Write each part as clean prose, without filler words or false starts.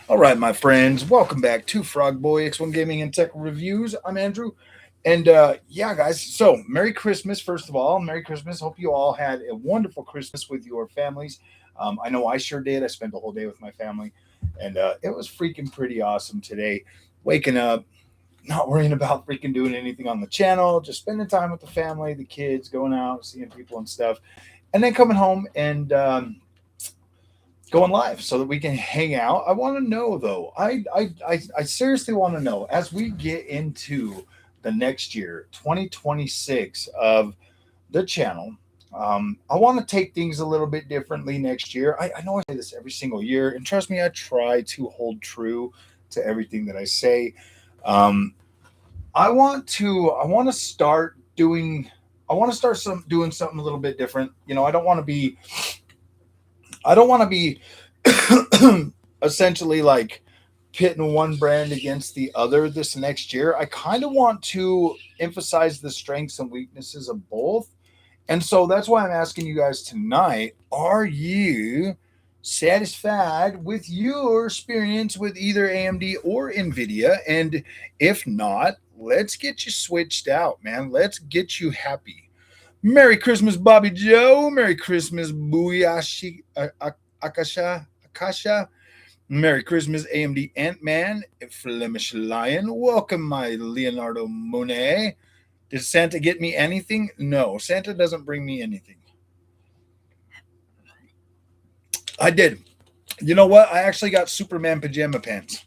All right, my friends, welcome back to Frog Boy X1 Gaming and Tech Reviews. I'm Andrew, and yeah, guys. So, Merry Christmas, first of all. Merry Christmas. Hope you all had a wonderful Christmas with your families. I know I sure did. I spent the whole day with my family, and it was freaking pretty awesome today. Waking up, not worrying about freaking doing anything on the channel, just spending time with the family, the kids, going out, seeing people and stuff, and then coming home and going live so that we can hang out. I want to know though. I seriously want to know as we get into the next year, 2026 of the channel. I want to take things a little bit differently next year. I know I say this every single year, and trust me, I try to hold true to everything that I say. Um, I want to start doing. I want to start doing something a little bit different. I don't want to be. I don't want to be essentially like pitting one brand against the other this next year. I kind of want to emphasize the strengths and weaknesses of both. And so that's why I'm asking you guys tonight, are you satisfied with your experience with either AMD or Nvidia? And if not, let's get you switched out, man. Let's get you happy. Merry Christmas, Bobby Joe. Merry Christmas, Buyashi Akasha. Merry Christmas, AMD Ant Man, Flemish Lion. Welcome, my Leonardo Monet. Did Santa get me anything? No, Santa doesn't bring me anything. I did. You know what? I actually got Superman pajama pants.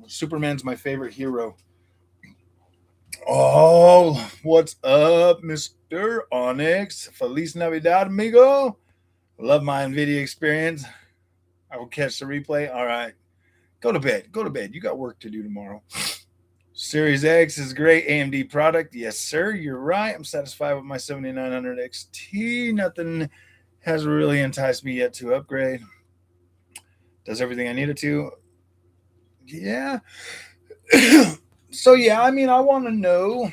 Superman's my favorite hero. Oh, what's up, Mr. Onyx? Feliz Navidad, amigo. Love my Nvidia experience. I will catch the replay. All right. Go to bed. Go to bed. You got work to do tomorrow. Series X is a great AMD product. Yes, sir. You're right. I'm satisfied with my 7900 XT. Nothing has really enticed me yet to upgrade. Does everything I needed to. Yeah. So, yeah, I mean, I want to know.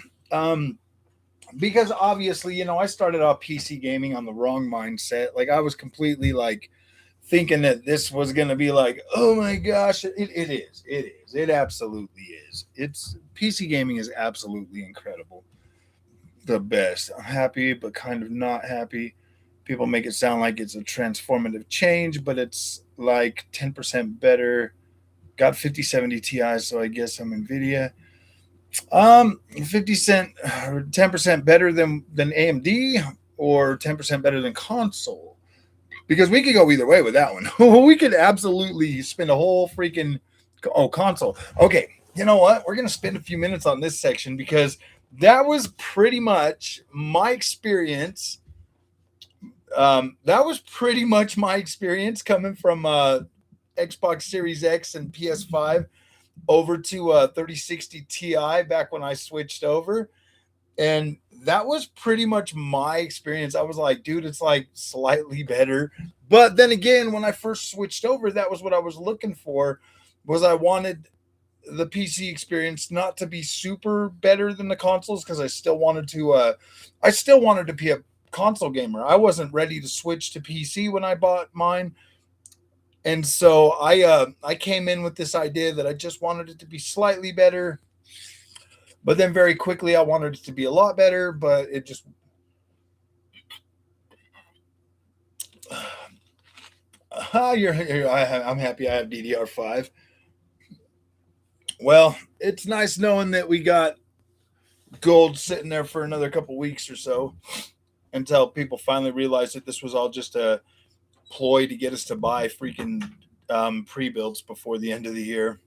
Because obviously, I started off PC gaming on the wrong mindset. Like, I was completely like thinking that this was going to be like, oh my gosh, it is. It is. It absolutely is. It's PC gaming is absolutely incredible. The best. I'm happy, but kind of not happy. People make it sound like it's a transformative change, but it's like 10% better. Got 5070 Ti, so I guess I'm Nvidia. 50 cent, 10% better than AMD, or 10% better than console, because we could go either way with that one. We could absolutely spend a whole freaking console. Okay, you know what? We're gonna spend a few minutes on this section because that was pretty much my experience. That was pretty much my experience coming from Xbox Series X and PS5 over to 3060 Ti back when I switched over. And that was pretty much my experience. I was like, dude, it's like slightly better. But then again, when I first switched over, that was what I was looking for. Was I wanted the PC experience not to be super better than the consoles, because I still wanted to be a console gamer. I wasn't ready to switch to PC when I bought mine. And so I came in with this idea that I just wanted it to be slightly better, but then very quickly I wanted it to be a lot better. But it just I'm happy I have DDR5. Well, it's nice knowing that we got gold sitting there for another couple weeks or so until people finally realized that this was all just a ploy to get us to buy freaking pre-builds before the end of the year.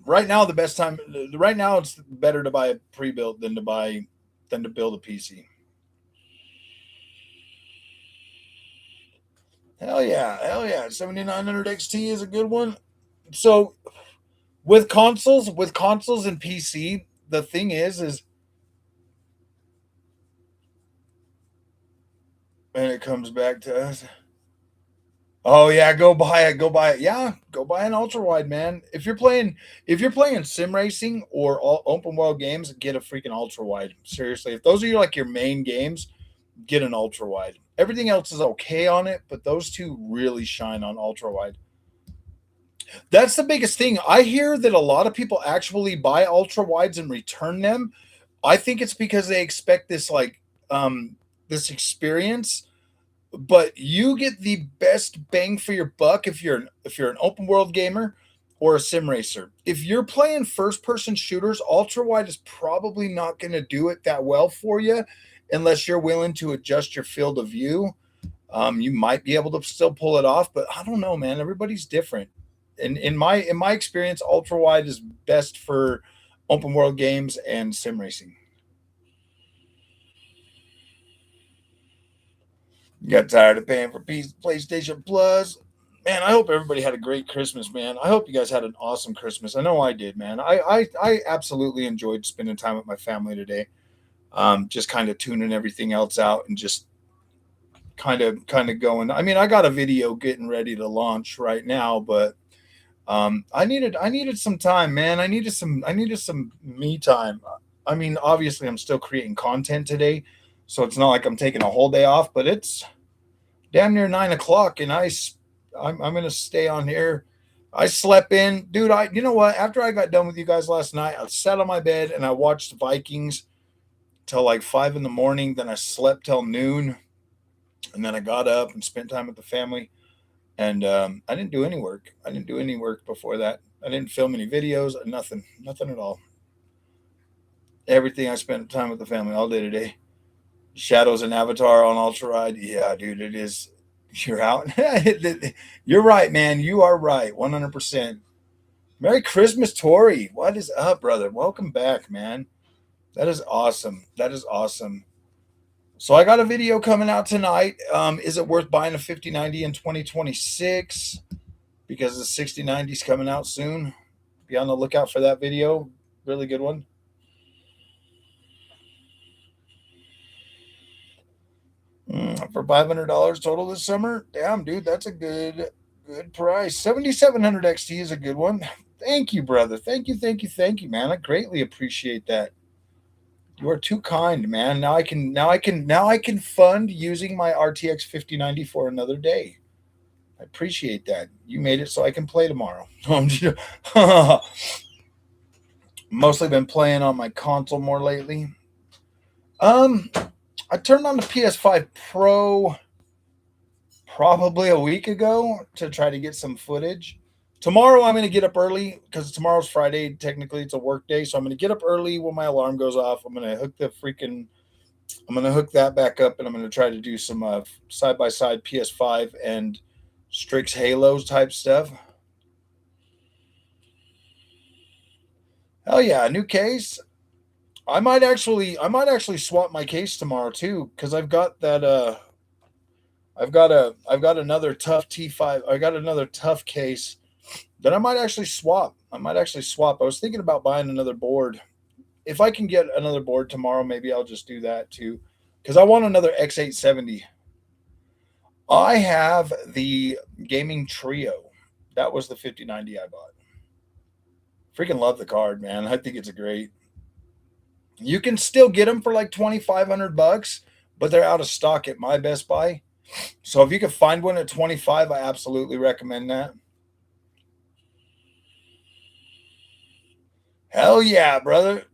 Right now, the best time. Right now, it's better to buy a pre-built than to build a PC. Hell yeah! 7900 XT is a good one. So, with consoles and PC, the thing is, and it comes back to us. Oh yeah, go buy it. Go buy it. Yeah, go buy an ultra wide, man. If you're playing sim racing or all open world games, get a freaking ultra wide. Seriously, if those are your main games, get an ultra wide. Everything else is okay on it, but those two really shine on ultra wide. That's the biggest thing. I hear that a lot of people actually buy ultra wides and return them. I think it's because they expect this this experience, but you get the best bang for your buck if you're an open world gamer or a sim racer. If you're playing first person shooters, ultra wide is probably not going to do it that well for you unless you're willing to adjust your field of view. You might be able to still pull it off, but I don't know, man. Everybody's different. In my experience, ultra wide is best for open world games and sim racing. Got tired of paying for PlayStation Plus. Man, I hope everybody had a great Christmas, man. I hope you guys had an awesome Christmas. I know I did, man. I absolutely enjoyed spending time with my family today. Just kind of tuning everything else out and just kind of going. I mean, I got a video getting ready to launch right now, but I needed some time, man. I needed some me time. I mean, obviously, I'm still creating content today, so it's not like I'm taking a whole day off. But it's damn near 9 o'clock, and I'm gonna stay on here. I slept in, dude. You know what? After I got done with you guys last night, I sat on my bed and I watched Vikings till like 5 in the morning. Then I slept till noon, and then I got up and spent time with the family. And I didn't do any work. I didn't do any work before that. I didn't film any videos. Nothing at all. Everything I spent time with the family all day today. Shadows and Avatar on Ultra Ride. Yeah, dude, it is. You're out. You're right, man. You are right. 100%. Merry Christmas, Tori. What is up, brother? Welcome back, man. That is awesome. That is awesome. So I got a video coming out tonight. Is it worth buying a 5090 in 2026? Because the 6090 is coming out soon. Be on the lookout for that video. Really good one. For $500 total this summer. Damn, dude, that's a good price. 7700 XT is a good one. Thank you, brother. Thank you, man. I greatly appreciate that. You are too kind, man. Now I can fund using my RTX 5090 for another day. I appreciate that. You made it so I can play tomorrow. Mostly been playing on my console more lately. Um, I turned on the PS5 Pro probably a week ago to try to get some footage. Tomorrow I'm going to get up early because tomorrow's Friday. Technically, it's a work day, so I'm going to get up early when my alarm goes off. I'm going to hook that back up, and I'm going to try to do some side by side PS5 and Strix Halos type stuff. Hell yeah, a new case. I might actually swap my case tomorrow too because I've got another tough T5. I got another tough case that I might actually swap. I was thinking about buying another board. If I can get another board tomorrow, maybe I'll just do that too because I want another X870. I have the gaming trio. That was the 5090 I bought. Freaking love the card, man. I think it's a great. You can still get them for like 2,500 bucks, but they're out of stock at my Best Buy. So if you can find one at 25, I absolutely recommend that. Hell yeah, brother.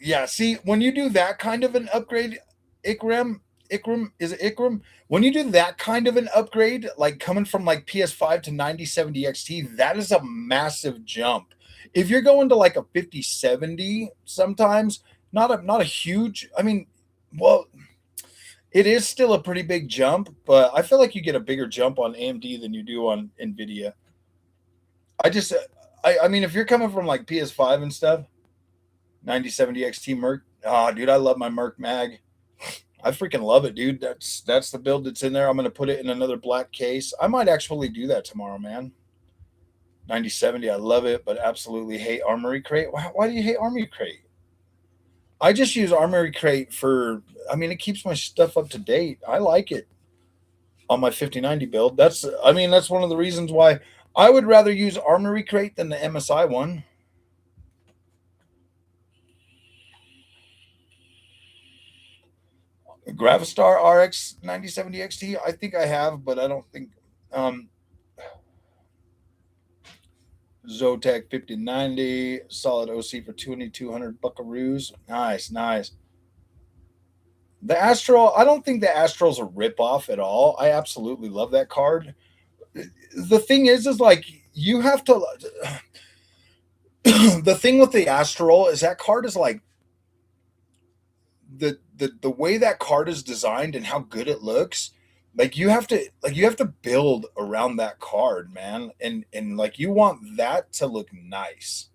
Yeah, see, when you do that kind of an upgrade, Ikram, is it Ikram? When you do that kind of an upgrade, like coming from like PS5 to 9070 XT, that is a massive jump. If you're going to like a 5070 sometimes, not a huge, I mean, well, it is still a pretty big jump, but I feel like you get a bigger jump on AMD than you do on Nvidia. I just I mean if you're coming from like PS5 and stuff, 9070 XT Merc. Oh, dude, I love my Merc Mag. I freaking love it, dude. That's the build that's in there. I'm gonna put it in another black case. I might actually do that tomorrow, man. 9070, I love it, but absolutely hate Armory Crate. Why do you hate Armory Crate? I just use Armory Crate for. I mean, it keeps my stuff up to date. I like it on my 5090 build. That's one of the reasons why I would rather use Armory Crate than the MSI one. Gravistar RX 9070 XT. I think I have, but I don't think. Um, Zotac 5090, solid OC for 2200 buckaroos. Nice, nice. The Astral, I don't think the Astral's a ripoff at all. I absolutely love that card. The thing is like you have to. The thing with the Astral is that card is like the way that card is designed and how good it looks. Like you have to build around that card, man, and like you want that to look nice.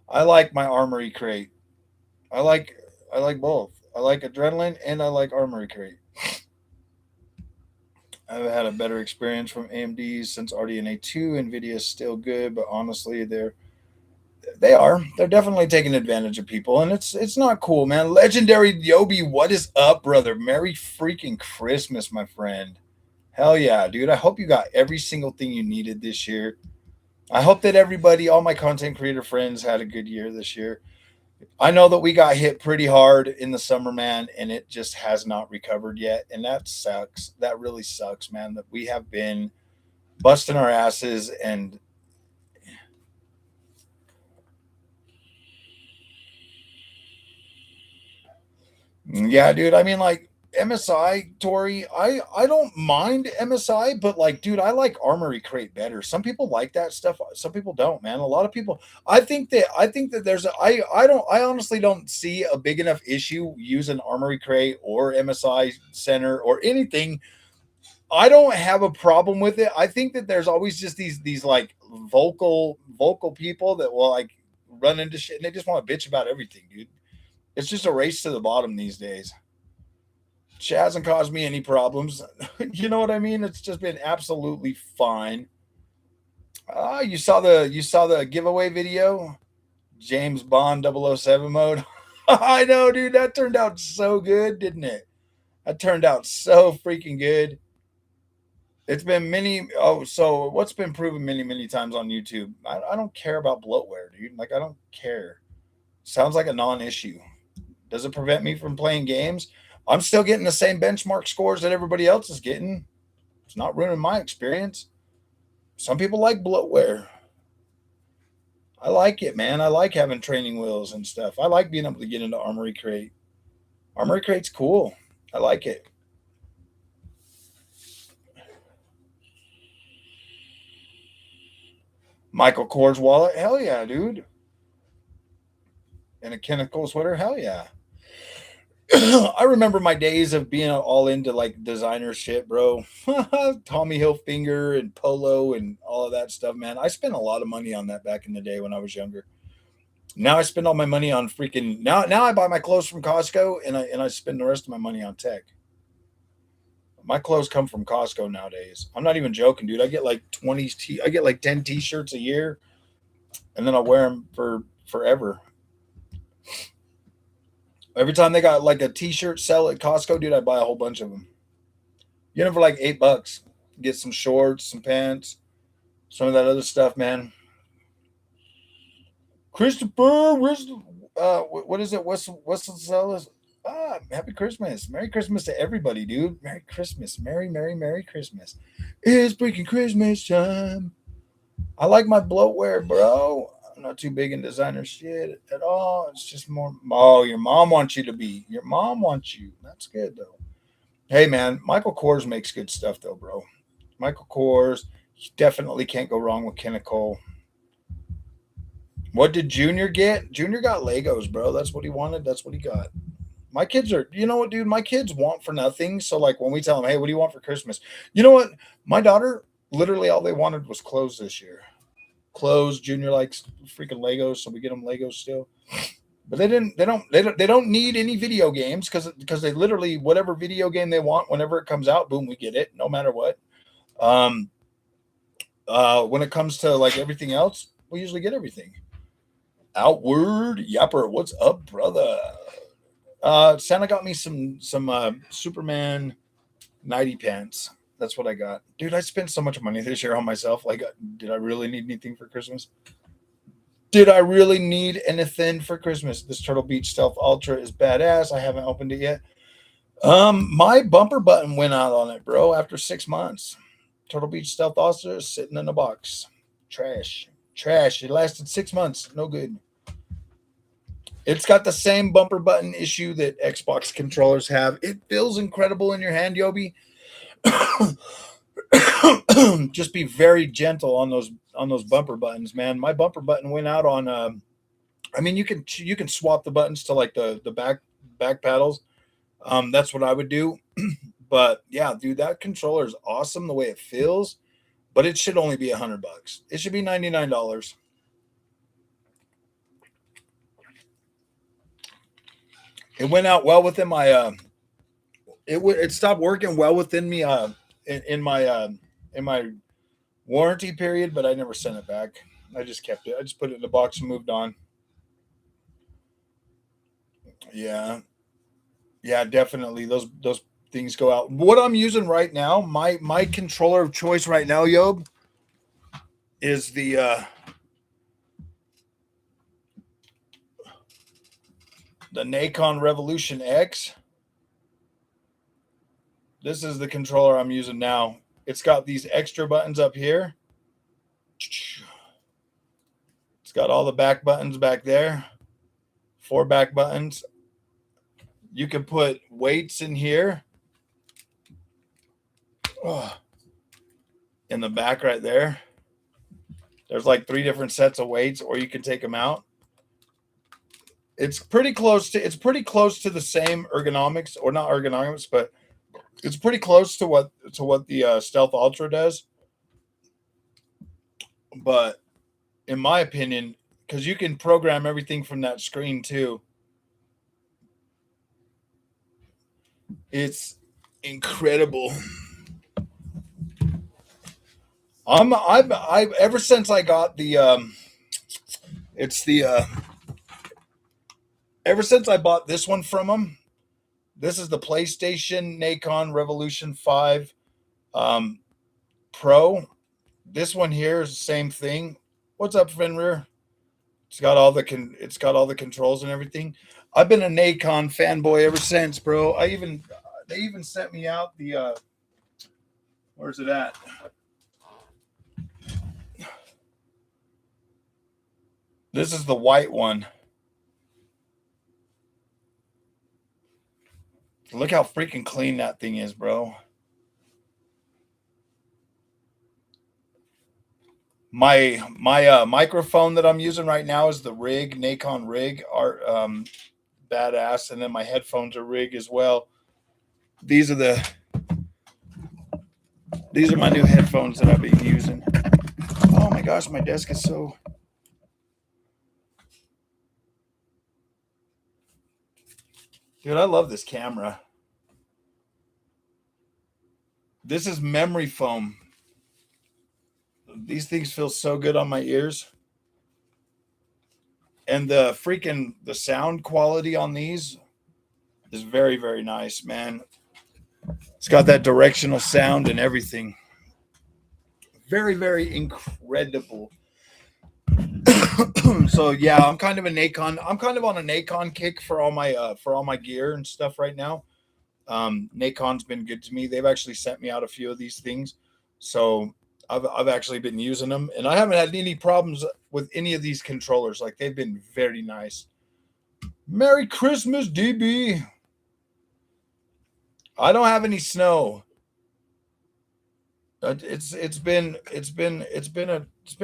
I like my Armory crate. I like I like both. I like Adrenaline and I like Armory crate. I've had a better experience from AMD since RDNA 2. Nvidia is still good, but honestly, they're definitely taking advantage of people, and it's not cool, man. Legendary Yobi, what is up, brother? Merry freaking Christmas, my friend. Hell yeah, dude. I hope you got every single thing you needed this year. I hope that everybody, all my content creator friends, had a good year this year. I know that we got hit pretty hard in the summer, man, and it just has not recovered yet. And that sucks. That really sucks, man, that we have been busting our asses and yeah, dude. I mean, like MSI, Tori. I don't mind MSI, but like, dude, I like Armory Crate better. Some people like that stuff. Some people don't, man. A lot of people. I think that there's. I honestly don't see a big enough issue using Armory Crate or MSI Center or anything. I don't have a problem with it. I think that there's always just these like vocal people that will like run into shit and they just want to bitch about everything, dude. It's just a race to the bottom these days. She hasn't caused me any problems. You know what I mean? It's just been absolutely fine. You saw the giveaway video, James Bond 007 mode. I know, dude. That turned out so good, didn't it? That turned out so freaking good. It's been many. Oh, so what's been proven many times on YouTube? I don't care about bloatware, dude. Like I don't care. Sounds like a non-issue. Does it prevent me from playing games? I'm still getting the same benchmark scores that everybody else is getting. It's not ruining my experience. Some people like bloatware. I like it, man. I like having training wheels and stuff. I like being able to get into Armory Crate. Armory Crate's cool. I like it. Michael Kors wallet. Hell yeah, dude. And a Kinnical sweater. Hell yeah. I remember my days of being all into like designer shit, bro. Tommy Hilfiger and Polo and all of that stuff, man. I spent a lot of money on that back in the day when I was younger. Now I spend all my money on freaking now I buy my clothes from Costco and I spend the rest of my money on tech. My clothes come from Costco nowadays. I'm not even joking, dude. I get like I get like 10 t-shirts a year and then I wear them for forever. Every time they got like a t-shirt sell at Costco, dude, I buy a whole bunch of them. You know, for like $8, get some shorts, some pants, some of that other stuff, man. Christopher, what is it? What's the sell? Happy Christmas, Merry Christmas to everybody, dude. Merry Christmas, Merry Christmas. It's freaking Christmas time. I like my bloatware, bro. I'm not too big in designer shit at all. It's just more. Oh, your mom wants you to be. Your mom wants you. That's good though. Hey, man, Michael Kors makes good stuff though, bro. Michael Kors, you definitely can't go wrong with Kinnical. What did Junior get? Junior got Legos, bro. That's what he wanted. That's what he got. My kids are, you know what, dude? My kids want for nothing. So, like, when we tell them, hey, what do you want for Christmas? You know what? My daughter, literally all they wanted was clothes this year. Clothes. Junior likes freaking Legos, so we get them Legos still. But they don't need any video games because they literally whatever video game they want whenever it comes out, boom, we get it no matter what. Um, when it comes to like everything else, we usually get everything. Outward Yapper, what's up, brother? Santa got me some Superman nighty pants. That's what I got, dude. I spent so much money this year on myself. Like, did I really need anything for Christmas? Did I really need anything for Christmas? This Turtle Beach Stealth Ultra is badass. I haven't opened it yet. My bumper button went out on it, bro, after 6 months. Turtle Beach Stealth Ultra is sitting in a box. Trash. Trash. It lasted 6 months. No good. It's got the same bumper button issue that Xbox controllers have. It feels incredible in your hand, Yobi. Just be very gentle on those bumper buttons, man. My bumper button went out on. I mean, you can swap the buttons to like the back paddles. That's what I would do. But yeah, dude, that controller is awesome the way it feels. But it should only be $100. It should be $99. It went out well within my. It stopped working well within me. In my warranty period, but I never sent it back. I just kept it. I just put it in the box and moved on. Yeah, yeah, definitely. Those things go out. What I'm using right now, my controller of choice right now, Yob, is the Nacon Revolution X. This is the controller I'm using now. It's got these extra buttons up here. It's got all the back buttons back there. 4 back buttons. You can put weights in here. Oh, in the back right there. There's like 3 different sets of weights, or you can take them out. It's pretty close to the same ergonomics, or not ergonomics, but it's pretty close to what the Stealth Ultra does. But in my opinion, because you can program everything from that screen too, it's incredible. I've ever since I got the ever since I bought this one from them. This is the PlayStation Nacon Revolution 5 Pro. This one here is the same thing. What's up, Fenrir? It's got all the controls and everything. I've been a Nacon fanboy ever since, bro. They even sent me out the where's it at? This is the white one. Look how freaking clean that thing is, bro. My microphone that I'm using right now is the Rig Nacon Rig, badass, and then my headphones are Rig as well. These are my new headphones that I've been using. Oh my gosh, my desk is so. Dude, I love this camera. This is memory foam. These things feel so good on my ears. And the sound quality on these is very, very nice, man. It's got that directional sound and everything. Very, very incredible. So yeah, I'm kind of on a Nacon kick for all my gear and stuff right now. Nacon's been good to me. They've actually sent me out a few of these things, so I've actually been using them, and I haven't had any problems with any of these controllers. Like, they've been very nice. Merry Christmas, DB. I don't have any snow. It's been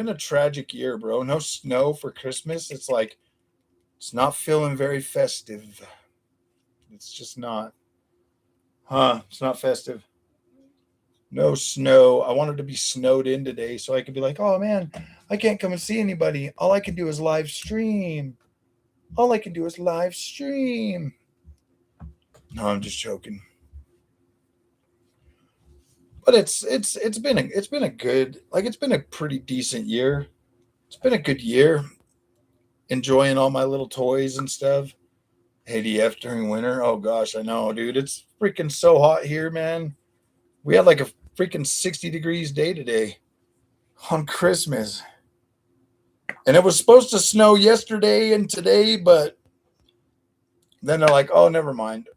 a tragic year, bro. No snow for Christmas. It's like, it's not feeling very festive. It's just not. It's not festive. No snow. I wanted to be snowed in today so I could be like, oh man, I can't come and see anybody. All I can do is live stream. No, I'm just joking. But it's been a good, like, it's been a pretty decent year. It's been a good year. Enjoying all my little toys and stuff. ADF during winter. Oh gosh, I know, dude. It's freaking so hot here, man. We had like a freaking 60 degrees day today on Christmas. And it was supposed to snow yesterday and today, but then they're like, oh, never mind.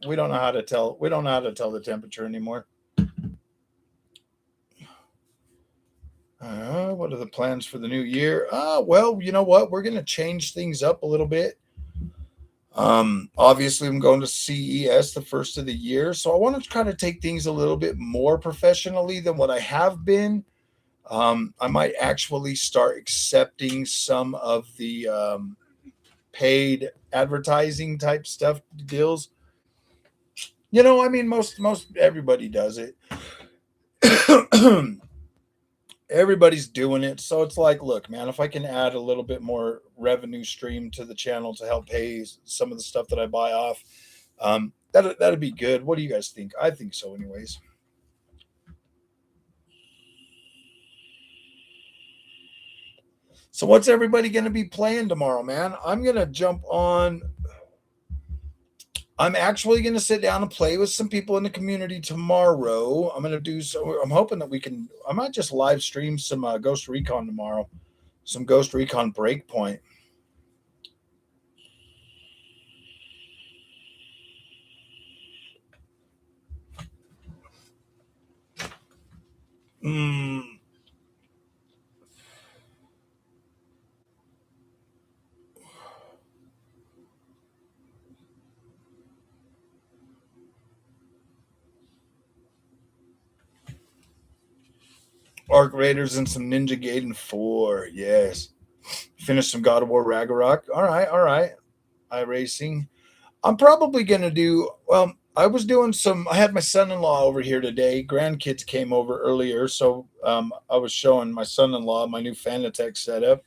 We don't know how to tell. We don't know how to tell the temperature anymore. What are the plans for the new year? Well, you know what? We're going to change things up a little bit. Obviously, I'm going to CES the first of the year, so I want to kind of take things a little bit more professionally than what I have been. I might actually start accepting some of the paid advertising type stuff deals. You know, I mean, most everybody does it. Everybody's doing it, so it's like, look, man, if I can add a little bit more revenue stream to the channel to help pay some of the stuff that I buy off, that'd be good. What do you guys think? I think so, anyways. So what's everybody going to be playing tomorrow, man? I'm going to jump on. I'm actually going to sit down and play with some people in the community tomorrow. I'm going to do so. I'm hoping that we can. I might just live stream some Ghost Recon tomorrow, some Ghost Recon Breakpoint. Arc Raiders and some Ninja Gaiden 4. Yes. Finish some God of War Ragnarok. All right, all right. iRacing. I'm probably going to do, well, I was doing some, I had my son-in-law over here today. Grandkids came over earlier, so I was showing my son-in-law my new Fanatec setup.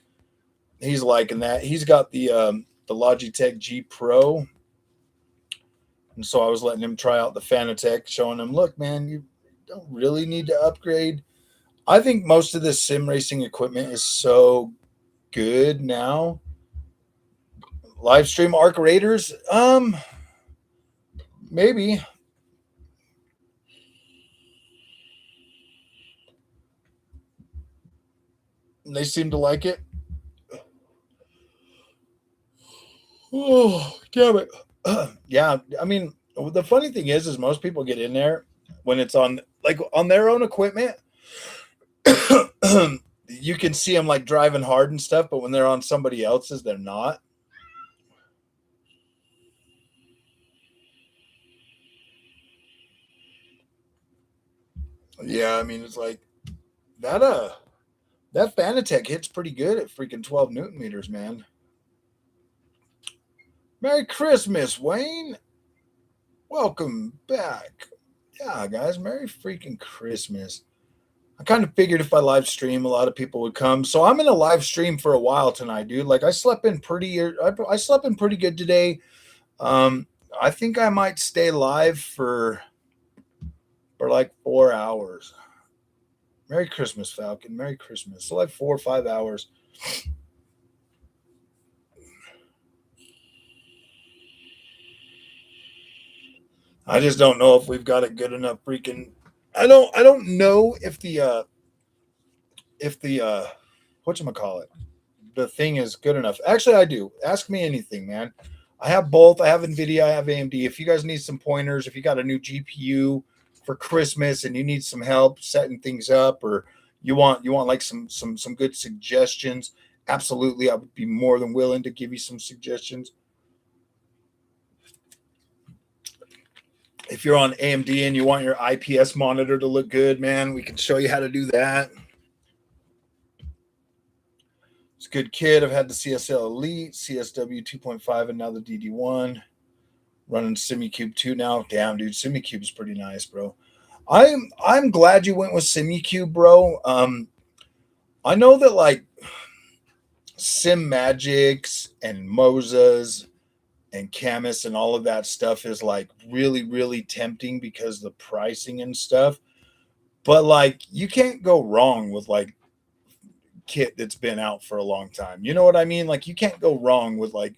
He's liking that. He's got the Logitech G Pro, and so I was letting him try out the Fanatec, showing him, look, man, you don't really need to upgrade. I think most of this sim racing equipment is so good now. Live stream Arc Raiders, maybe. They seem to like it. Oh, damn it. Yeah, I mean, the funny thing is most people get in there when it's on, like, on their own equipment. You can see them like driving hard and stuff, but when they're on somebody else's, they're not. Yeah, I mean, it's like that Fanatec hits pretty good at freaking 12 Newton meters, man. Merry Christmas, Wayne. Welcome back. Yeah, guys, Merry freaking Christmas. I kind of figured if I live stream, a lot of people would come. So I'm in a live stream for a while tonight, dude. Like I slept in pretty good today. I think I might stay live for like 4 hours. Merry Christmas, Falcon. Merry Christmas. So like 4 or 5 hours. I just don't know if we've got a good enough freaking. I don't know if the whatchamacallit, the thing is good enough. Actually, I do. Ask me anything, man. I have both. I have Nvidia, I have AMD. If you guys need some pointers, if you got a new GPU for Christmas and you need some help setting things up, or you want like some good suggestions, absolutely, I would be more than willing to give you some suggestions. If you're on AMD and you want your IPS monitor to look good, man, we can show you how to do that. It's a good kid. I've had the CSL Elite, CSW 2.5, and now the DD1. Running SimiCube 2 now. Damn, dude, SimiCube is pretty nice, bro. I'm glad you went with SimiCube, bro. I know that like Sim Magics and MOZAs and Camus and all of that stuff is like really, really tempting because the pricing and stuff. But like you can't go wrong with like kit that's been out for a long time. You know what I mean? Like you can't go wrong with like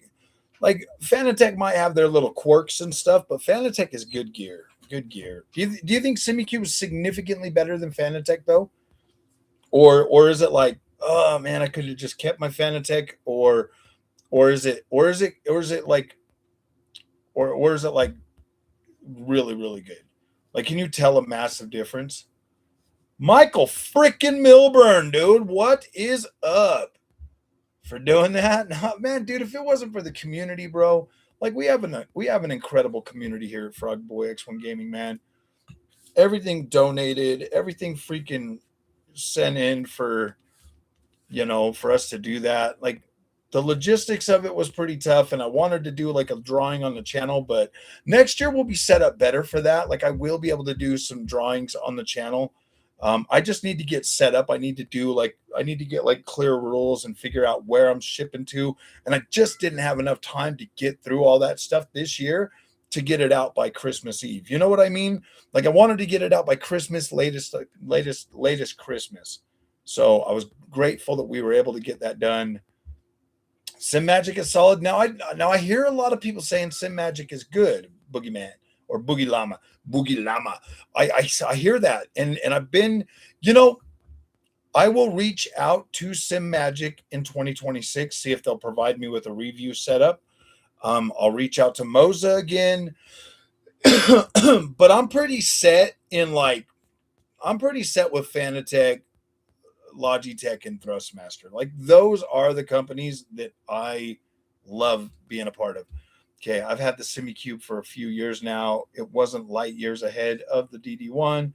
Fanatec might have their little quirks and stuff, but Fanatec is good gear. Good gear. Do you think SimiCube is significantly better than Fanatec though? Or is it like oh man, I could have just kept my Fanatec, or is it like, or is it like really, really good? Like, can you tell a massive difference? Michael freaking Milburn, dude, what is up for doing that? No, man, dude, if it wasn't for the community, bro, like we have an incredible community here at Frog Boy X1 Gaming, man. Everything donated, everything freaking sent in for, for us to do that. Like, the logistics of it was pretty tough, and I wanted to do like a drawing on the channel, but next year we'll be set up better for that. Like, I will be able to do some drawings on the channel. I just need to get set up. I need to get like clear rules and figure out where I'm shipping to. And I just didn't have enough time to get through all that stuff this year to get it out by Christmas Eve. You know what I mean? Like, I wanted to get it out by Christmas, latest Christmas. So I was grateful that we were able to get that done. Sim Magic is solid. Now I hear a lot of people saying Sim Magic is good, Boogeyman or Boogie Llama. Boogie Llama. I hear that. And I've been, you know, I will reach out to Sim Magic in 2026, see if they'll provide me with a review setup. I'll reach out to MOZA again. But I'm pretty set with Fanatec, Logitech, and Thrustmaster. Like, those are the companies that I love being a part of. Okay, I've had the SimiCube for a few years now. It wasn't light years ahead of the DD1.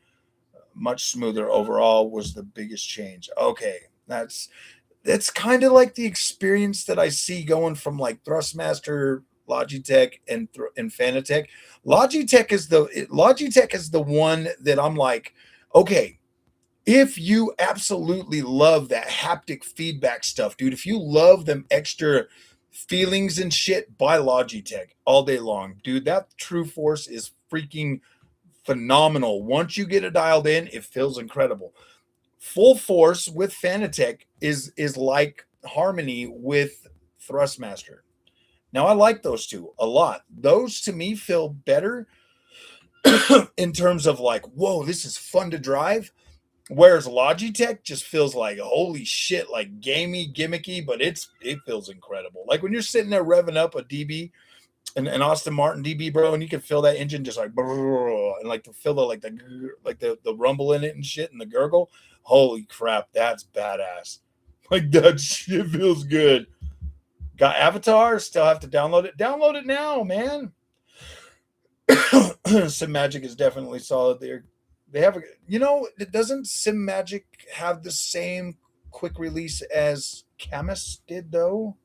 Much smoother overall was the biggest change. Okay, that's kind of like the experience that I see going from like Thrustmaster, Logitech, and Fanatec. Logitech is the one that I'm like, okay, if you absolutely love that haptic feedback stuff, dude, if you love them extra feelings and shit, buy Logitech all day long, dude. That True Force is freaking phenomenal. Once you get it dialed in, it feels incredible. Full Force with Fanatec is like Harmony with Thrustmaster. Now, I like those two a lot. Those to me feel better in terms of like, whoa, this is fun to drive. Whereas Logitech just feels like, holy shit, like gamey, gimmicky, but it feels incredible. Like when you're sitting there revving up a DB, an Austin Martin DB, bro, and you can feel that engine just like, and like to feel the rumble in it and shit and the gurgle. Holy crap, that's badass. Like, that shit feels good. Got Avatar? Still have to download it. Download it now, man. Sim Magic is definitely solid there. They have doesn't Sim Magic have the same quick release as Camus did though?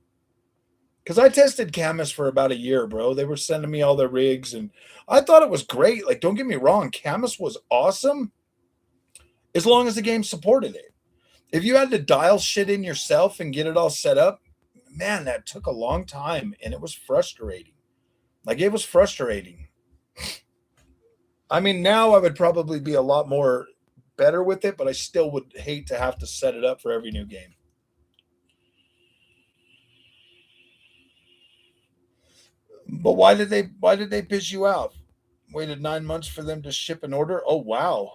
Because I tested Camus for about a year, bro. They were sending me all their rigs, and I thought it was great. Like, don't get me wrong, Camus was awesome as long as the game supported it. If you had to dial shit in yourself and get it all set up, man, that took a long time, and it was frustrating. Like, it was frustrating. I mean, now I would probably be a lot more better with it, but I still would hate to have to set it up for every new game. But why did they piss you out? Waited 9 months for them to ship an order? Oh wow.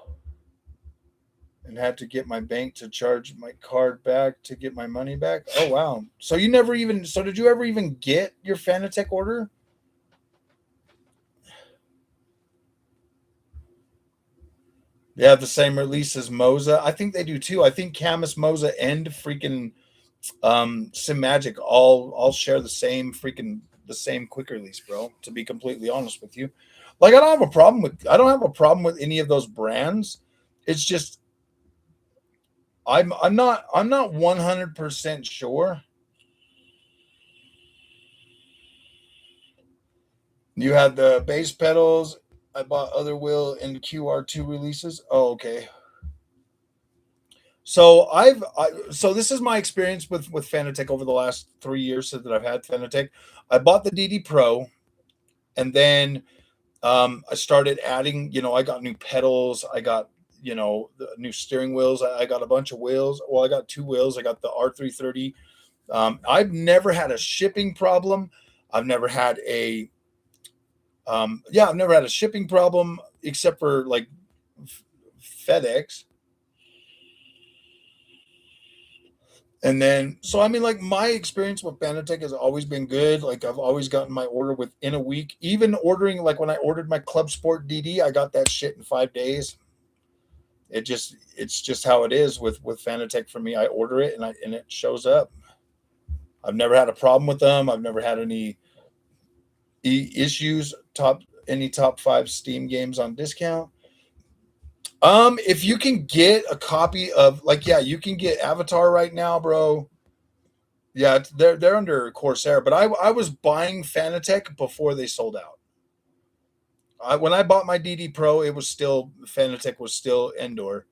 And had to get my bank to charge my card back to get my money back. Oh wow. So did you ever even get your Fanatec order? They have the same release as MOZA. I think they do too. I think Camus, MOZA, and freaking Sim Magic all share the same quick release, bro. To be completely honest with you, like, I don't have a problem with any of those brands. It's just I'm not 100% sure. You had the bass pedals. I bought other wheel and QR2 releases. Oh, okay. So this is my experience with Fanatec over the last 3 years that I've had Fanatec. I bought the DD Pro, and then I started adding. I got new pedals. I got the new steering wheels. I got a bunch of wheels. Well, I got two wheels. I got the R330. I've never had a shipping problem. I've never had a I've never had a shipping problem except for like FedEx. And then, so I mean, like my experience with Fanatec has always been good. Like I've always gotten my order within a week. Even ordering, like when I ordered my Club Sport DD, I got that shit in 5 days. It's just how it is with Fanatec for me. I order it and it shows up. I've never had a problem with them. I've never had any issues. Any top 5 Steam games on discount. If you can get a copy of, like, yeah, you can get Avatar right now, bro. Yeah, they're under Corsair, but I was buying Fanatec before they sold out. When I bought my DD Pro, it was still Fanatec was still indoor,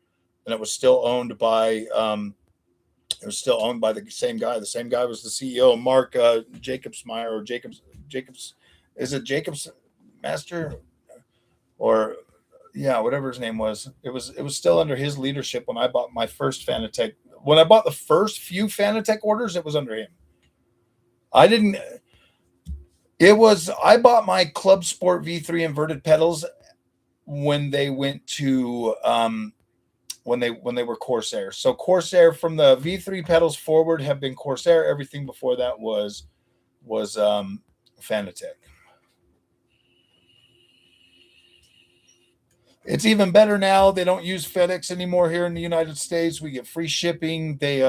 and it was still owned by the same guy. The same guy was the CEO, Mark Jacobsmeyer or Jacobs. Is it Jacobs Master or yeah, whatever his name was. It was still under his leadership when I bought my first Fanatec. When I bought the first few Fanatec orders, it was under him. I didn't. It was I bought my Club Sport V3 inverted pedals when they went to when they were Corsair. So Corsair from the V3 pedals forward have been Corsair. Everything before that was Fanatec. It's even better now. They don't use FedEx anymore here in the United States. We get free shipping. It's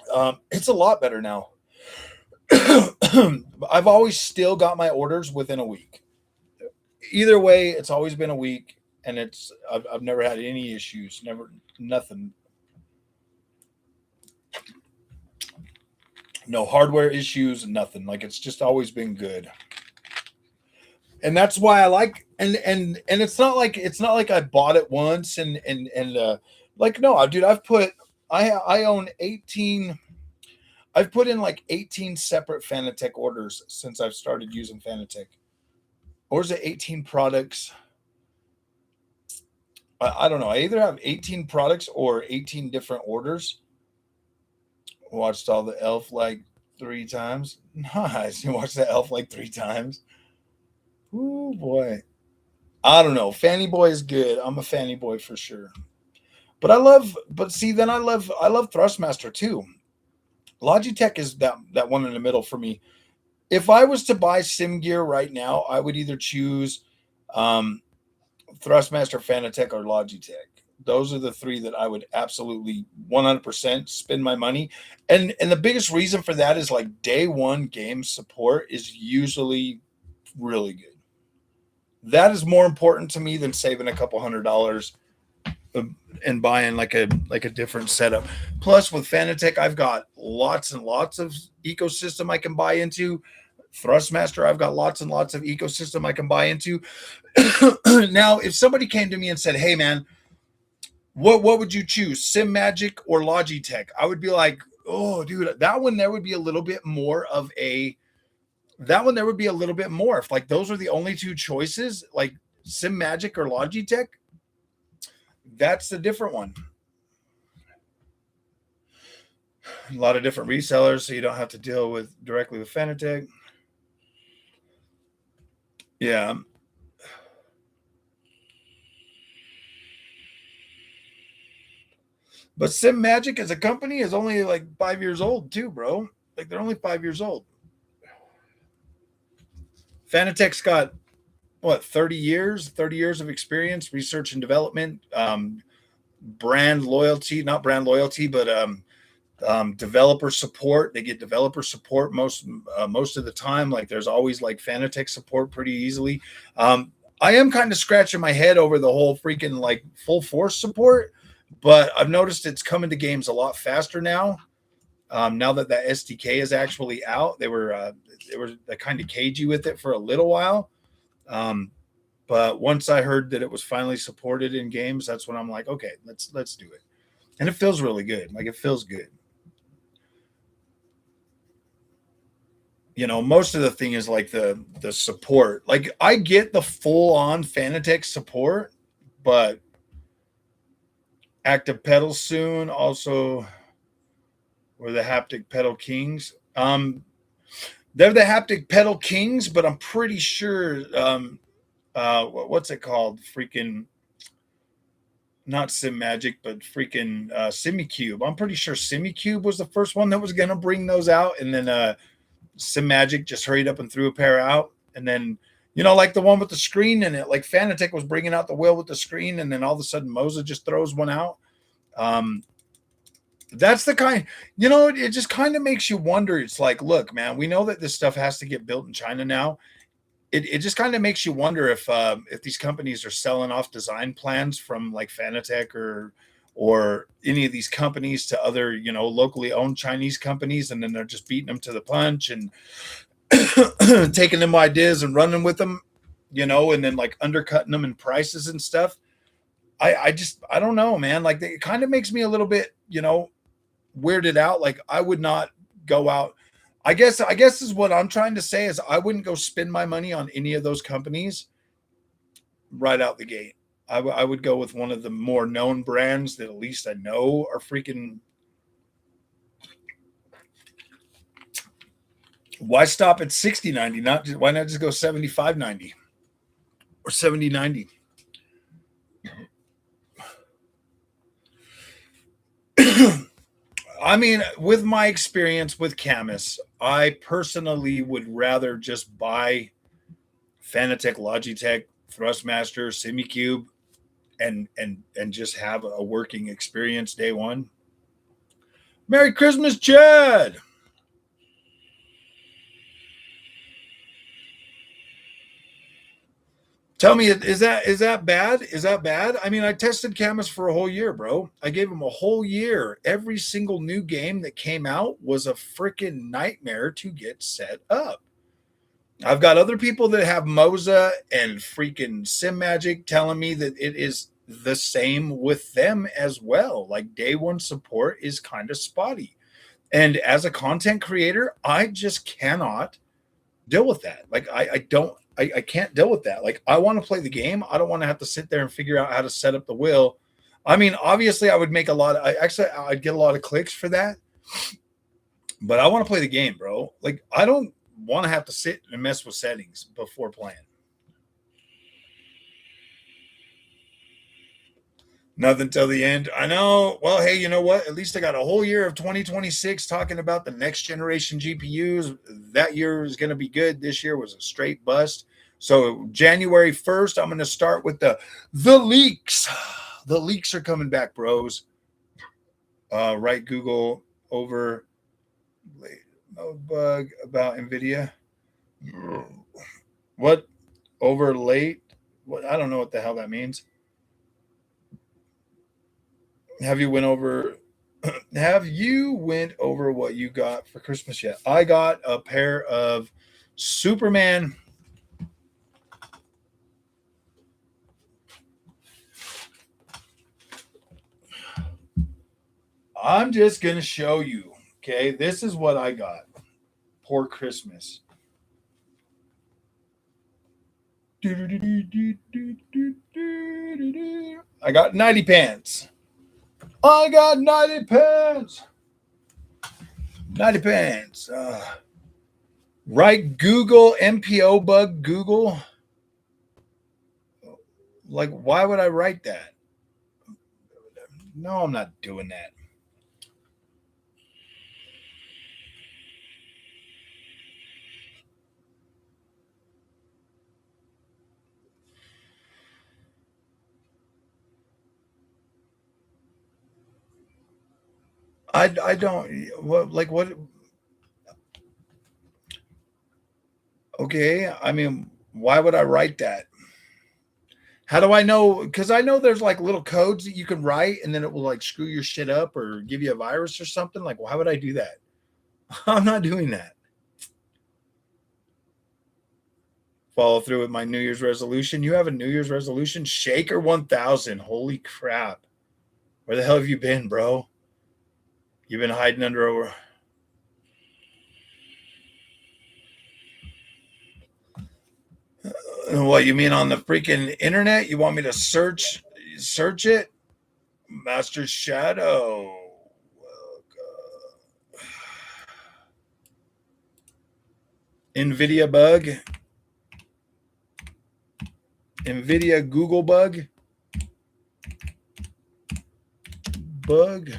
a lot better now. I've always still got my orders within a week. Either way, it's always been a week, and I've never had any issues. Nothing. No hardware issues, nothing. Like it's just always been good. And that's why I like and it's not like I bought it once and like no, dude, I own 18. I've put in like 18 separate Fanatec orders since I've started using Fanatec. Or is it 18 products? I don't know. I either have 18 products or 18 different orders. Watched all the Elf like 3 times. Nice. You watched the Elf like 3 times. Ooh boy. I don't know. Fanny Boy is good. I'm a Fanny Boy for sure. But then I love Thrustmaster too. Logitech is that one in the middle for me. If I was to buy sim gear right now, I would either choose Thrustmaster, Fanatec, or Logitech. Those are the 3 that I would absolutely 100% spend my money. And the biggest reason for that is like day one game support is usually really good. That is more important to me than saving a couple $100 and buying like a different setup. Plus, with Fanatec, I've got lots and lots of ecosystem I can buy into. Thrustmaster, I've got lots and lots of ecosystem I can buy into. Now, if somebody came to me and said, "Hey, man, what would you choose, SimMagic or Logitech?" I would be like, "Oh, dude, that one there would be a little bit more of a." That one there would be a little bit more. If like those are the only 2 choices, like SimMagic or Logitech, that's the different one. A lot of different resellers, so you don't have to deal with directly with Fanatec. Yeah. But SimMagic as a company is only like 5 years old too, bro. Like they're only 5 years old. Fanatec's got what 30 years of experience, research and development, brand loyalty, not brand loyalty, but developer support. They get developer support most of the time. Like there's always like Fanatec support pretty easily. I am kind of scratching my head over the whole freaking like full force support, but I've noticed it's coming to games a lot faster now. Now that that SDK is actually out, they were kind of cagey with it for a little while. But once I heard that it was finally supported in games, that's when I'm like, okay, let's do it. And it feels really good. Like it feels good. You know, most of the thing is like the support. Like I get the full on Fanatec support, but active pedals soon. Also, we're the haptic pedal kings. They're the haptic pedal kings, but I'm pretty sure what's it called? Freaking not SimMagic, but freaking SimiCube. I'm pretty sure SimiCube was the first one that was going to bring those out. And then SimMagic just hurried up and threw a pair out. And then, you know, like the one with the screen in it, like Fanatec was bringing out the wheel with the screen. And then all of a sudden MOZA just throws one out. That's the kind, you know, it just kind of makes you wonder. It's like, look, man, we know that this stuff has to get built in China now. It just kind of makes you wonder if these companies are selling off design plans from like Fanatec or any of these companies to other, you know, locally owned Chinese companies, and then they're just beating them to the punch and taking them ideas and running with them, you know, and then like undercutting them in prices and stuff. I don't know, man. Like it kind of makes me a little bit, you know, weirded out. Like I would not go out. I guess is what I'm trying to say is I wouldn't go spend my money on any of those companies right out the gate. I would go with one of the more known brands that at least I know are freaking. Why stop at 6090? Why not just go 7590 or 7090? I mean, with my experience with Camus, I personally would rather just buy Fanatec, Logitech, Thrustmaster, SimiCube, and just have a working experience day one. Merry Christmas, Chad! Tell me, is that bad? Is that bad? I mean, I tested Camus for a whole year, bro. I gave him a whole year. Every single new game that came out was a freaking nightmare to get set up. I've got other people that have MOZA and freaking SimMagic telling me that it is the same with them as well. Like day one support is kind of spotty. And as a content creator, I just cannot deal with that. Like I can't deal with that. Like I want to play the game. I don't want to have to sit there and figure out how to set up the wheel. I mean, obviously I would make a lot of, I'd get a lot of clicks for that, but I want to play the game, bro. Like I don't want to have to sit and mess with settings before playing. Nothing till the end. I know. Well, hey, you know what? At least I got a whole year of 2026 talking about the next generation GPUs. That year is going to be good. This year was a straight bust. So January 1st, I'm going to start with the leaks. The leaks are coming back, bros. Right, Google over no bug about Nvidia. What over late? What I don't know what the hell that means. Have you went over what you got for Christmas yet? I got a pair of Superman I'm just going to show you. Okay, this is what I got for Christmas. I got 90 pants. I got 90 pants. 90 pants. Right, Google, MPO bug, Google. Like, why would I write that? No, I'm not doing that. I don't what okay, I mean, why would I write that? How do I know? Because I know there's like little codes that you can write and then it will like screw your shit up or give you a virus or something. Like, why would I do that? I'm not doing that. Follow through with my New Year's resolution. You have a New Year's resolution? Shaker 1000. Holy crap. Where the hell have you been, bro? You've been hiding under a. What you mean on the freaking internet? You want me to search it? Master Shadow. Nvidia bug. Nvidia Google bug. bug.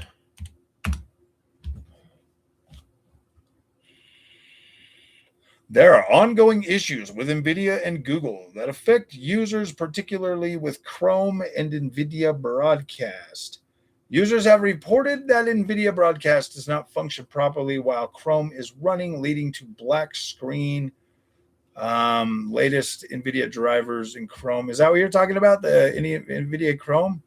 There are ongoing issues with Nvidia and Google that affect users, particularly with Chrome and Nvidia Broadcast. Users have reported that Nvidia Broadcast does not function properly while Chrome is running, leading to black screen. Latest Nvidia drivers in Chrome. Is that what you're talking about? The Nvidia Chrome?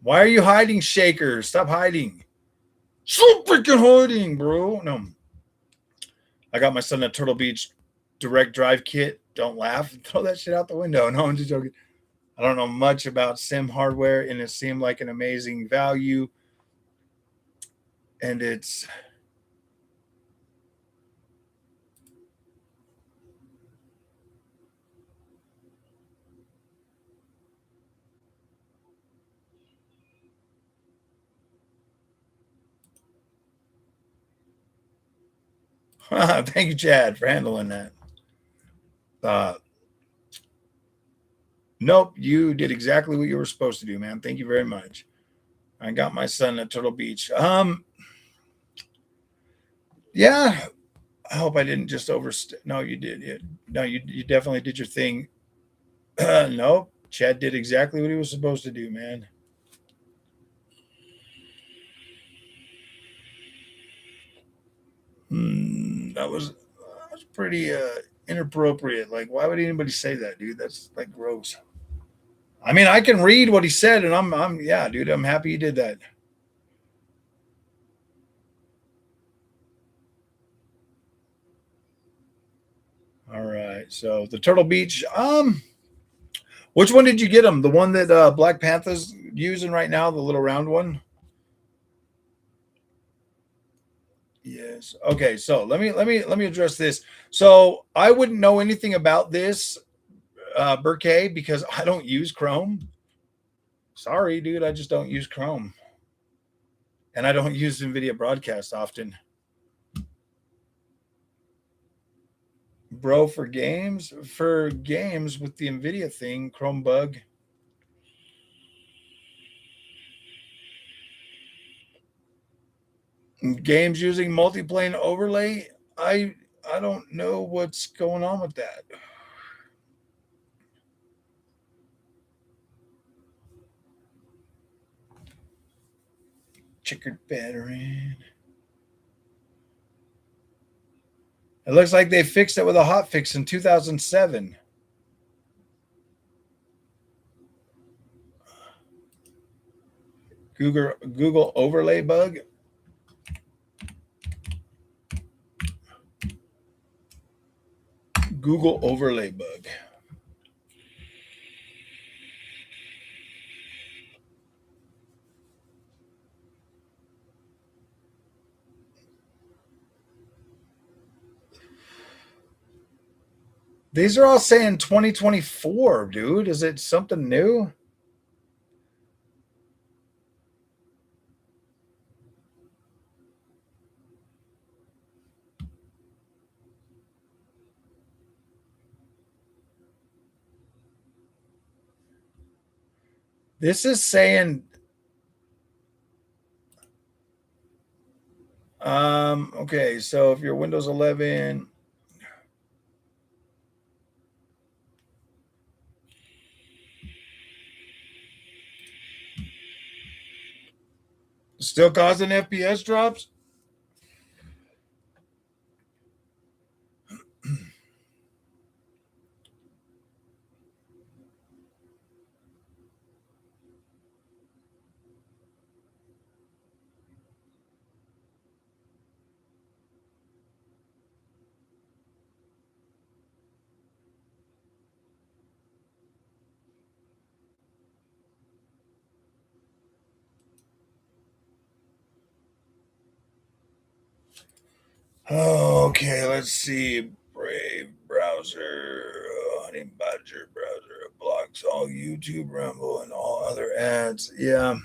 Why are you hiding, Shaker? Stop hiding. Stop freaking hiding, bro. No. I got my son a Turtle Beach direct drive kit. Don't laugh. Throw that shit out the window. No, I'm just joking. I don't know much about sim hardware, and it seemed like an amazing value. And it's thank you, Chad, for handling that. Nope, you did exactly what you were supposed to do, man. Thank you very much. I got my son at Turtle Beach. Yeah, I hope I didn't just overstay. No, you did. No, you definitely did your thing. Nope, Chad did exactly what he was supposed to do, man. That was pretty inappropriate. Like, why would anybody say that, dude? That's like gross. I mean, I can read what he said, and I'm yeah, dude. I'm happy he did that. All right, so the Turtle Beach. Which one did you get him? The one that Black Panther's using right now, the little round one. Yes. Okay. So let me address this. So I wouldn't know anything about this, Burkay, because I don't use Chrome. Sorry, dude. I just don't use Chrome, and I don't use NVIDIA Broadcast often. Bro, for games with the NVIDIA thing, Chrome bug. Games using multiplane overlay. I don't know what's going on with that. Checkered pattern. It looks like they fixed it with a hot fix in 2007. Google overlay bug. Google overlay bug. These are all saying 2024, dude. Is it something new? This is saying okay, so if you're Windows 11, still causing FPS drops? Okay, let's see. Brave browser, Honey Badger browser blocks all YouTube, Rumble, and all other ads. Yeah.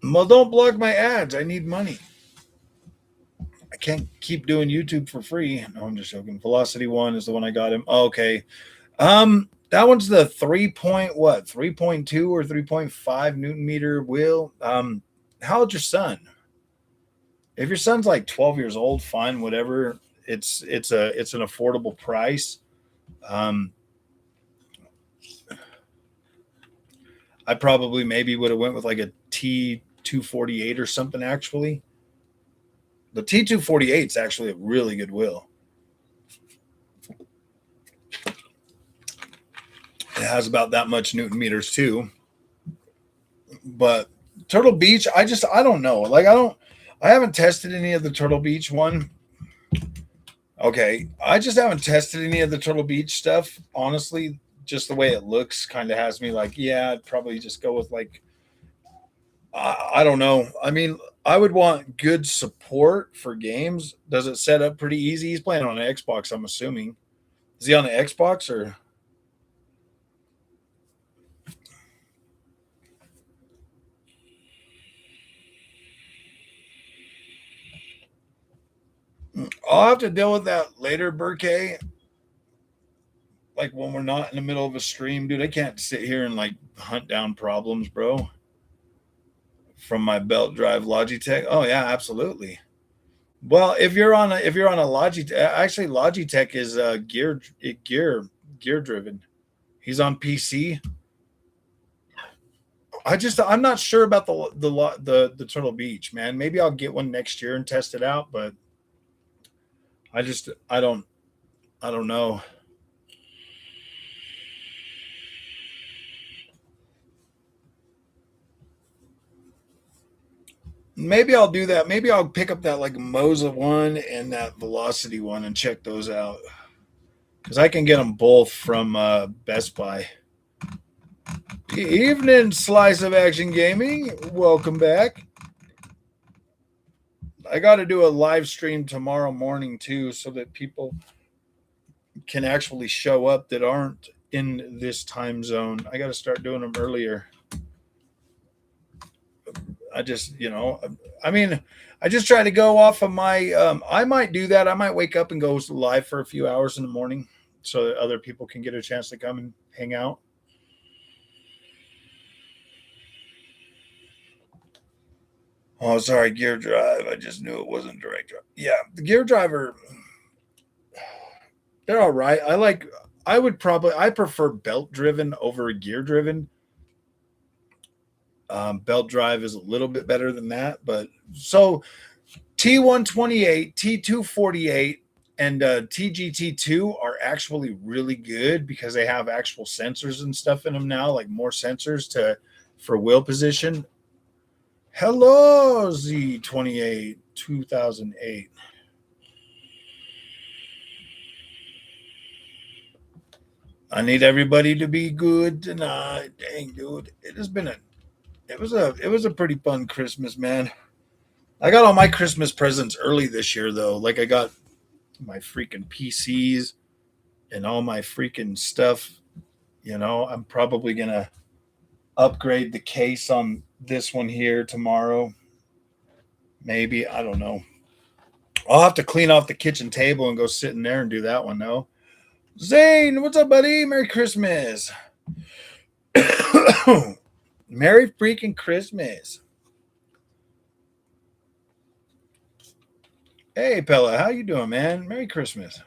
Well, don't block my ads. I need money. I can't keep doing YouTube for free. No, I'm just joking. Velocity 1 is the one I got him. Oh, okay. That one's the 3.2 or 3.5 Newton meter wheel. How old's your son? If your son's like 12 years old, fine, whatever. It's an affordable price. I probably maybe would have went with like a T248 or something. Actually, the T248 is actually a really good wheel. It has about that much Newton meters too. But Turtle Beach, I don't know. Like I haven't tested any of the Turtle Beach one. Okay, I just haven't tested any of the Turtle Beach stuff. Honestly, just the way it looks kind of has me like, yeah, I'd probably just go with like, I don't know. I mean, I would want good support for games. Does it set up pretty easy? He's playing on an Xbox, I'm assuming. Is he on the Xbox or? I'll have to deal with that later, Burkay. Like when we're not in the middle of a stream, dude, I can't sit here and like hunt down problems, bro. From my belt drive Logitech. Oh yeah, absolutely. Well, if you're on a Logitech, actually Logitech is gear driven. He's on PC. I'm not sure about the Turtle Beach, man. Maybe I'll get one next year and test it out, but I don't know. Maybe I'll do that. Maybe I'll pick up that like MOZA one and that Velocity one and check those out because I can get them both from Best Buy. Evening, Slice of Action Gaming. Welcome back. I got to do a live stream tomorrow morning too, so that people can actually show up that aren't in this time zone. I got to start doing them earlier. I just, I mean, I just try to go off of my. I might do that. I might wake up and go live for a few hours in the morning, so that other people can get a chance to come and hang out. Oh, sorry, gear drive. I just knew it wasn't direct drive. Yeah, the gear driver. They're all right. I prefer belt driven over gear driven. Belt drive is a little bit better than that, but so T128, T248, and TGT2 are actually really good because they have actual sensors and stuff in them now, like more sensors for wheel position. Hello, Z28 2008. I need everybody to be good tonight. Dang, dude, it was a pretty fun Christmas, man. I got all my Christmas presents early this year, though. Like I got my freaking PCs and all my freaking stuff. I'm probably gonna upgrade the case on this one here tomorrow. Maybe, I don't know. I'll have to clean off the kitchen table and go sit in there and do that one though. Zane, what's up, buddy? Merry Christmas. Merry freaking Christmas. Hey, Pella, how you doing, man? Merry Christmas.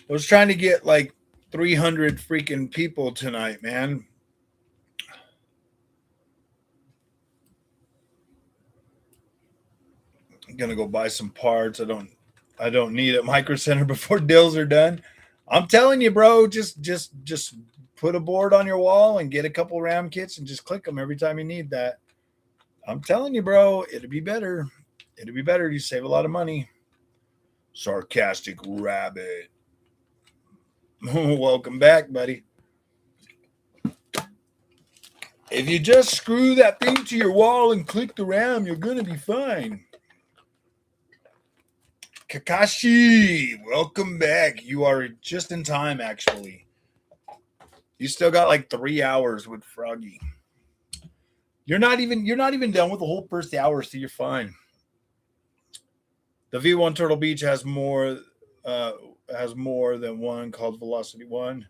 I was trying to get like 300 freaking people tonight, man. I'm gonna go buy some parts. I don't need at Micro Center before deals are done. I'm telling you, bro, just put a board on your wall and get a couple RAM kits and just click them every time you need that. I'm telling you, bro, it'll be better. It'll be better. You save a lot of money. Sarcastic rabbit. Welcome back, buddy. If you just screw that thing to your wall and click the RAM, you're going to be fine. Kakashi, welcome back. You are just in time, actually. You still got like 3 hours with Froggy. You're not even done with the whole first hour, so you're fine. The V1 Turtle Beach has more than one called Velocity One.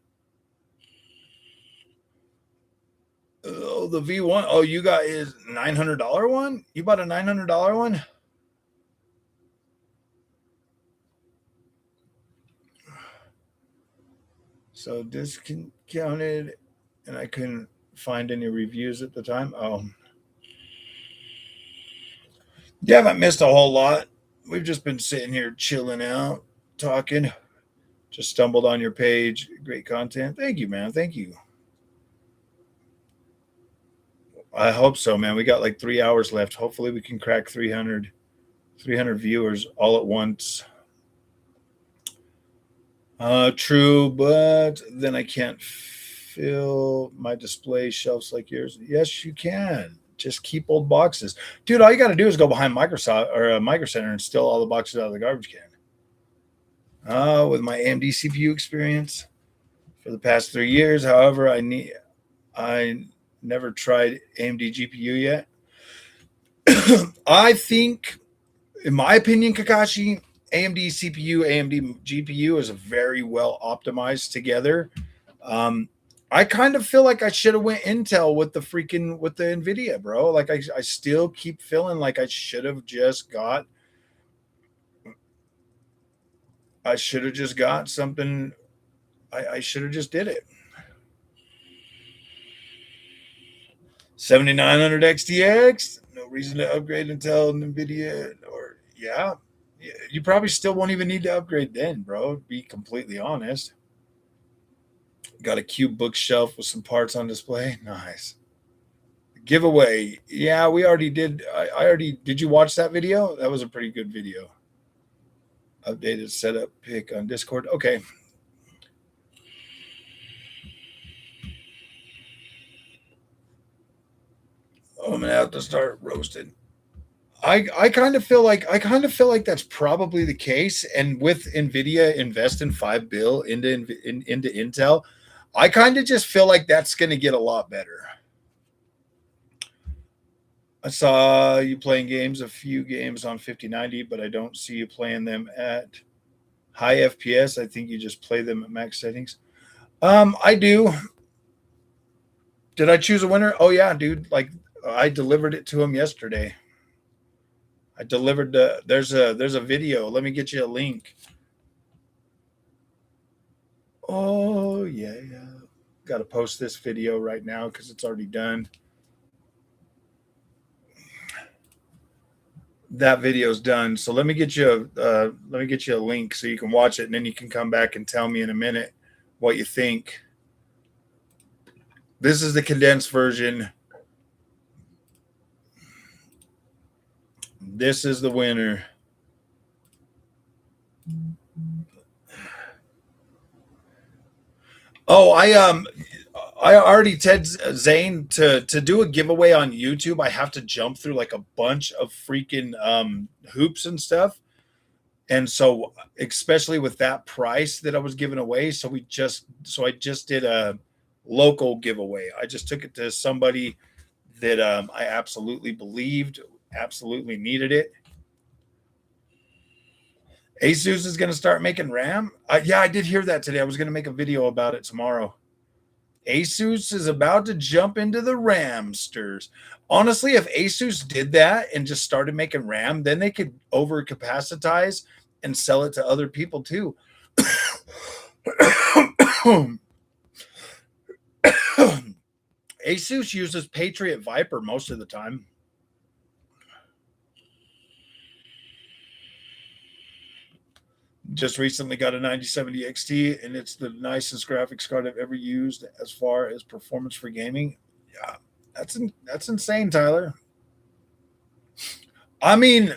Oh, the V1. Oh, you got is $900 one? You bought a $900 one? So discounted, and I couldn't find any reviews at the time. Oh, you haven't missed a whole lot. We've just been sitting here chilling out, talking. Just stumbled on your page. Great content. Thank you, man. Thank you. I hope so, man. We got like 3 hours left. Hopefully we can crack 300 viewers all at once. True, but then I can't fill my display shelves like yours. Yes, you can. Just keep old boxes. Dude, all you got to do is go behind Microsoft or Micro Center and steal all the boxes out of the garbage can. With my AMD CPU experience for the past 3 years, however, I never tried AMD GPU yet. I think, in my opinion, Kakashi, AMD CPU, AMD GPU is very well optimized together. I kind of feel like I should have went Intel with the Nvidia, bro. Like I still keep feeling like I should have just got something. I should have just did it. 7900 XTX. No reason to upgrade until Nvidia or yeah. You probably still won't even need to upgrade then, bro. Be completely honest. Got a cube bookshelf with some parts on display. Nice. Giveaway. Yeah, we already did. I already did. You watch that video? That was a pretty good video. Updated setup pic on Discord. Okay. I'm gonna have to start roasting. I kind of feel like that's probably the case. And with Nvidia investing $5 billion into Intel, I kind of just feel like that's going to get a lot better. I saw you playing a few games on 5090, but I don't see you playing them at high FPS. I think you just play them at max settings. I do. Did I choose a winner? Oh yeah, dude. Like I delivered it to him yesterday. I delivered there's a video. Let me get you a link. Oh yeah. Got to post this video right now because it's already done. That video's done. So let me get you a link so you can watch it, and then you can come back and tell me in a minute what you think. This is the condensed version. This is the winner. Oh, I already Ted Zane to do a giveaway on YouTube. I have to jump through like a bunch of freaking hoops and stuff, and so especially with that price that I was giving away, so I just did a local giveaway. I just took it to somebody that I absolutely believed, absolutely needed it. Asus is going to start making RAM. Yeah, I did hear that today. I was going to make a video about it tomorrow. Asus is about to jump into the RAMsters. Honestly, if Asus did that and just started making RAM, then they could overcapacitize and sell it to other people too. Asus uses Patriot Viper most of the time. Just recently got a 9070 XT, and it's the nicest graphics card I've ever used as far as performance for gaming. Yeah, that's insane, Tyler. I mean,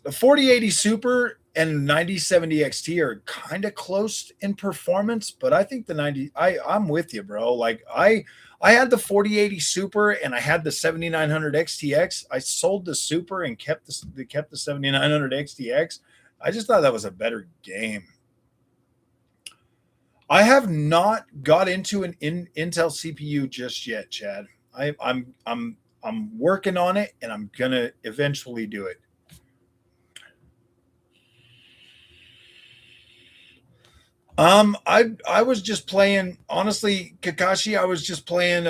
the 4080 Super and 9070 XT are kind of close in performance, but I think I'm with you, bro. Like I had the 4080 Super and I had the 7900 XTX. I sold the Super and kept the 7900 XTX. I just thought that was a better game. I have not got into an Intel CPU just yet, Chad. I'm working on it, and I'm gonna eventually do it. I was just playing, honestly, Kakashi. I was just playing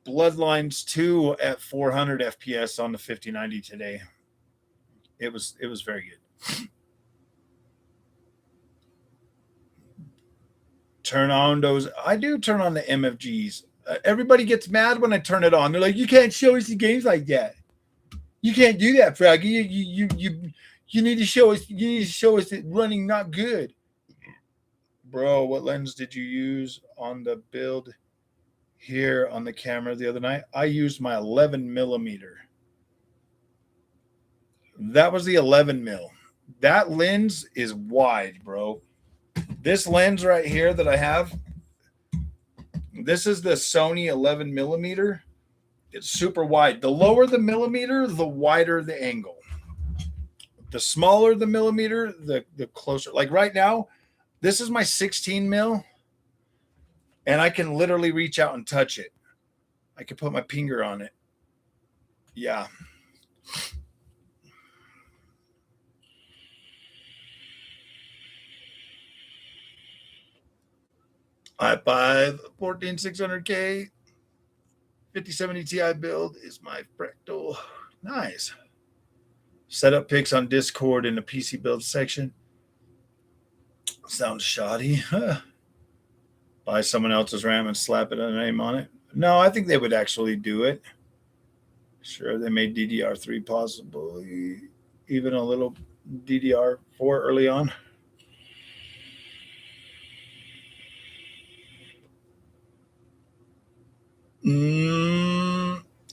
Bloodlines 2 at 400 FPS on the 5090 today. It was very good. Turn on those. I do turn on the MFGs. Everybody gets mad when I turn it on. They're like, "You can't show us the games like that. You can't do that, Froggy. You need to show us. You need to show us it running not good." Bro, what lens did you use on the build here on the camera the other night? I used my 11 millimeter. That was the 11 mil. That lens is wide, bro. This lens right here that I have, this is the Sony 11 millimeter. It's super wide. The lower the millimeter, the wider the angle. The smaller the millimeter, the closer. Like right now, this is my 16 mil, and I can literally reach out and touch it. I can put my finger on it. Yeah. i5 14600K 5070 Ti build is my fractal. Nice. Setup pics on Discord in the PC build section. Sounds shoddy. Buy someone else's RAM and slap it a name on it. No, I think they would actually do it. Sure, they made DDR3 possibly even a little DDR4 early on.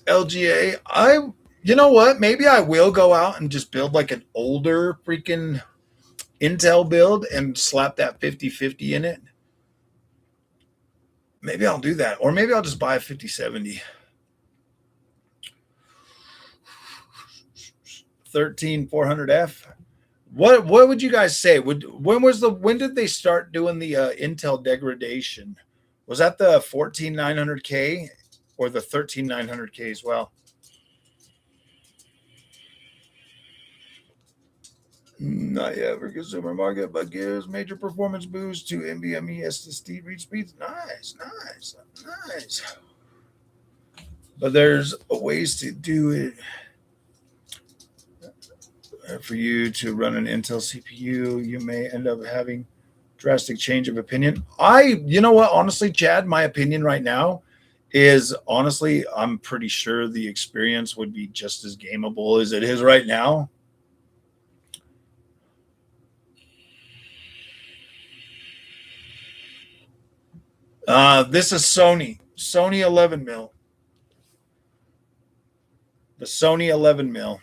LGA. You know what? Maybe I will go out and just build like an older freaking Intel build and slap that 5050 in it. Maybe I'll do that. Or maybe I'll just buy a 5070. 13400F. What would you guys say? When did they start doing the Intel degradation? Was that the 14900K or the 13900K as well? Not yet for consumer market, but gives major performance boost to NVMe SSD read speeds. Nice. But there's ways to do it. For you to run an Intel CPU, you may end up having drastic change of opinion. You know what? Honestly, Chad, my opinion right now is honestly, I'm pretty sure the experience would be just as gameable as it is right now. This is Sony 11 mil. The Sony 11 mil.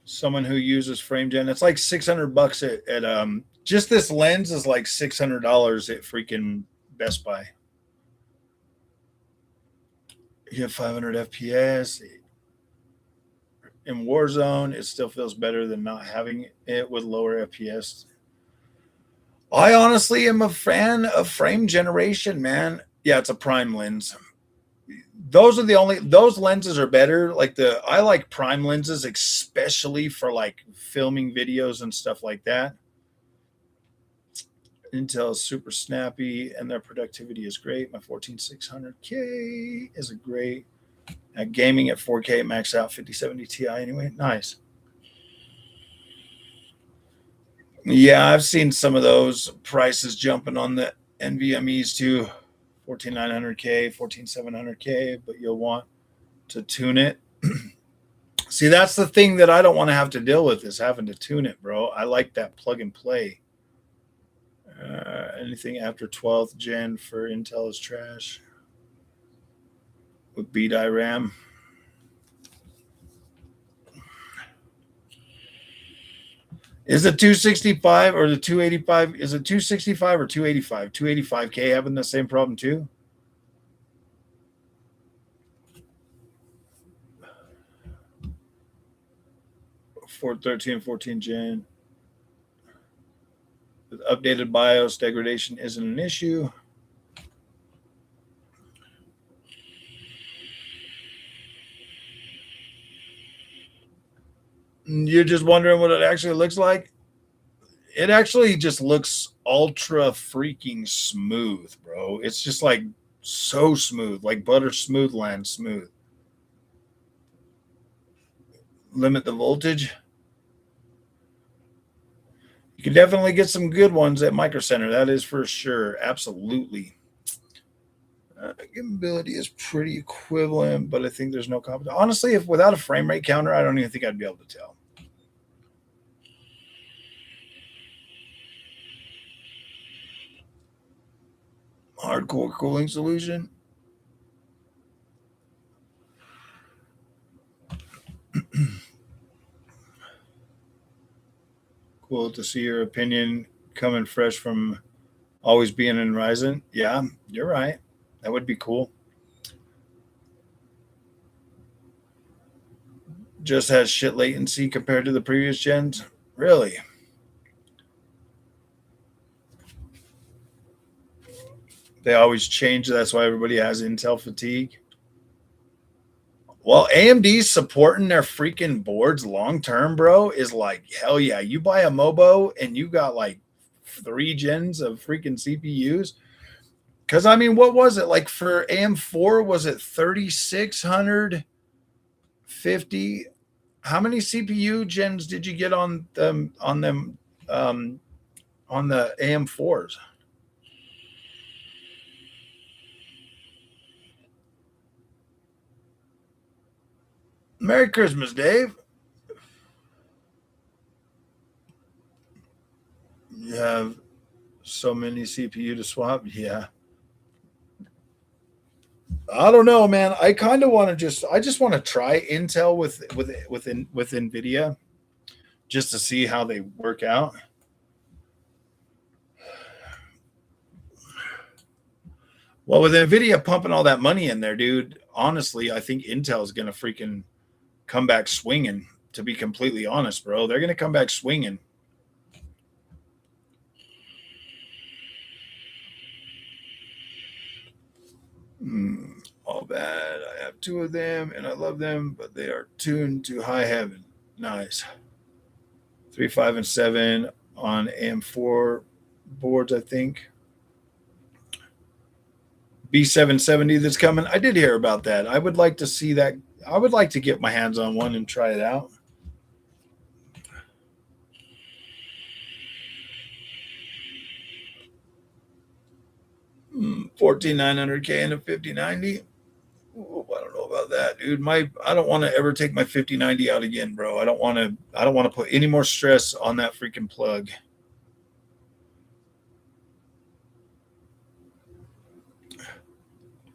Someone who uses FrameGen, it's like $600 at just this lens is like $600 at freaking Best Buy. You get 500 FPS in Warzone. It still feels better than not having it with lower FPS. I honestly am a fan of frame generation, man. Yeah, it's a prime lens. Those lenses are better. I like prime lenses, especially for like filming videos and stuff like that. Intel is super snappy and their productivity is great. My 14600K is a great gaming at 4K max out 5070 Ti anyway. Nice. Yeah, I've seen some of those prices jumping on the NVMe's too. 14900K, 14700K, but you'll want to tune it. See, that's the thing that I don't want to have to deal with is having to tune it, bro. I like that plug and play. Anything after 12th gen for Intel is trash. With BDI RAM. Is it 265 or the 285? Is it 265 or 285? 285K having the same problem too? For 13 and 14 gen. With updated BIOS, degradation isn't an issue. You're just wondering what it actually looks like? It actually just looks ultra freaking smooth, bro. It's just like so smooth, like butter smooth land smooth. Limit the voltage. You can definitely get some good ones at Micro Center. That is for sure. Absolutely. Gimbability is pretty equivalent, but I think there's no competition. Honestly, if without a frame rate counter, I don't even think I'd be able to tell. Hardcore cooling solution. Cool to see your opinion coming fresh from always being in Ryzen. Yeah, you're right. That would be cool. Just has shit latency compared to the previous gens. Really? They always change. That's why everybody has Intel fatigue. Well, AMD's supporting their freaking boards long term, bro, is like, hell yeah. You buy a Mobo and you got like 3 gens of freaking CPUs. Because, I mean, what was it? Like for AM4, was it 3,650? How many CPU gens did you get on them on the AM4s? Merry Christmas, Dave. You have so many CPU to swap. Yeah. I don't know, man. I kind of want to I just want to try Intel with Nvidia just to see how they work out. Well, with Nvidia pumping all that money in there, dude, honestly, I think Intel is going to freaking come back swinging, to be completely honest, bro. They're going to come back swinging. All bad. I have 2 of them and I love them, but they are tuned to high heaven. Nice. 3, 5, and 7 on AM4 boards, I think. B770 that's coming. I did hear about that. I would like to see that. I would like to get my hands on one and try it out. $14,900K and a 5090. Ooh, I don't know about that, dude. I don't want to ever take my 5090 out again, bro. I don't want to put any more stress on that freaking plug.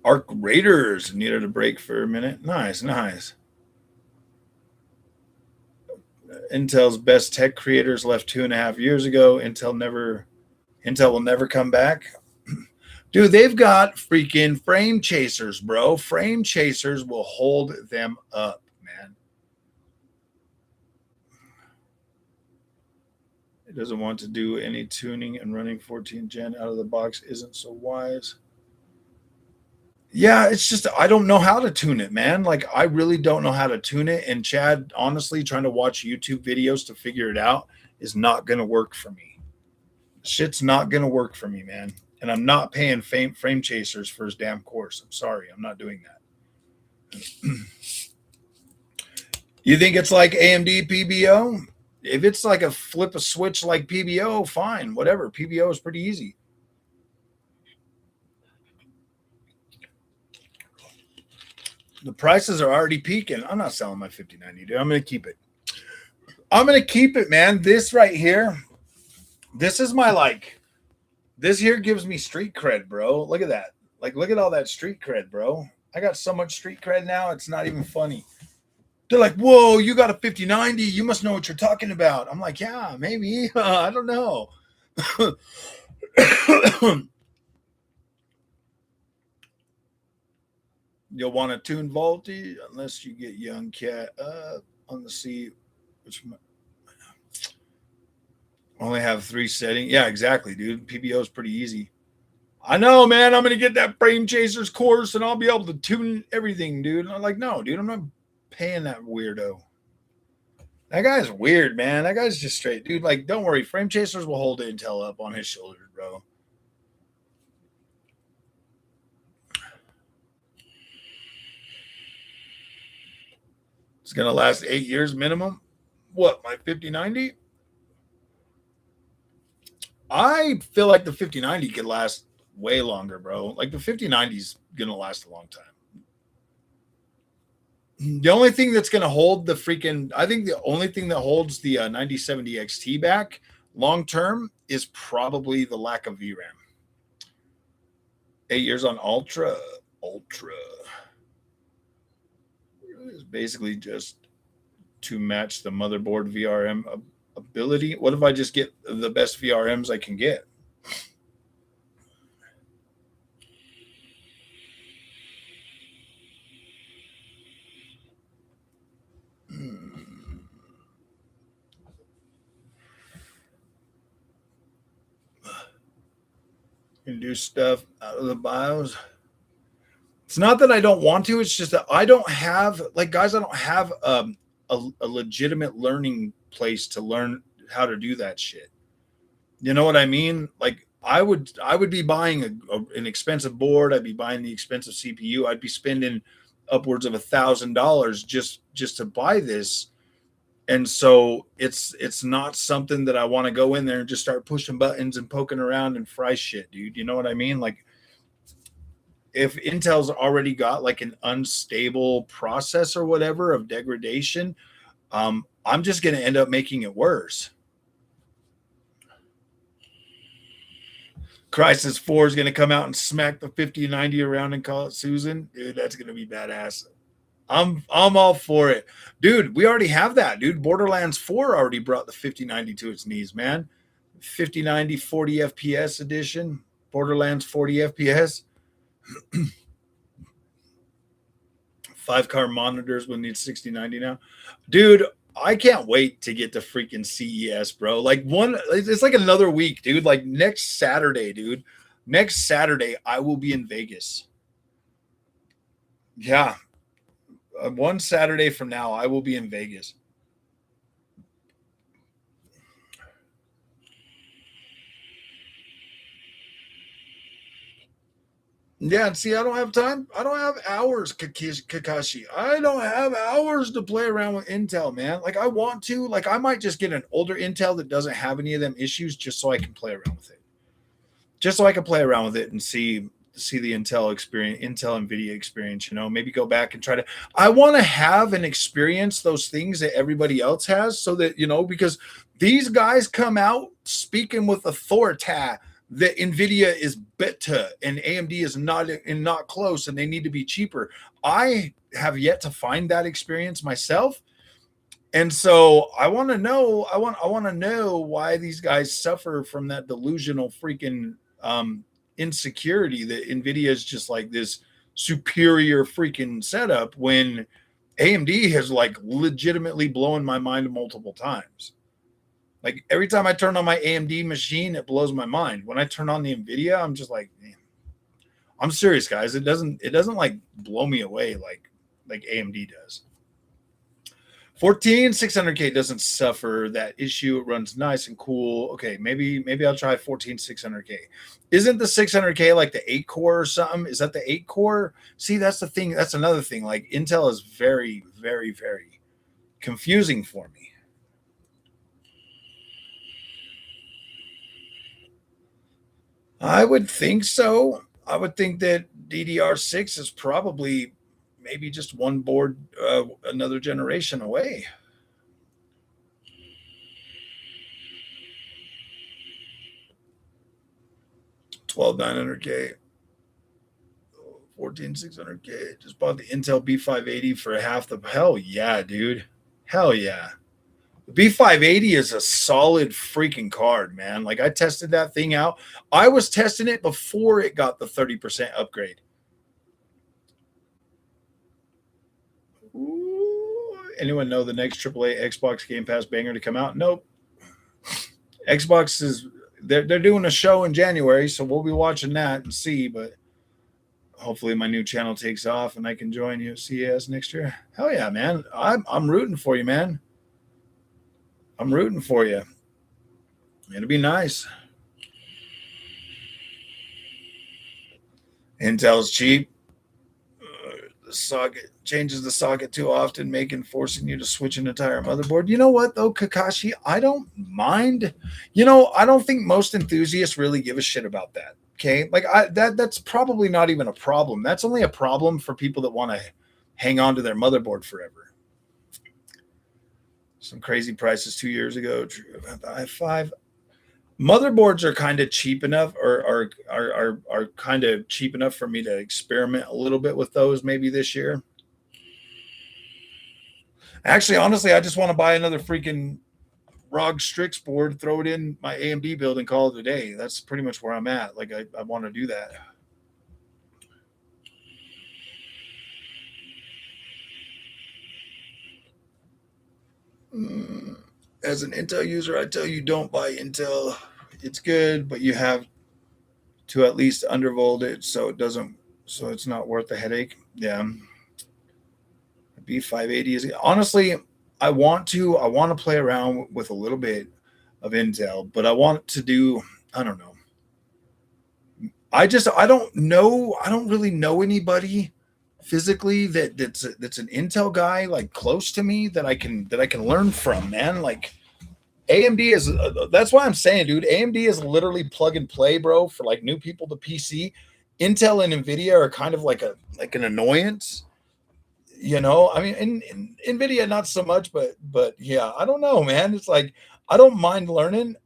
Arc Raiders needed a break for a minute. Nice. Intel's best tech creators left 2.5 years ago. Intel will never come back. Dude, they've got freaking frame chasers, bro. Frame chasers will hold them up, man. It doesn't want to do any tuning, and running 14 gen out of the box isn't so wise. Yeah, it's just I don't know how to tune it, man. Like I really don't know how to tune it. And Chad, honestly, trying to watch YouTube videos to figure it out is not going to work for me. Shit's not going to work for me, man. And I'm not paying frame chasers for his damn course. I'm sorry, I'm not doing that. You think it's like AMD PBO? If it's like a flip a switch like PBO, fine, whatever. PBO is pretty easy. The prices are already peaking. I'm not selling my 5090, dude. I'm going to keep it. I'm going to keep it, man. This right here, this is my this here gives me street cred, bro. Look at that. Like, look at all that street cred, bro. I got so much street cred now, it's not even funny. They're like, whoa, you got a 5090. You must know what you're talking about. I'm like, yeah, maybe. I don't know. You'll want to tune voltage unless you get young cat on the seat, which only have 3 settings. Yeah, exactly, dude. PBO is pretty easy. I know, man. I'm gonna get that frame chasers course and I'll be able to tune everything, dude. And I'm like, no, dude, I'm not paying that weirdo. That guy's weird, man. That guy's just straight, dude. Like, don't worry, Frame Chasers will hold Intel up on his shoulders, bro. It's gonna last 8 years minimum. What, my 5090? I feel like the 5090 could last way longer, bro. Like the 5090 is gonna last a long time. The only thing that's gonna hold the freaking, I think the only thing that holds the 9070 XT back long term is probably the lack of VRAM. 8 years on Ultra is basically just to match the motherboard VRM ability. What if I just get the best VRMs I can get? Can do stuff out of the BIOS. It's not that I don't want to. It's just that I don't have, like, guys, I don't have a legitimate learning place to learn how to do that shit. You know what I mean? Like, I would be buying an expensive board. I'd be buying the expensive CPU. I'd be spending upwards of $1,000 just to buy this. And so it's not something that I want to go in there and just start pushing buttons and poking around and fry shit, dude. You know what I mean? Like, if Intel's already got like an unstable process or whatever of degradation, I'm just going to end up making it worse. Crysis 4 is going to come out and smack the 5090 around and call it Susan. Dude, that's going to be badass. I'm all for it. Dude, we already have that, dude. Borderlands 4 already brought the 5090 to its knees, man. 5090 40 FPS edition, Borderlands 40 FPS. 5-car monitors will need 6090 now. Dude, I can't wait to get to freaking CES, bro. Like, it's like another week, dude. Like, next Saturday, dude. Next Saturday, I will be in Vegas. Yeah. One Saturday from now, I will be in Vegas. Yeah, and see, I don't have time. I don't have hours, Kakashi. I don't have hours to play around with Intel, man. Like, I want to. Like, I might just get an older Intel that doesn't have any of them issues just so I can play around with it. Just so I can play around with it and see the Intel experience, Intel Nvidia experience, you know, maybe go back and try to, I want to have and experience those things that everybody else has, so that, you know, because these guys come out speaking with authority that Nvidia is better and AMD is not close and they need to be cheaper. I have yet to find that experience myself. And so I want to know, I want to know why these guys suffer from that delusional freaking insecurity that Nvidia is just like this superior freaking setup, when AMD has like legitimately blown my mind multiple times. Like, every time I turn on my AMD machine, it blows my mind. When I turn on the Nvidia, I'm just like, man, I'm serious, guys. It doesn't like blow me away like AMD does. 14 600K doesn't suffer that issue. It runs nice and cool. Okay, maybe I'll try 14 600K. Isn't the 600K like the 8 core or something? Is that the 8 core? See, that's the thing. That's another thing. Like, Intel is very, very, very confusing for me. I would think so. I would think that DDR6 is probably maybe just one board, another generation away. 12 900K, 14 600K. Just bought the Intel B580 for half the. Hell yeah, dude. Hell yeah. The B580 is a solid freaking card, man. Like, I tested that thing out. I was testing it before it got the 30% upgrade. Ooh, anyone know the next AAA Xbox Game Pass banger to come out? Nope. Xbox is, they're doing a show in January, so we'll be watching that and see. But hopefully my new channel takes off and I can join you at CES next year. Hell yeah, man. I'm rooting for you, man. I'm rooting for you. It'll be nice. Intel's cheap. The socket changes the socket too often, forcing you to switch an entire motherboard. You know what though, Kakashi? I don't mind. I don't think most enthusiasts really give a shit about that. Okay, like that's probably not even a problem. That's only a problem for people that want to hang on to their motherboard forever. Some crazy prices 2 years ago. i5 motherboards are kind of cheap enough, or are kind of cheap enough for me to experiment a little bit with those maybe this year. Actually, honestly, I just want to buy another freaking ROG Strix board, throw it in my AMD build, and call it a day. That's pretty much where I'm at. Like I want to do that. As an Intel user, I tell you don't buy Intel. It's good, but you have to at least undervolt it so it's not worth the headache. Yeah. B580 is honestly, I want to play around with a little bit of Intel, but I want to do, I don't know. I don't really know anybody physically that's an Intel guy like close to me that I can learn from, man. Like AMD is that's why I'm saying, dude, AMD is literally plug and play, bro, for like new people to PC. Intel and Nvidia are kind of like an annoyance. I mean, in Nvidia not so much, but yeah, I don't know, man. It's like I don't mind learning.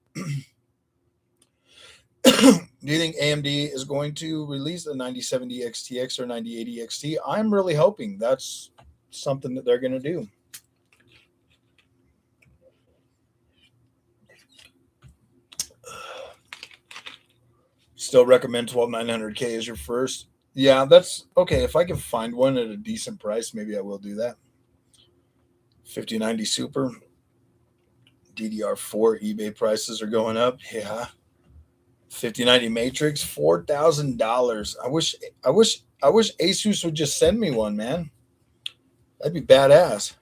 Do you think AMD is going to release the 9070 XTX or 9080 XT? I'm really hoping that's something that they're going to do. Still recommend 12900K as your first. Yeah, that's okay. If I can find one at a decent price, maybe I will do that. 5090 Super, DDR4 eBay prices are going up. Yeah. 5090 Matrix, $4,000. I wish Asus would just send me one, man. That'd be badass.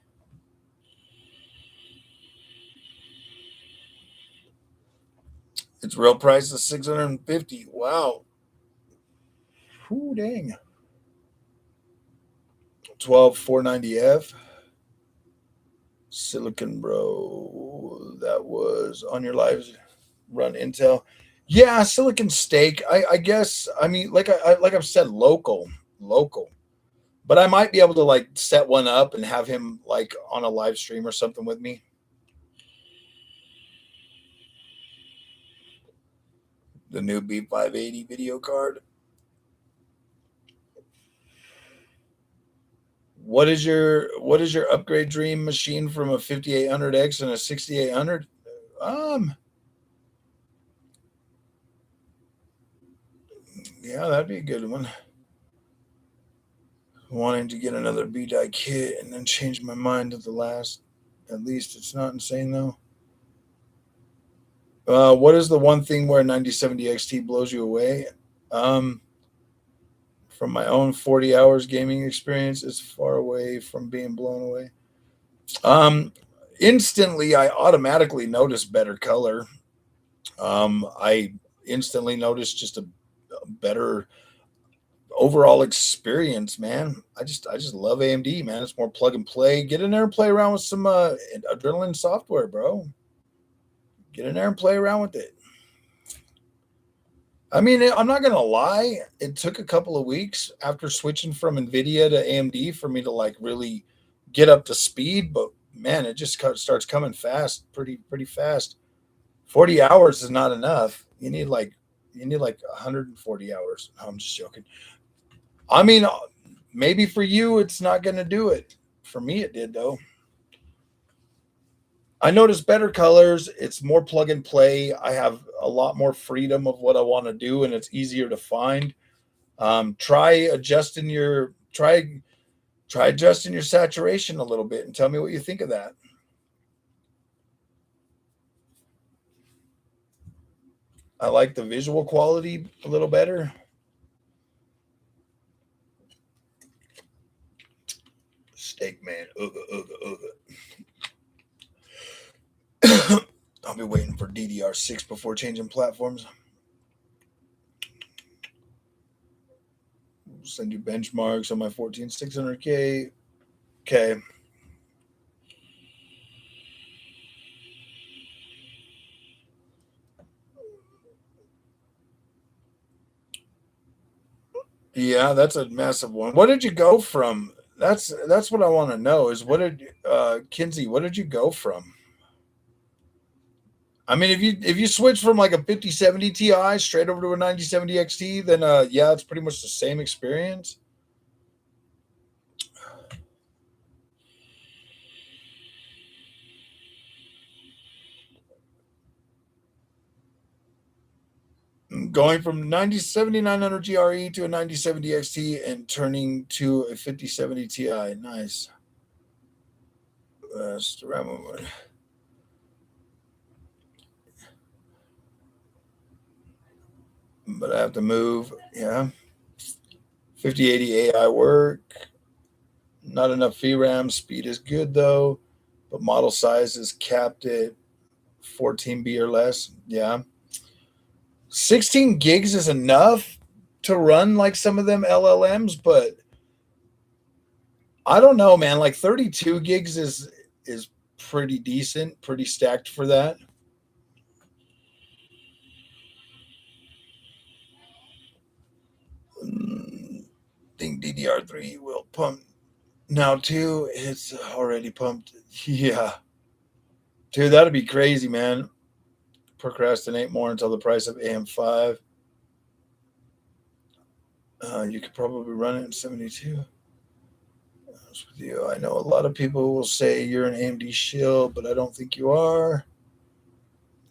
Its real price is 650. Wow. Whoo dang. 12490F. Silicon Bro. That was on your lives run Intel. Yeah, Silicon Steak. I guess. I mean, like I've said, local. But I might be able to like set one up and have him like on a live stream or something with me. The new B580 video card. What is your upgrade dream machine from a 5800X and a 6800? Um, yeah, that'd be a good one. Wanting to get another B-die kit and then change my mind at the last. At least it's not insane though. What is the one thing where 9070 XT blows you away? Um, from my own 40 hours gaming experience, it's far away from being blown away. Um, instantly, I automatically notice better color. I instantly notice just a better overall experience, man. I just love AMD, man. It's more plug and play. Get in there and play around with some Adrenaline software, bro. Get in there and play around with it. I mean, I'm not gonna lie. It took a couple of weeks after switching from Nvidia to AMD for me to like really get up to speed. But man, it just starts coming fast, pretty fast. 40 hours is not enough. You need like 140 hours. No, I'm just joking. I mean, maybe for you it's not gonna do it. For me, it did though. I notice better colors. It's more plug and play. I have a lot more freedom of what I want to do, and it's easier to find. Try adjusting your saturation a little bit, and tell me what you think of that. I like the visual quality a little better. Steak man, be waiting for DDR6 before changing platforms. Send you benchmarks on my 14600K. Okay. Yeah, that's a massive one. What did you go from? That's what I want to know is what did Kinsey, what did you go from? I mean, if you switch from like a 5070 Ti straight over to a 9070 XT, then yeah, it's pretty much the same experience. Going from 7900 GRE to a 9070 XT and turning to a 5070 Ti. Nice. But I have to move. Yeah. 5080 AI work. Not enough VRAM. Speed is good though, but model size is capped at 14B or less. Yeah. 16 gigs is enough to run like some of them LLMs, but I don't know, man. Like 32 gigs is pretty decent, pretty stacked for that. I think DDR3 will pump now too. It's already pumped. Yeah. Dude, that'd be crazy, man. Procrastinate more until the price of AM5. You could probably run it in 72. With you, I know a lot of people will say you're an AMD shill, but I don't think you are.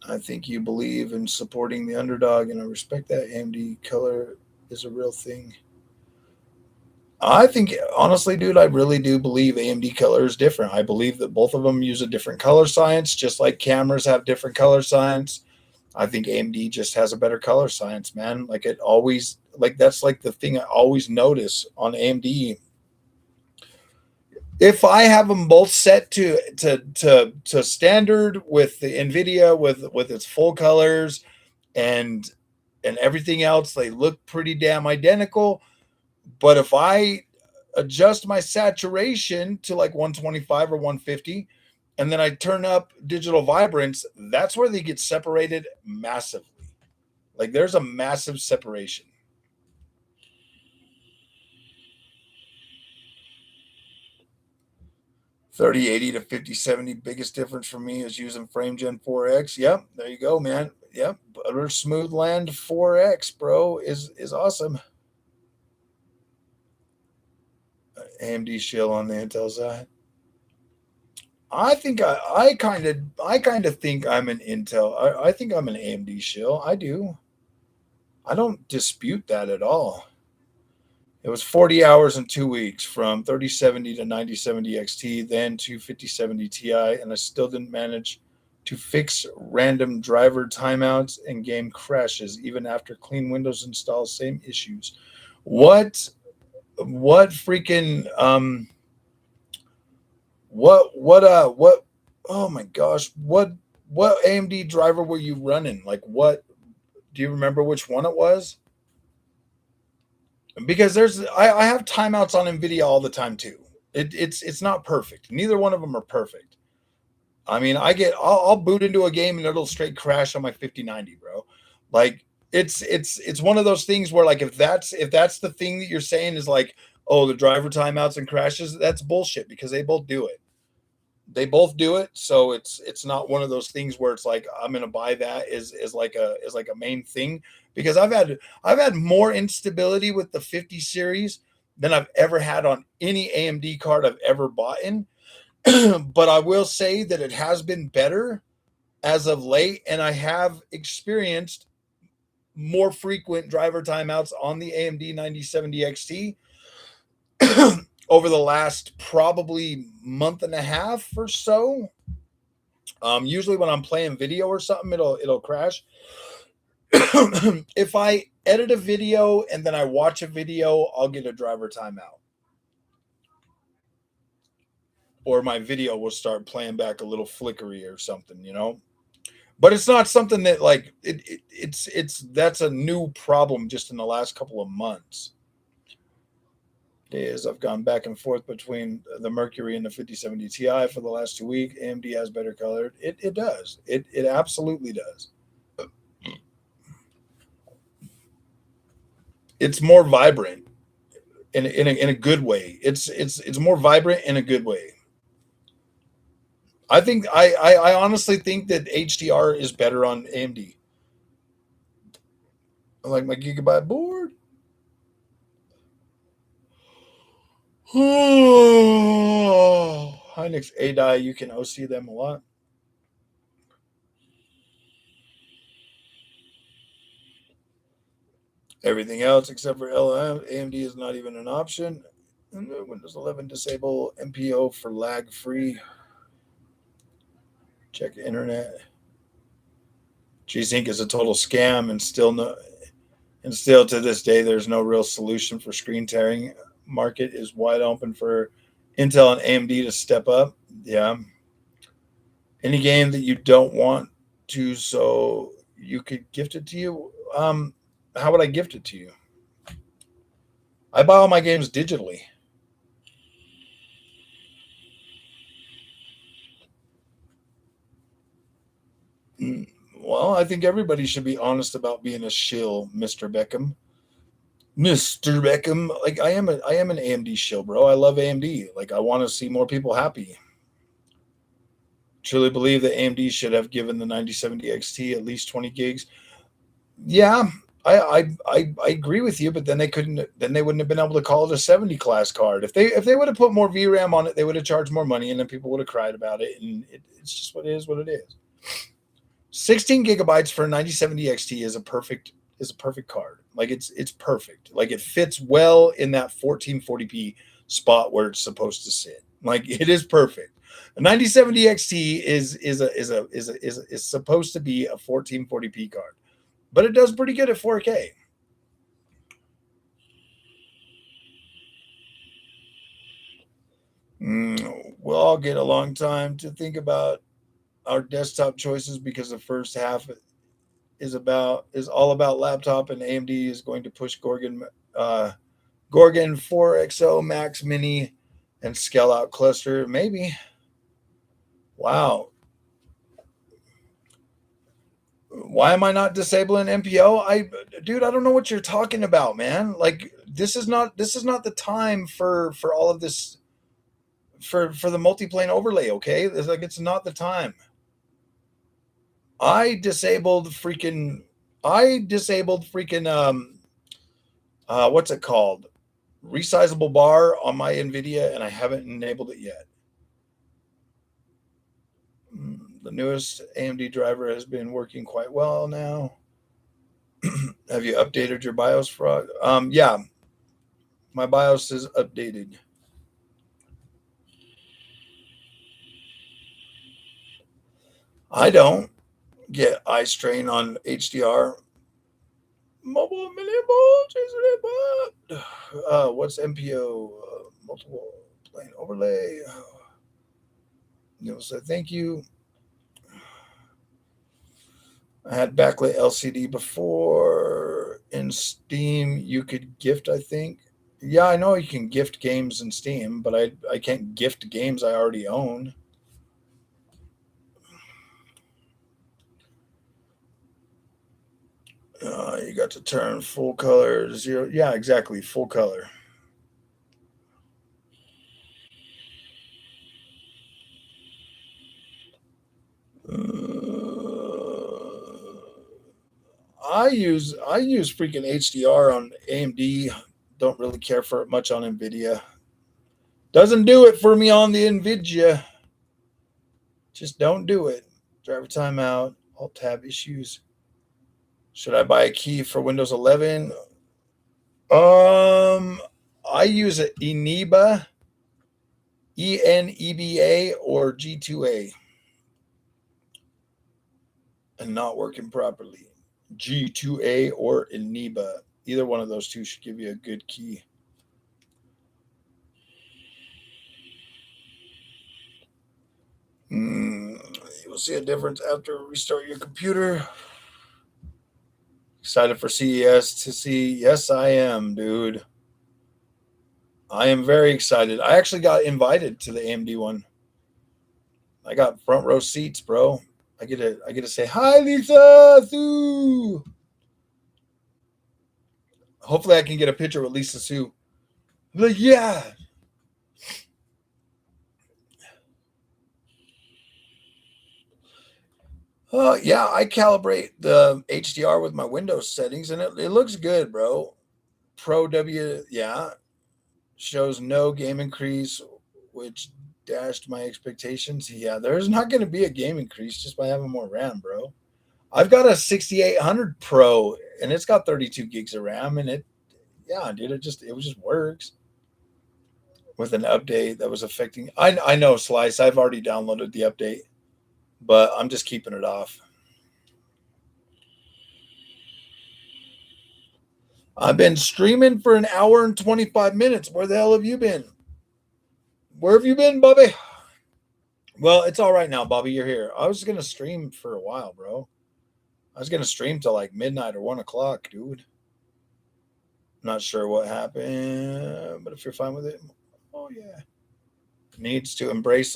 I think you believe in supporting the underdog, and I respect that. AMD color is a real thing. I think, honestly, dude, I really do believe AMD color is different. I believe that both of them use a different color science, just like cameras have different color science. I think AMD just has a better color science, man. Like it always, like that's like the thing I always notice on AMD. If I have them both set to standard with the Nvidia with its full colors and everything else, they look pretty damn identical. But if I adjust my saturation to like 125 or 150, and then I turn up digital vibrance, that's where they get separated massively. Like there's a massive separation. 3080 to 5070, biggest difference for me is using FrameGen 4X. Yep, there you go, man. Yep, Butter Smooth Land 4X, bro, is awesome. AMD shill on the Intel side. I think I kind of think I'm an Intel. I think I'm an AMD shill. I do. I don't dispute that at all. It was 40 hours and 2 weeks from 3070 to 9070 XT, then to 5070 Ti, and I still didn't manage to fix random driver timeouts and game crashes, even after clean Windows install. Same issues. What freaking what oh my gosh, what AMD driver were you running? Like what, do you remember which one it was? Because I have timeouts on Nvidia all the time too. It's not perfect. Neither one of them are perfect. I mean, I'll boot into a game and it'll straight crash on my 5090, bro. Like it's one of those things where like if that's the thing that you're saying is like, oh, the driver timeouts and crashes, that's bullshit because they both do it. They both do it, so it's not one of those things where it's like I'm gonna buy that is like a main thing, because I've had more instability with the 50 series than I've ever had on any AMD card I've ever bought in. But I will say that it has been better as of late, and I have experienced more frequent driver timeouts on the AMD 9070 XT over the last probably month and a half or so. Usually when I'm playing video or something, it'll crash. If I edit a video and then I watch a video, I'll get a driver timeout. Or my video will start playing back a little flickery or something, you know? But it's not something that like it's that's a new problem just in the last couple of months. Is I've gone back and forth between the Mercury and the 5070 Ti for the last 2 weeks. AMD has better color. It does. It absolutely does. It's more vibrant in a good way. It's more vibrant in a good way. I honestly think that HDR is better on AMD. I like my Gigabyte board. Hynix A die, you can OC them a lot. Everything else except for LM, AMD is not even an option. Windows 11 disable MPO for lag free. Check internet. G-Sync is a total scam, and still to this day, there's no real solution for screen tearing. Market is wide open for Intel and AMD to step up. Yeah. Any game that you don't want to, so you could gift it to you. How would I gift it to you? I buy all my games digitally. Well, I think everybody should be honest about being a shill, Mr. Beckham. Mr. Beckham, like I am an AMD shill, bro. I love AMD. Like I want to see more people happy. Truly believe that AMD should have given the 9070 XT at least 20 gigs. Yeah, I agree with you, but then they wouldn't have been able to call it a 70 class card. If they would have put more VRAM on it, they would have charged more money, and then people would have cried about it. And it's just what it is. 16 gigabytes for a 9070 XT is a perfect card. Like it's perfect. Like it fits well in that 1440p spot where it's supposed to sit. Like it is perfect. A 9070 XT is supposed to be a 1440p card, but it does pretty good at 4K. We'll all get a long time to think about our desktop choices because the first half is all about laptop, and AMD is going to push Gorgon 4XO Max Mini and scale out cluster. Maybe. Wow. Why am I not disabling MPO? Dude, I don't know what you're talking about, man. Like this is not the time for all of this for the multiplane overlay. Okay, it's not the time. I disabled freaking what's it called? Resizable bar on my Nvidia, and I haven't enabled it yet. The newest AMD driver has been working quite well now. Have you updated your BIOS, Frog? Yeah, my BIOS is updated. I don't get eye strain on HDR. Mobile million what's MPO? Multiple plane overlay. Neil said thank you. I had backlit LCD before. In Steam, you could gift, I think. Yeah, I know you can gift games in Steam, but I can't gift games I already own. You got to turn full color 0. Yeah, exactly. Full color. I use freaking HDR on AMD. Don't really care for it much on Nvidia. Doesn't do it for me on the Nvidia. Just don't do it. Driver timeout. Alt tab issues. Should I buy a key for Windows 11? I use an Eneba, ENEBA, or G2A, and not working properly. G2A or Eneba. Either one of those two should give you a good key. You'll see a difference after you restart your computer. Excited for CES to see. Yes, I am, dude. I am very excited. I actually got invited to the AMD one. I got front row seats, bro. I get to say hi, Lisa Sue. Hopefully, I can get a picture with Lisa Sue. I'm like, yeah. Yeah, I calibrate the HDR with my Windows settings, and it looks good, bro. Pro W, yeah, shows no game increase, which dashed my expectations. Yeah, there's not going to be a game increase just by having more RAM, bro. I've got a 6800 Pro, and it's got 32 gigs of RAM, and yeah, dude, it just works with an update that was affecting. I know, Slice. I've already downloaded the update, but I'm just keeping it off. I've been streaming for an hour and 25 minutes. Where the hell have you been? Where have you been, Bobby? Well, it's all right now, Bobby. You're here. I was going to stream for a while, bro. I was going to stream till like midnight or 1 o'clock, dude. Not sure what happened, but if you're fine with it, oh, yeah. Needs to embrace.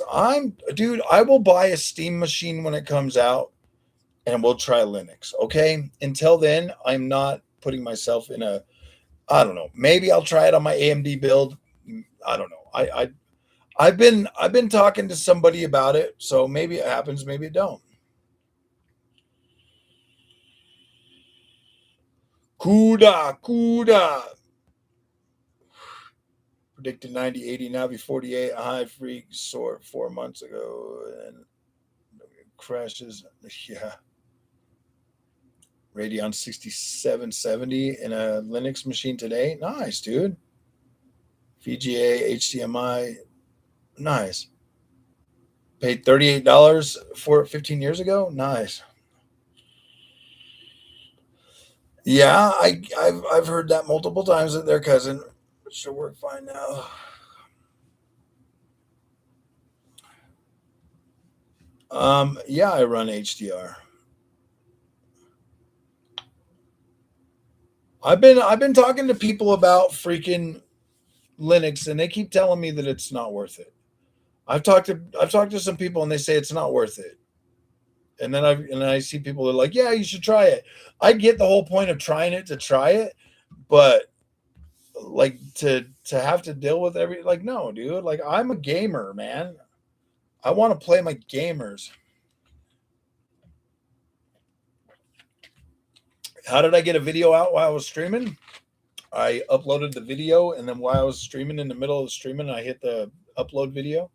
Dude, I will buy a Steam machine when it comes out and we'll try Linux, okay? Until then, I'm not putting myself in I don't know. Maybe I'll try it on my AMD build. I don't know. I've been talking to somebody about it, so maybe it happens, maybe it don't. Kuda. Predicted 90, 80, now be 48. A high freak sort 4 months ago, and crashes. Yeah. Radeon 6770 in a Linux machine today. Nice, dude. VGA, HDMI. Nice. Paid $38 for it 15 years ago. Nice. Yeah, I've heard that multiple times that their cousin should work fine now. Yeah, I run HDR. I've been talking to people about freaking Linux, and they keep telling me that it's not worth it. I've talked to some people, and they say it's not worth it. And then I see people that are like, yeah, you should try it. I get the whole point of trying it to try it, but like to have to deal with no, dude. Like, I'm a gamer, man. I want to play my gamers. How did I get a video out while I was streaming? I uploaded the video, and then while I was streaming, in the middle of the streaming, I hit the upload video.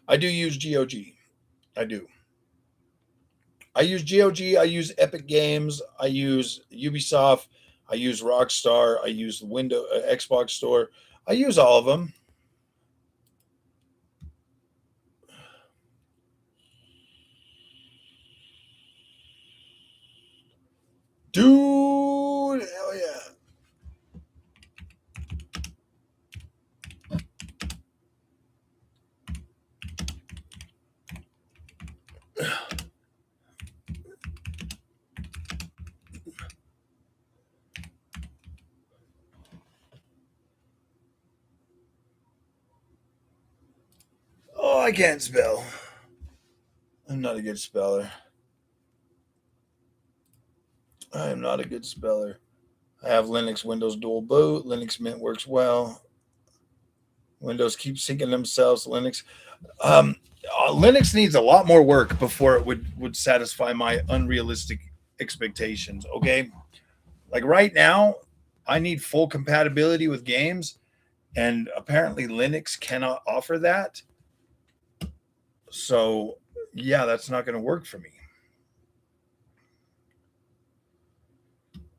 I do use GOG. I do. I use GOG. I use Epic Games. I use Ubisoft. I use Rockstar. I use the Xbox Store. I use all of them. Dude, hell yeah. Oh, I can't spell. I'm not a good speller. I am not a good speller. I have Linux, Windows dual boot. Linux Mint works well. Windows keep syncing themselves. Linux needs a lot more work before it would satisfy my unrealistic expectations. Okay, like right now, I need full compatibility with games, and apparently Linux cannot offer that. So, yeah, that's not going to work for me.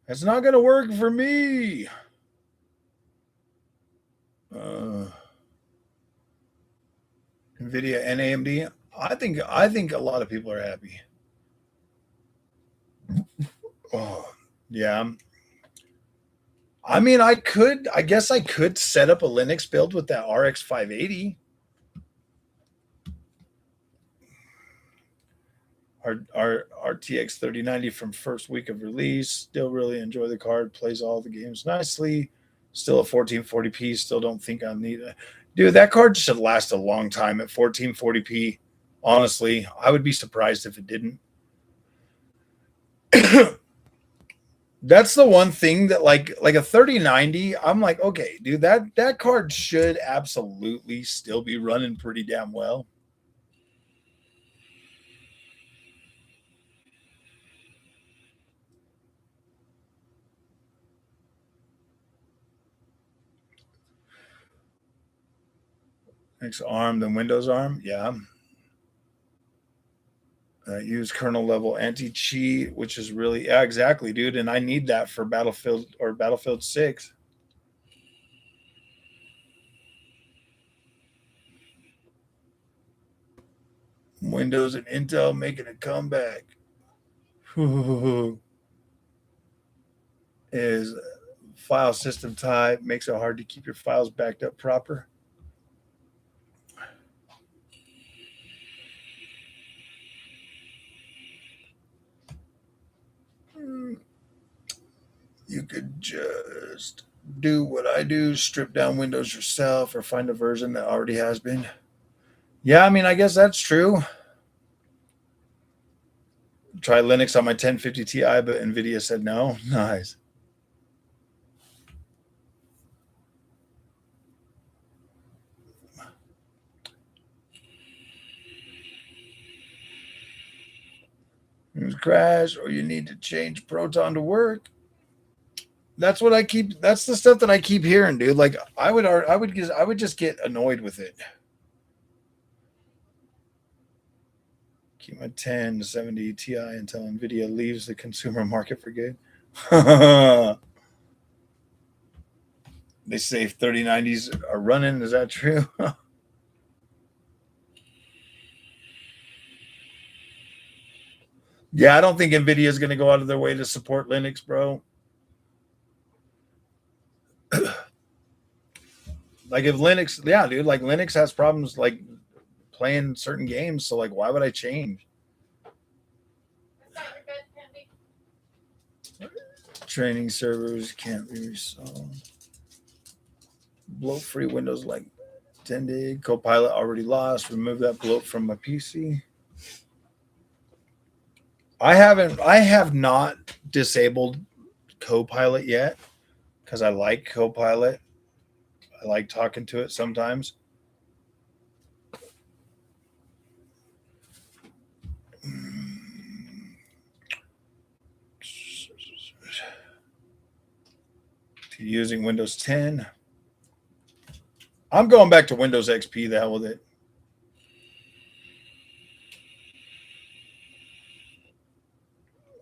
It's not going to work for me. Nvidia and AMD. I think a lot of people are happy. Oh, yeah. I mean, I guess I could set up a Linux build with that RX 580. our RTX 3090 from first week of release. Still really enjoy the card. Plays all the games nicely. Still at 1440p. Still don't think I need it. Dude, that card should last a long time at 1440p. Honestly, I would be surprised if it didn't. That's the one thing that like a 3090, I'm like, okay, dude, that card should absolutely still be running pretty damn well. Next ARM, then Windows ARM, yeah. Use kernel level anti-cheat, which is really, yeah, exactly, dude. And I need that for Battlefield or Battlefield 6. Windows and Intel making a comeback. Is file system type makes it hard to keep your files backed up proper. You could just do what I do, strip down Windows yourself or find a version that already has been. Yeah, I mean, I guess that's true. Try Linux on my 1050 Ti, but Nvidia said no. Nice. Crash, or you need to change Proton to work. That's what I keep. That's the stuff that I keep hearing, dude. Like I would just get annoyed with it. Keep my 1070 Ti until Nvidia leaves the consumer market for good. They say 3090s are running. Is that true? Yeah, I don't think Nvidia is going to go out of their way to support Linux, bro. Like if Linux, yeah, dude, like Linux has problems like playing certain games, so like why would I change? Training servers can't be resolved. Bloat free Windows like 10 day. Copilot already lost. Remove that bloat from my PC. I have not disabled Copilot yet because I like Copilot. I like talking to it sometimes. Using Windows 10. I'm going back to Windows XP. The hell with it.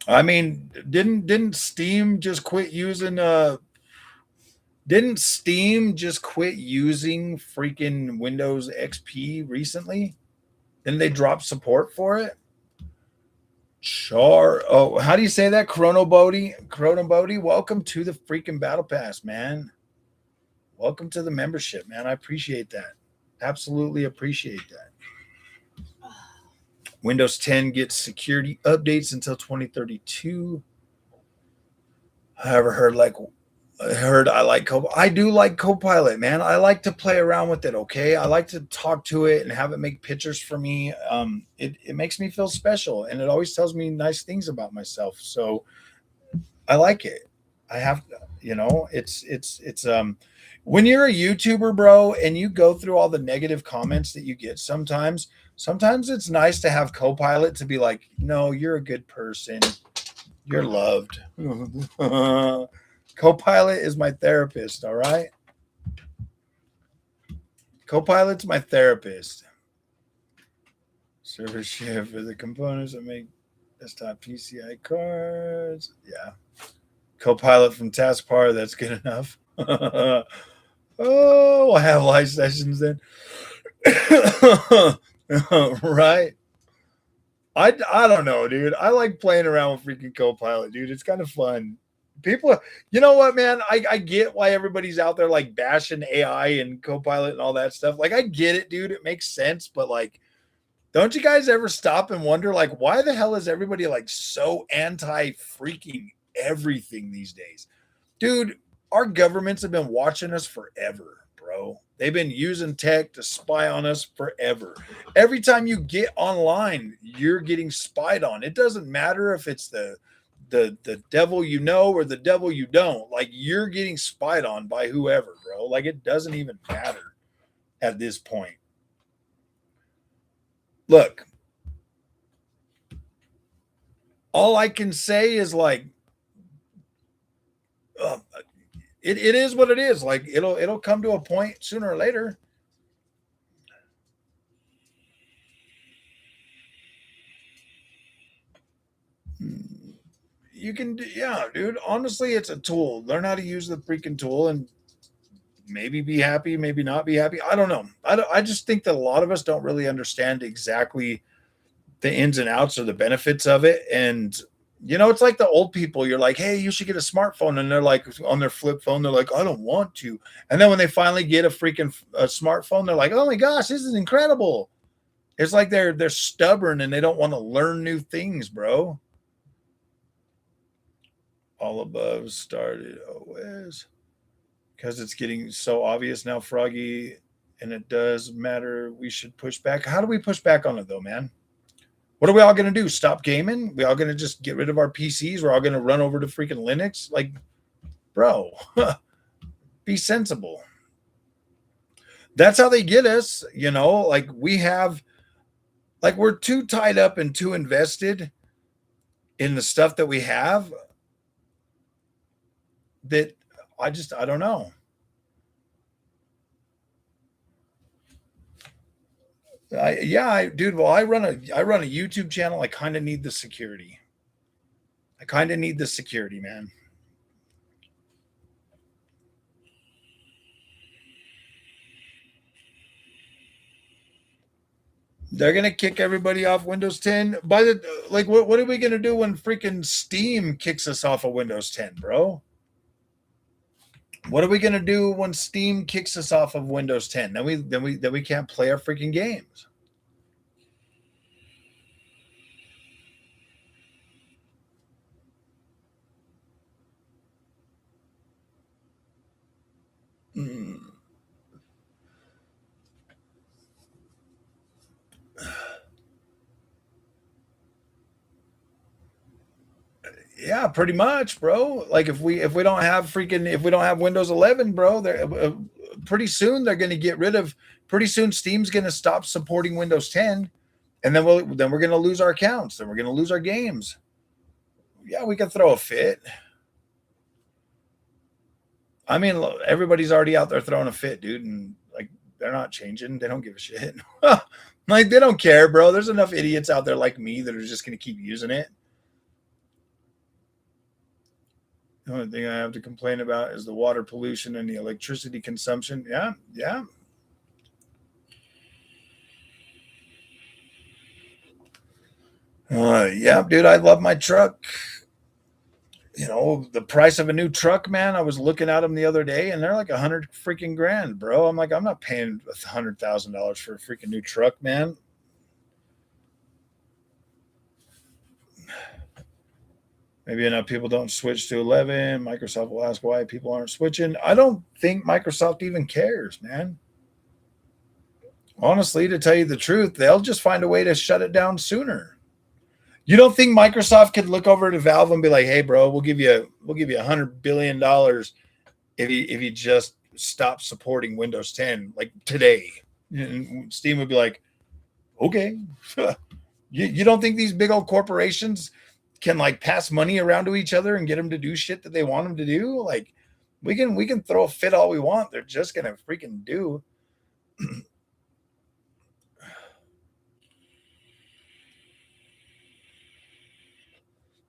I mean, didn't Steam just quit using didn't Steam just quit using freaking Windows XP recently? Didn't they drop support for it? Oh, how do you say that? Chronobody, welcome to the freaking Battle Pass, man. Welcome to the membership, man. I appreciate that. Absolutely appreciate that. Windows 10 gets security updates until 2032. I like Copilot. I do like Copilot, man. I like to play around with it. Okay, I like to talk to it and have it make pictures for me. It makes me feel special, and it always tells me nice things about myself. So I like it. I have, it's when you're a YouTuber, bro, and you go through all the negative comments that you get sometimes it's nice to have Copilot to be like, no, you're a good person. You're loved. Copilot is my therapist, all right? Copilot's my therapist. Server share for the components that make desktop PCI cards. Yeah. Copilot from Taskbar, that's good enough. Oh, we'll have live sessions then. Right? I don't know, dude. I like playing around with freaking Copilot, dude. It's kind of fun. People, you know what, man? I get why everybody's out there like bashing AI and Copilot and all that stuff. Like, I get it, dude. It makes sense, but like, Don't you guys ever stop and wonder, like, why the hell is everybody like so anti freaking everything these days? Dude, our governments have been watching us forever, bro. They've been using tech to spy on us forever. Every time you get online, you're getting spied on. It doesn't matter if it's the devil you know or the devil you don't. Like, you're getting spied on by whoever, bro. Like, it doesn't even matter at this point. Look, all I can say is like, it is what it is. Like, it'll come to a point sooner or later. You can, yeah, dude. Honestly, it's a tool. Learn how to use the freaking tool and maybe be happy, maybe not be happy. I don't know. I just think that a lot of us don't really understand exactly the ins and outs or the benefits of it. And it's like the old people. You're like, hey, you should get a smartphone, and they're like on their flip phone. They're like, I don't want to. And then when they finally get a smartphone, they're like, oh my gosh, this is incredible. It's like they're stubborn and they don't want to learn new things, bro. All above started OS because it's getting so obvious now, Froggy, and it does matter. We should push back. How do we push back on it though, man? What are we all going to do? Stop gaming? We all going to just get rid of our PCs? We're all going to run over to freaking Linux? Like, bro, be sensible. That's how they get us, like we're too tied up and too invested in the stuff that we have that I don't know. Dude. Well, I run a YouTube channel. I kind of need the security. Man. They're gonna kick everybody off Windows 10. What are we gonna do when freaking Steam kicks us off of Windows 10, bro? What are we gonna do when Steam kicks us off of Windows 10? Then we can't play our freaking games. Yeah, pretty much, bro. Like if we don't have Windows 11, bro, pretty soon they're going to get rid of. Pretty soon, Steam's going to stop supporting Windows 10, and then we're going to lose our accounts. Then we're going to lose our games. Yeah, we can throw a fit. I mean, everybody's already out there throwing a fit, dude, and like they're not changing. They don't give a shit. Like they don't care, bro. There's enough idiots out there like me that are just going to keep using it. The only thing I have to complain about is the water pollution and the electricity consumption. Yeah, yeah. Yeah, dude, I love my truck. The price of a new truck, man. I was looking at them the other day, and they're like 100 freaking grand, bro. I'm like, I'm not paying $100,000 for a freaking new truck, man. Maybe enough people don't switch to 11. Microsoft will ask why people aren't switching. I don't think Microsoft even cares, man. Honestly, to tell you the truth, they'll just find a way to shut it down sooner. You don't think Microsoft could look over to Valve and be like, "Hey, bro, we'll give you $100 billion if you just stop supporting Windows 10 like today?" And Steam would be like, "Okay." You don't think these big old corporations can like pass money around to each other and get them to do shit that they want them to do? Like we can throw a fit all we want. They're just gonna freaking do.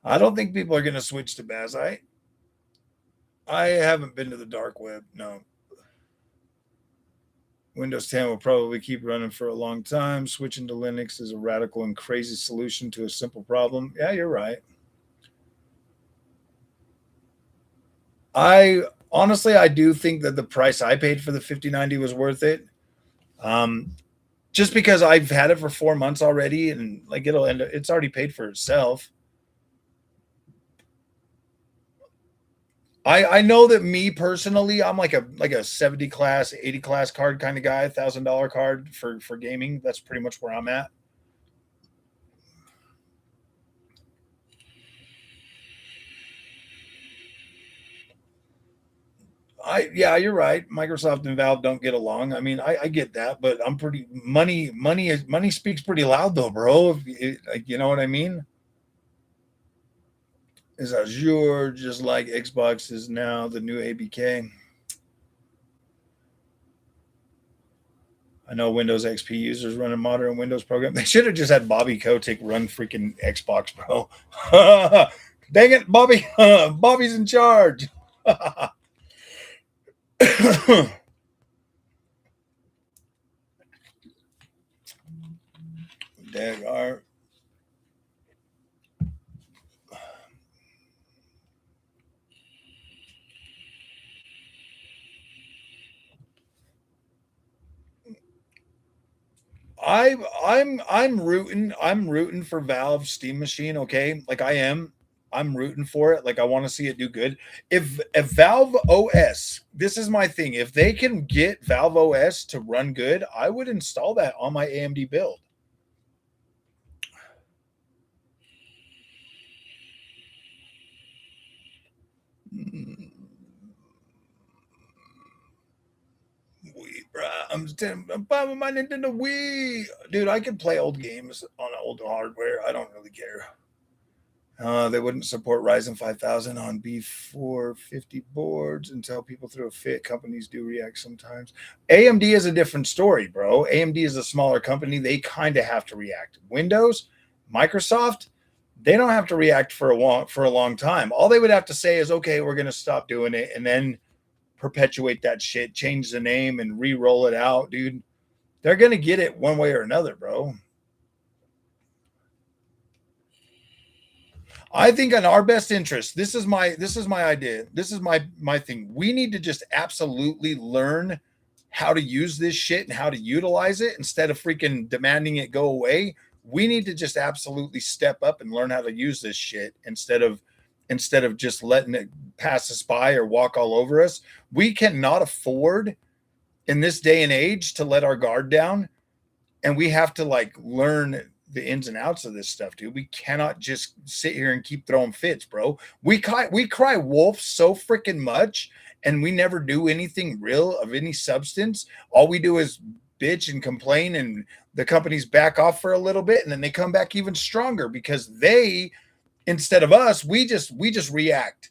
I don't think people are gonna switch to Bazite. I haven't been to the dark web. No. Windows 10 will probably keep running for a long time. Switching to Linux is a radical and crazy solution to a simple problem. Yeah, you're right. I do think that the price I paid for the 5090 was worth it. just because I've had it for 4 months already, and like it'll end. It's already paid for itself. I know that me personally, I'm like a 70 class, 80 class card kind of guy, $1,000 card for gaming. That's pretty much where I'm at. Yeah, you're right. Microsoft and Valve don't get along. I mean, I get that, but I'm pretty money speaks pretty loud though, bro. Like, you know what I mean? Is Azure just like Xbox is now the new ABK? I know Windows XP users running modern Windows program. They should have just had Bobby Kotick run freaking Xbox, bro. Dang it, Bobby. Bobby's in charge. Dag are. I'm rooting for Valve Steam Machine, okay? Like I am. I'm rooting for it. Like I want to see it do good. If Valve OS, this is my thing. If they can get Valve OS to run good, I would install that on my AMD build. I'm buying my Nintendo Wii. Dude, I can play old games on old hardware. I don't really care. They wouldn't support Ryzen 5000 on B450 boards until people throw a fit. Companies do react sometimes. AMD is a different story, bro. AMD is a smaller company. They kind of have to react. Windows, Microsoft, they don't have to react for a long time. All they would have to say is, okay, we're going to stop doing it, and then perpetuate that shit, change the name, and re-roll it out, dude. They're going to get it one way or another, bro. I think in our best interest, this is my idea. This is my thing. We need to just absolutely learn how to use this shit and how to utilize it instead of freaking demanding it go away. We need to just absolutely step up and learn how to use this shit instead of just letting it pass us by or walk all over us. We cannot afford in this day and age to let our guard down, and we have to like learn the ins and outs of this stuff, dude. We cannot just sit here and keep throwing fits, bro. We cry wolf so freaking much, and we never do anything real of any substance. All we do is bitch and complain, and the companies back off for a little bit, and then they come back even stronger because they, instead of us, we just react.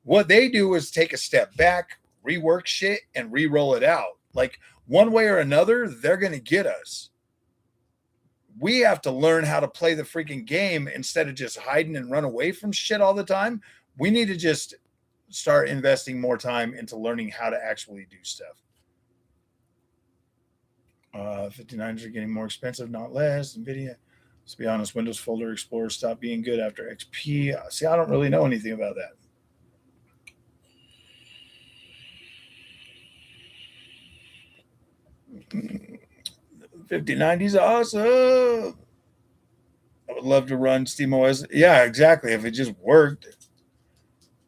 What they do is take a step back, rework shit, and re-roll it out. Like one way or another, they're gonna get us. We have to learn how to play the freaking game instead of just hiding and run away from shit all the time. We need to just start investing more time into learning how to actually do stuff. 59s are getting more expensive, not less. Nvidia, let's be honest, Windows Folder Explorer stopped being good after XP. See, I don't really know anything about that. Mm, 5090s awesome. I would love to run SteamOS. Yeah, exactly. If it just worked.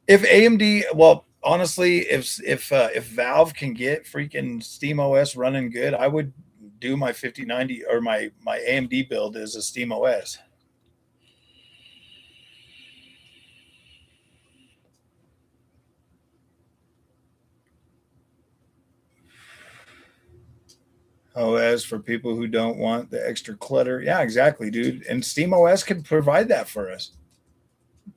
If AMD, well, honestly, if Valve can get freaking SteamOS running good, I would do my 5090 or my AMD build as a SteamOS. OS for people who don't want the extra clutter. Yeah, exactly, dude. And SteamOS can provide that for us.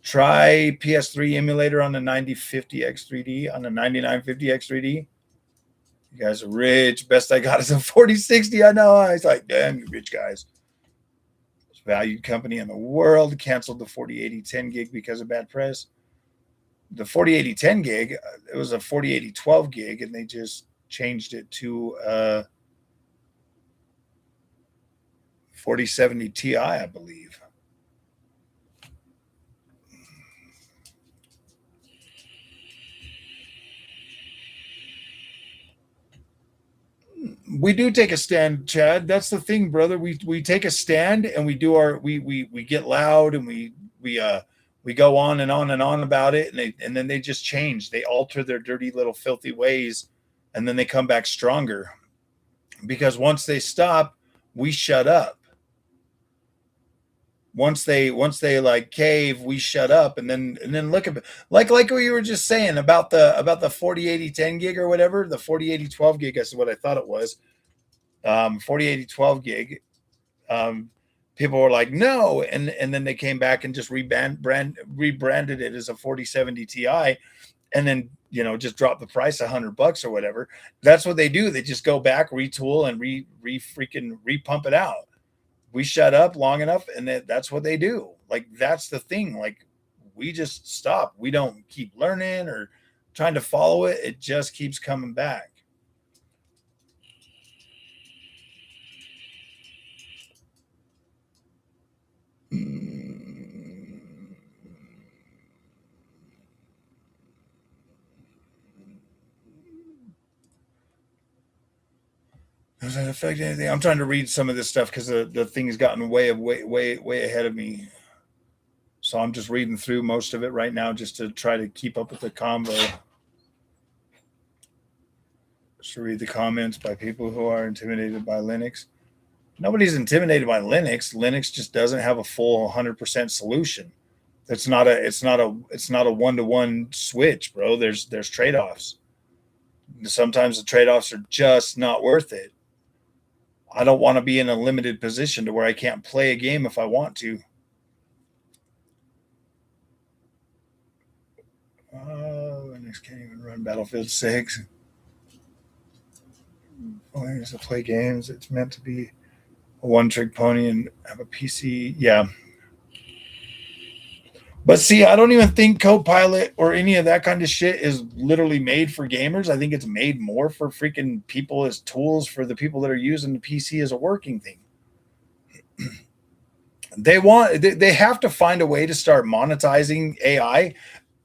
Try PS3 emulator on the 9050 X3D, on the 9950 X3D. You guys are rich. Best I got is a 4060. I know. I was like, damn, you rich guys. Most valued company in the world canceled the 4080 10 gig because of bad press. The 4080 10 gig, it was a 4080 12 gig, and they just changed it to 4070 Ti, I believe. We do take a stand, Chad. That's the thing, brother. We take a stand and we do our we get loud and we go on and on and on about it, and then they just change. They alter their dirty little filthy ways, and then they come back stronger. Because once they stop, we shut up. Once they like cave, we shut up, and then look at like we were just saying about the 4080 10 gig or whatever, the 4080 12 gig is what I thought it was. 4080 12 gig. People were like, no, and then they came back and just rebranded it as a 4070 Ti, and then just drop the price $100 or whatever. That's what they do. They just go back, retool, and freaking repump it out. We shut up long enough, and that's what they do. Like, that's the thing. Like, we just stop. We don't keep learning or trying to follow it. It just keeps coming back. Does that affect anything? I'm trying to read some of this stuff because the thing has gotten way ahead of me. So I'm just reading through most of it right now just to try to keep up with the combo. Just to read the comments by people who are intimidated by Linux. Nobody's intimidated by Linux. Linux just doesn't have a full 100% solution. It's not a one-to-one switch, bro. There's trade-offs. Sometimes the trade-offs are just not worth it. I don't want to be in a limited position to where I can't play a game if I want to. Linux can't even run Battlefield 6. Only to play games. It's meant to be a one-trick pony and have a PC. Yeah. But see, I don't even think Copilot or any of that kind of shit is literally made for gamers. I think it's made more for freaking people as tools for the people that are using the PC as a working thing. They have to find a way to start monetizing AI.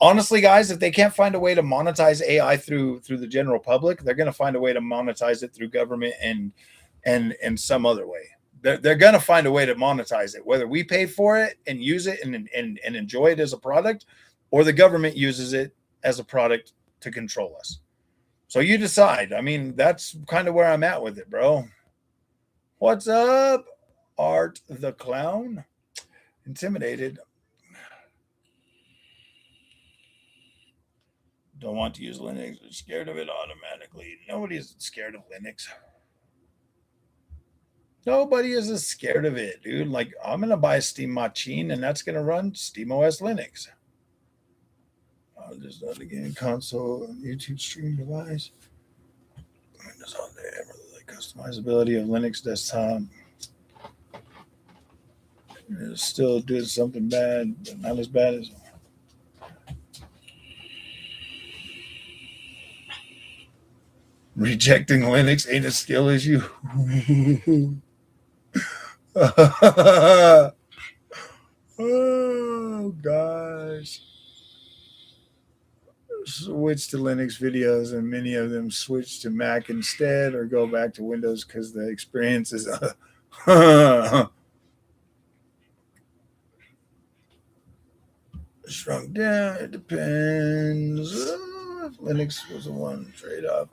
Honestly, guys, if they can't find a way to monetize AI through the general public, they're going to find a way to monetize it through government and some other way. They're going to find a way to monetize it, whether we pay for it and use it and enjoy it as a product, or the government uses it as a product to control us. So you decide. I mean, that's kind of where I'm at with it, bro. What's up, Art the Clown? Intimidated. Don't want to use Linux. They're scared of it automatically. Nobody's scared of Linux. Nobody is scared of it, dude. Like, I'm going to buy a Steam Machine, and that's going to run SteamOS Linux. There's not a game console, YouTube streaming device. Windows all day. Customizability of Linux desktop. It still did something bad, but not as bad as... Rejecting Linux ain't a skill issue. Oh gosh. Switch to Linux videos, and many of them switch to Mac instead or go back to Windows because the experience is shrunk down. It depends. If Linux was a one trade-off.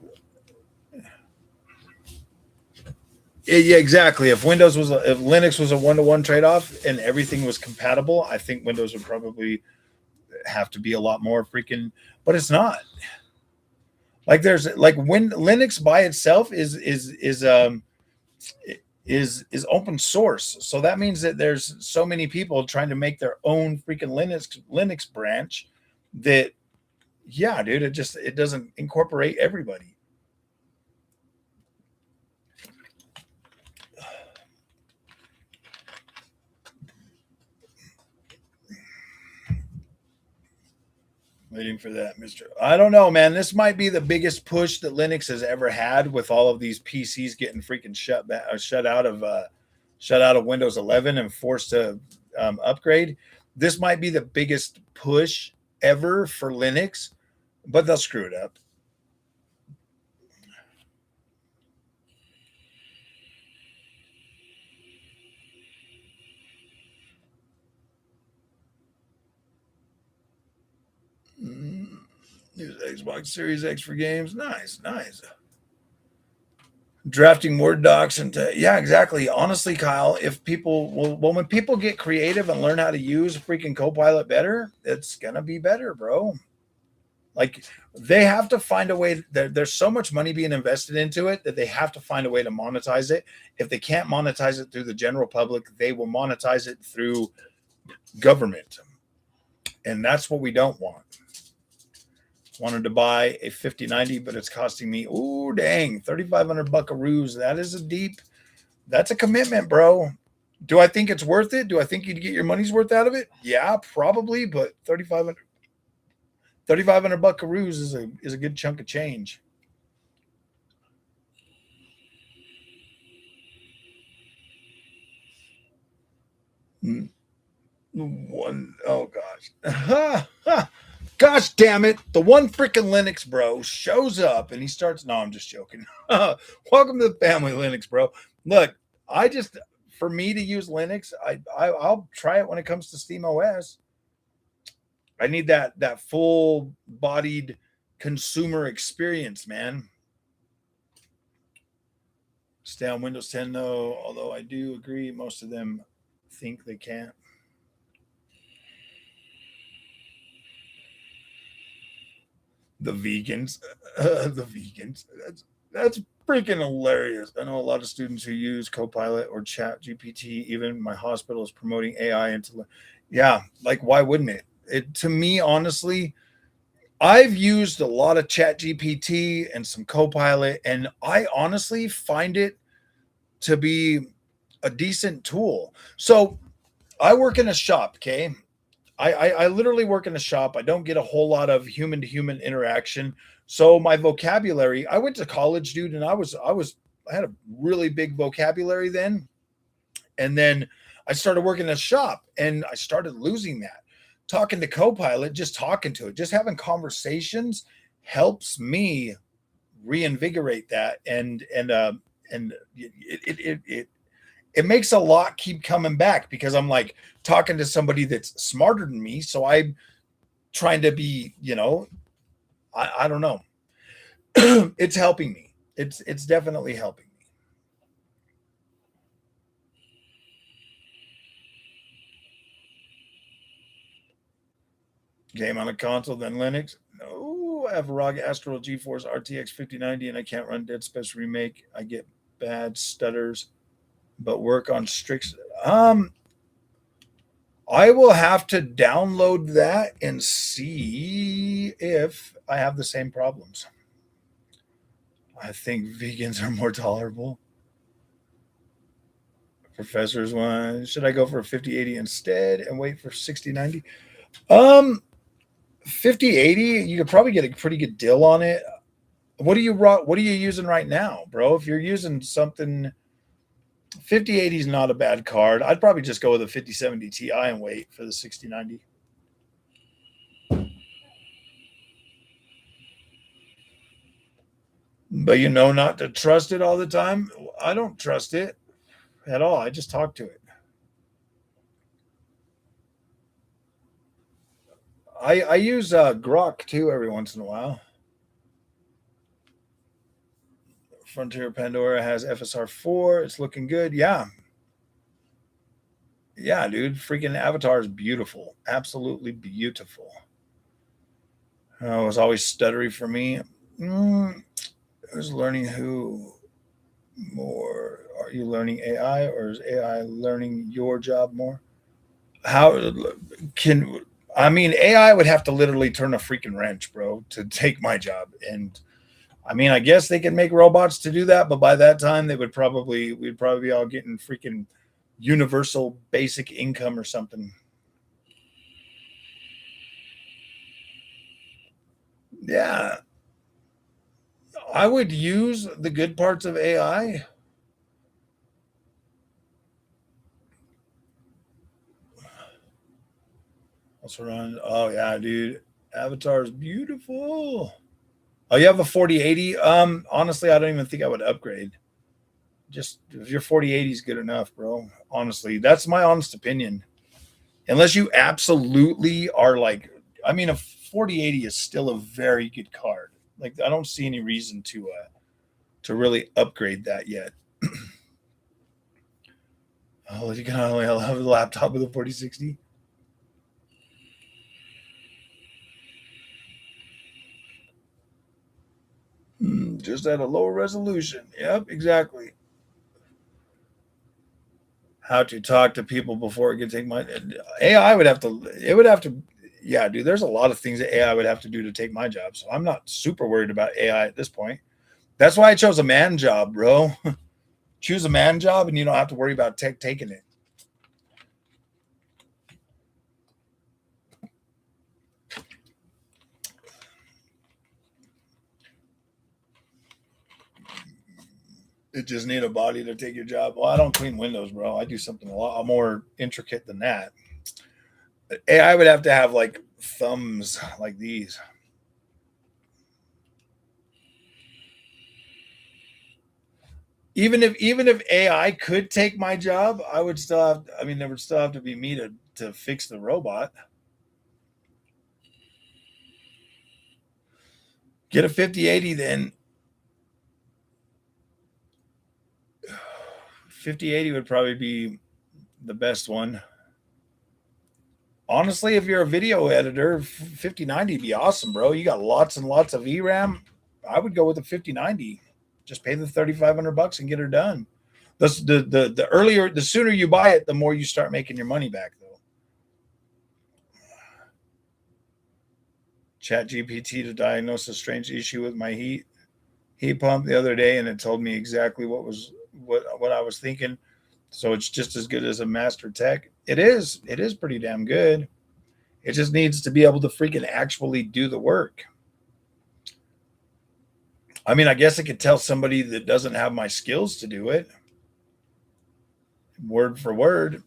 Yeah, exactly. If Linux was a one-to-one trade-off and everything was compatible, I think Windows would probably have to be a lot more freaking, but it's not. Like, there's like, when Linux by itself is open source, so that means that there's so many people trying to make their own freaking Linux branch that, yeah, dude, it doesn't incorporate everybody. Waiting for that, Mr. I don't know, man. This might be the biggest push that Linux has ever had, with all of these PCs getting freaking shut out of Windows 11 and forced to upgrade. This might be the biggest push ever for Linux, but they'll screw it up. Use Xbox Series X for games. Nice, nice. Drafting Word docs and yeah, exactly. Honestly, Kyle, if people well, when people get creative and learn how to use freaking Copilot better, it's gonna be better, bro. Like they have to find a way. There's so much money being invested into it that they have to find a way to monetize it. If they can't monetize it through the general public, they will monetize it through government, and that's what we don't want. Wanted to buy a 5090, but it's costing me, oh dang, 3,500 buckaroos. That's a commitment, bro. Do I think it's worth it? Do I think you'd get your money's worth out of it? Yeah, probably, but 3,500 buckaroos is a good chunk of change. One, oh gosh. Gosh damn it. The one freaking Linux bro shows up and he starts. No, I'm just joking. Welcome to the family, Linux bro. Look, for me to use Linux, I'll try it when it comes to Steam OS. I need that full bodied consumer experience, man. Stay on Windows 10 though, although I do agree most of them think they can't. The vegans, the vegans. That's freaking hilarious. I know a lot of students who use Copilot or Chat GPT. Even my hospital is promoting AI into. Yeah, like why wouldn't it? It to me, honestly, I've used a lot of Chat GPT and some Copilot, and I honestly find it to be a decent tool. So I work in a shop, okay? I literally work in a shop. I don't get a whole lot of human to human interaction. So my vocabulary, I went to college, dude, and I had a really big vocabulary then. And then I started working in a shop and I started losing that. Talking to Copilot, just talking to it, just having conversations helps me reinvigorate that and it makes a lot keep coming back because I'm like talking to somebody that's smarter than me. So I'm trying to be, I don't know. It's helping me. It's definitely helping me. Game on a console, then Linux. No, I have a ROG Astral GeForce RTX 5090 and I can't run Dead Space Remake. I get bad stutters, but work on strict. I will have to download that and see if I have the same problems. I think vegans are more tolerable. Professors one. Should I go for a 5080 instead and wait for 6090? 5080, you could probably get a pretty good deal on it. What are you using right now, bro? If you're using something 5080 is not a bad card. I'd probably just go with a 5070 Ti and wait for the 6090. But not to trust it all the time. I don't trust it at all. I just talk to it. I use Grok too every once in a while. Frontier Pandora has FSR4. It's looking good. Yeah. Yeah, dude. Freaking Avatar is beautiful. Absolutely beautiful. It was always stuttery for me. Who's learning who more? Are you learning AI or is AI learning your job more? How can AI would have to literally turn a freaking wrench, bro, to take my job. And I guess they can make robots to do that, but by that time we'd probably be all getting freaking universal basic income or something. Yeah. I would use the good parts of AI. Also run. Oh yeah, dude. Avatar is beautiful. Oh, you have a 4080? Honestly, I don't even think I would upgrade. Just if your 4080 is good enough, bro. Honestly, that's my honest opinion. Unless you absolutely are like, a 4080 is still a very good card. Like I don't see any reason to really upgrade that yet. Oh, you can only have a laptop with a 4060. Just at a lower resolution. Yep, exactly. How to talk to people before it can take my AI would have to. It would have to. Yeah, dude. There's a lot of things that AI would have to do to take my job. So I'm not super worried about AI at this point. That's why I chose a man job, bro. Choose a man job, and you don't have to worry about tech taking it. It just need a body to take your job. Well, I don't clean windows, bro. I do something a lot more intricate than that. AI would have to have like thumbs like these. Even if AI could take my job, I would still have. I mean, there would still have to be me to fix the robot. Get a 5080 then. 5080 would probably be the best one. Honestly, if you're a video editor, 5090 would be awesome, bro. You got lots and lots of VRAM. I would go with a 5090. Just pay the $3,500 and get her done. The earlier, the sooner you buy it, the more you start making your money back, though. Chat GPT to diagnose a strange issue with my heat pump the other day, and it told me exactly what I was thinking. So it's just as good as a master tech. It is. It is pretty damn good. It just needs to be able to freaking actually do the work. I mean, I guess I could tell somebody that doesn't have my skills to do it, word for word.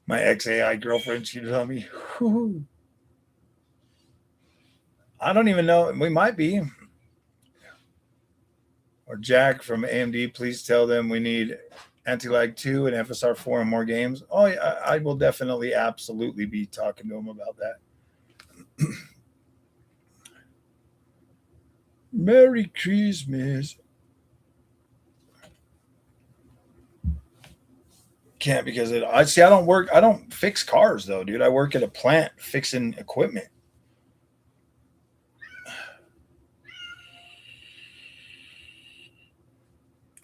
My ex AI girlfriend, she told me, whew, I don't even know. We might be. Or Jack from AMD, please tell them we need Anti-Lag 2 and FSR 4 and more games. Oh, yeah, I will definitely, absolutely be talking to them about that. Merry Christmas. Can't because I see. I don't work. I don't fix cars though, dude. I work at a plant fixing equipment.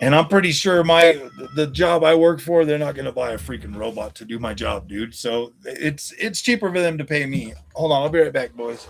And I'm pretty sure the job I work for, they're not going to buy a freaking robot to do my job, dude. So it's cheaper for them to pay me. Hold on, I'll be right back, boys.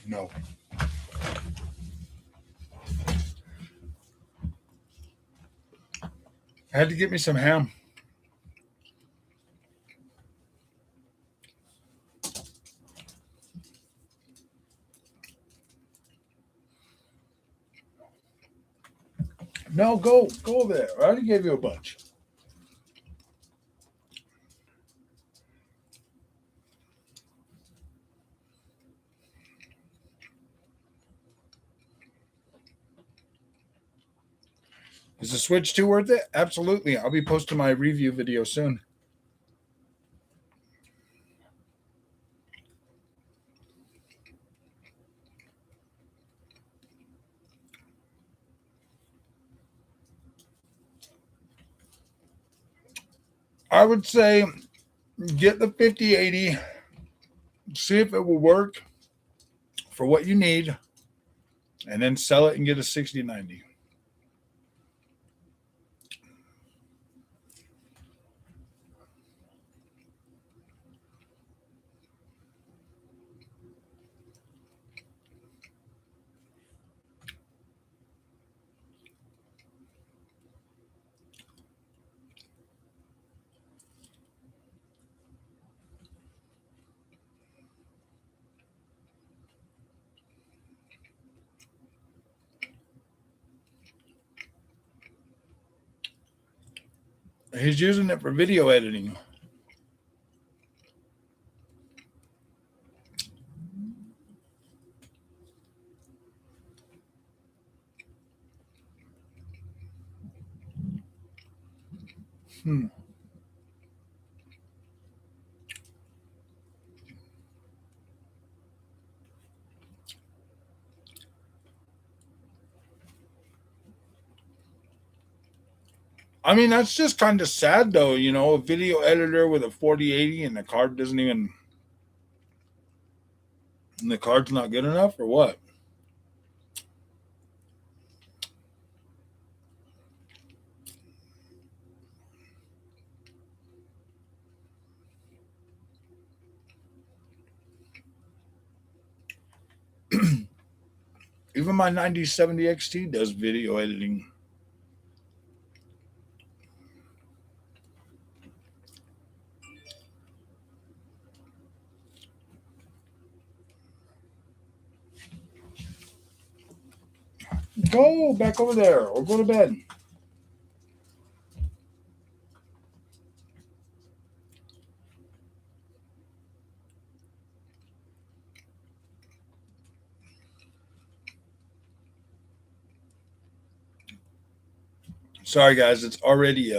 No. I had to get me some ham. No, go over there. I already gave you a bunch. Is the Switch 2 worth it? Absolutely. I'll be posting my review video soon. I would say get the 5080, see if it will work for what you need, and then sell it and get a 6090. He's using it for video editing. I mean, that's just kind of sad, though. You know, a video editor with a 4080 and the card doesn't even. And the card's not good enough, or what? Even my 9070 XT does video editing. Go back over there or go to bed. Sorry, guys. It's already,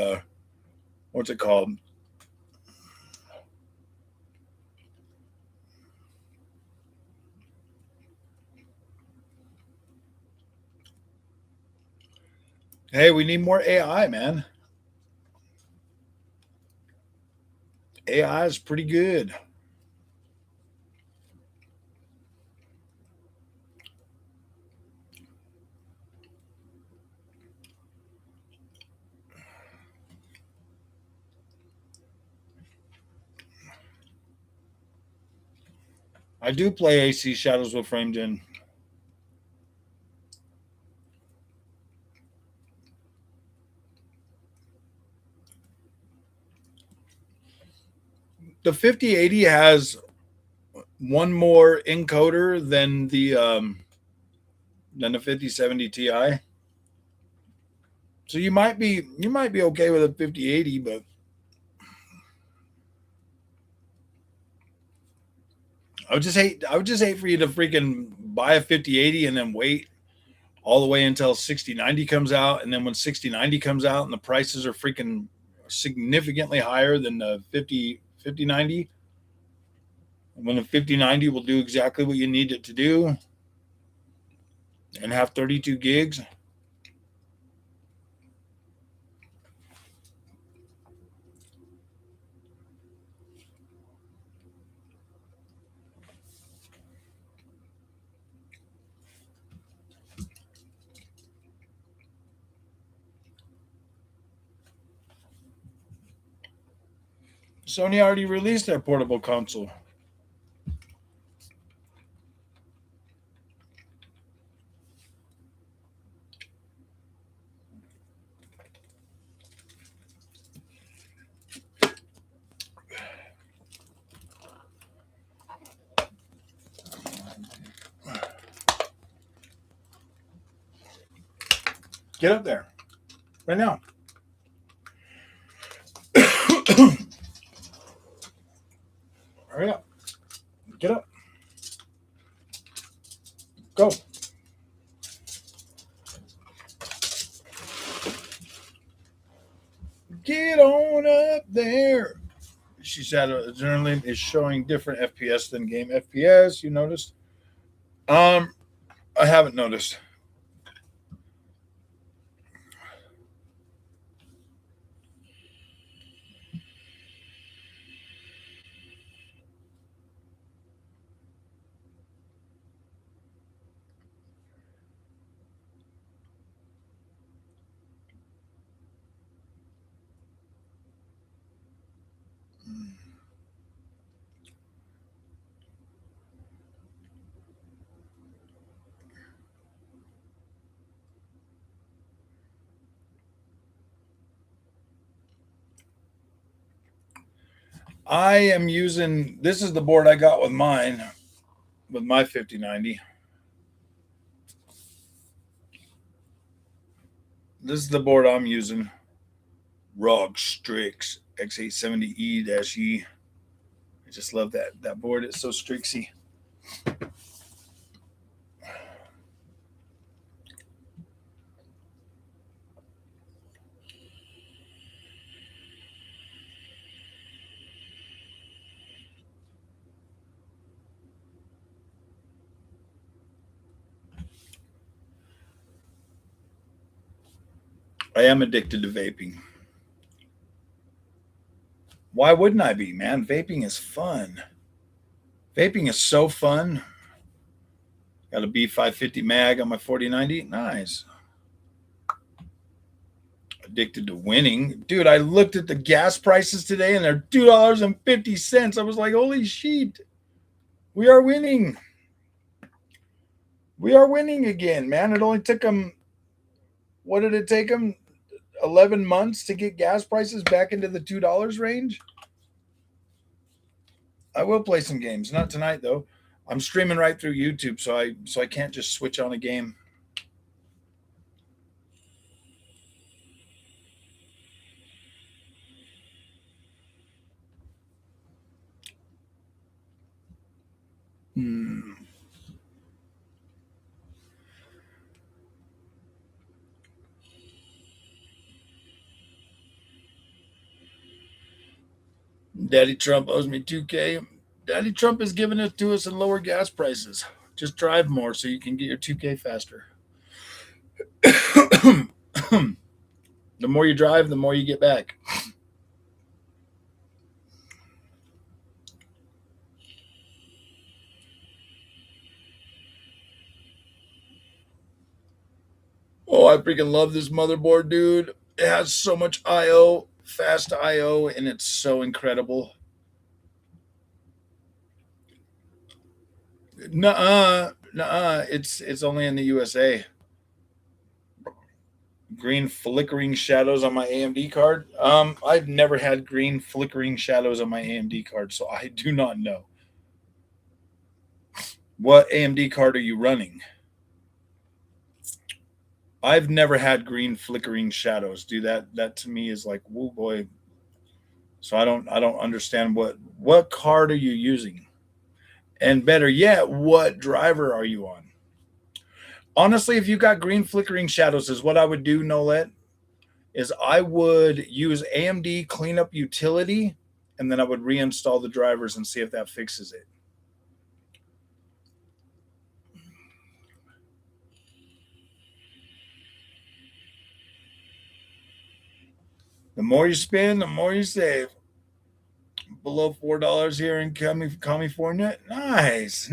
what's it called? Hey, we need more AI, man. AI is pretty good. I do play AC Shadows with Framed In. The 5080 has one more encoder than the 5070 Ti. So you might be okay with a 5080, but I would just hate for you to freaking buy a 5080 and then wait all the way until 6090 comes out, and then when 6090 comes out and the prices are freaking significantly higher than the 5090, when the 5090 will do exactly what you need it to do and have 32 gigs. Sony already released their portable console. Get up there. Right now. Hurry up. Get up. Go. Get on up there. She said adrenaline is showing different FPS than game FPS. You noticed? I haven't noticed. I am using, this is the board I got with mine, with my 5090. This is the board I'm using. ROG Strix X870E-E. I just love that board. It's so Strixy. I am addicted to vaping. Why wouldn't I be, man? Vaping is fun. Vaping is so fun. Got a B550 mag on my 4090. Nice. Addicted to winning. Dude, I looked at the gas prices today and they're $2.50. I was like, holy shit. We are winning. We are winning again, man. It only took them, what did it take them? 11 months to get gas prices back into the $2 range. I will play some games, not tonight though. I'm streaming right through YouTube, so I can't just switch on a game. Daddy Trump owes me 2K. Daddy Trump is giving it to us in lower gas prices. Just drive more so you can get your 2K faster. The more you drive, the more you get back. Oh, I freaking love this motherboard, dude. It has so much I/O, fast I/O, and it's so incredible. Nuh-uh. It's only in the USA. Green flickering shadows on my AMD card. I've never had green flickering shadows on my AMD card, so I do not know. What AMD card are you running? I've never had green flickering shadows. Do that to me is like, whoa boy. So I don't understand what card are you using? And better yet, what driver are you on? Honestly, if you got green flickering shadows, is what I would do, Nolet, is I would use AMD cleanup utility, and then I would reinstall the drivers and see if that fixes it. The more you spend, the more you save. Below $4 here in California. Nice.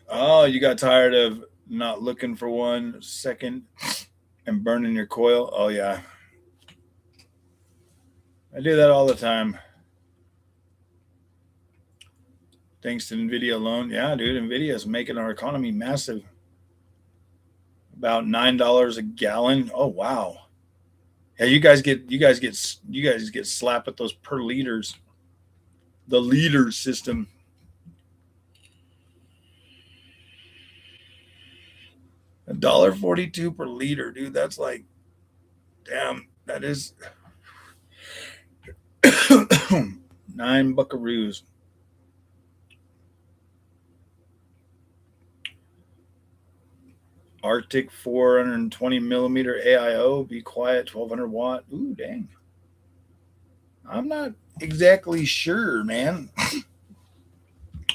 Oh, you got tired of not looking for 1 second and burning your coil? Oh, yeah. I do that all the time. Thanks to Nvidia alone. Yeah, dude, Nvidia is making our economy massive. About $9 a gallon. Oh, wow. Yeah, you guys get slapped at those per liters. The liter system. $1.42 per liter, dude. That's like, damn, that is 9 buckaroos. Arctic 420 millimeter AIO, be quiet, 1200 watt. Ooh, dang. I'm not exactly sure, man.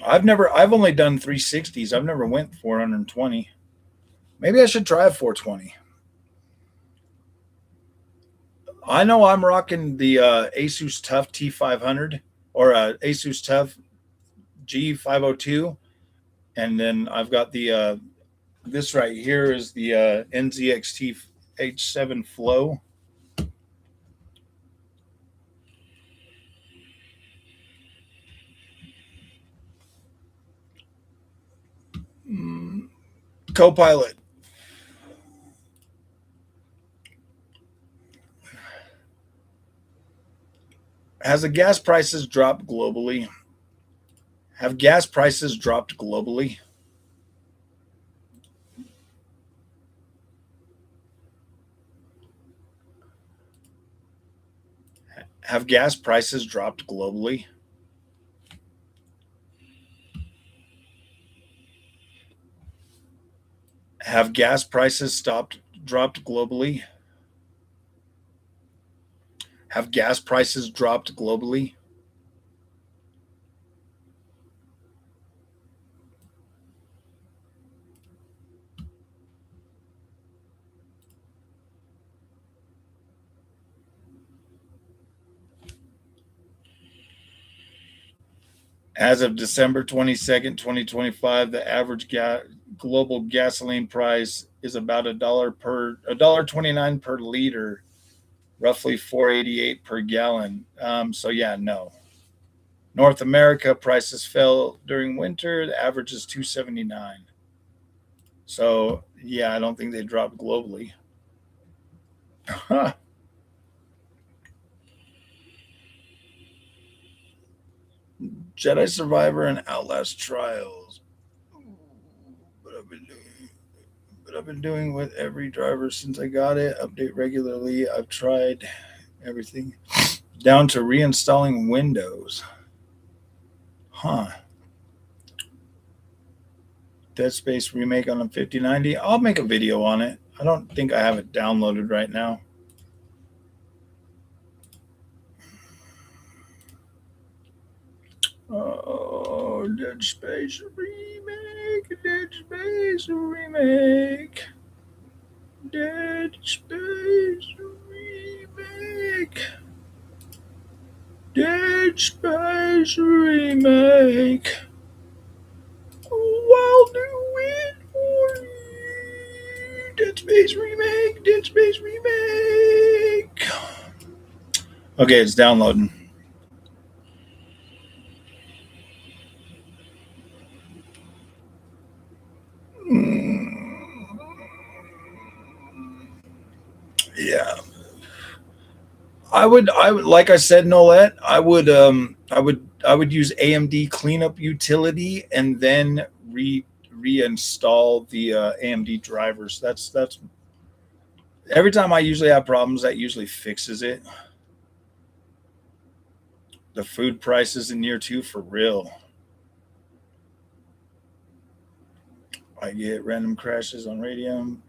I've only done 360s. I've never went 420. Maybe I should try a 420. I know I'm rocking the Asus TUF T500 or Asus TUF G502, and then I've got the this right here is the NZXT H7 Flow. Copilot. Has the gas prices dropped globally? Have gas prices dropped globally? Have gas prices dropped globally? Have gas prices dropped globally? Have gas prices dropped globally? As of December 22nd, 2025, the average global gasoline price is about $1.29 per liter, roughly 4.88 per gallon. So yeah, no. North America prices fell during winter. The average is 2.79. So yeah, I don't think they dropped globally. Jedi Survivor and Outlast Trials. But I've been doing with every driver since I got it. Update regularly. I've tried everything down to reinstalling Windows. Huh. Dead Space remake on a 5090. I'll make a video on it. I don't think I have it downloaded right now. Oh, Dead Space remake. Dead Space remake. Dead Space remake. Dead Space remake. I'll do it for you. Dead Space remake. Dead Space remake. Okay, it's downloading. Yeah. I would, like I said, Nolette, I would use AMD cleanup utility and then reinstall the AMD drivers. That's every time I usually have problems, that usually fixes it. The food prices in year 2 for real. I get random crashes on Radium.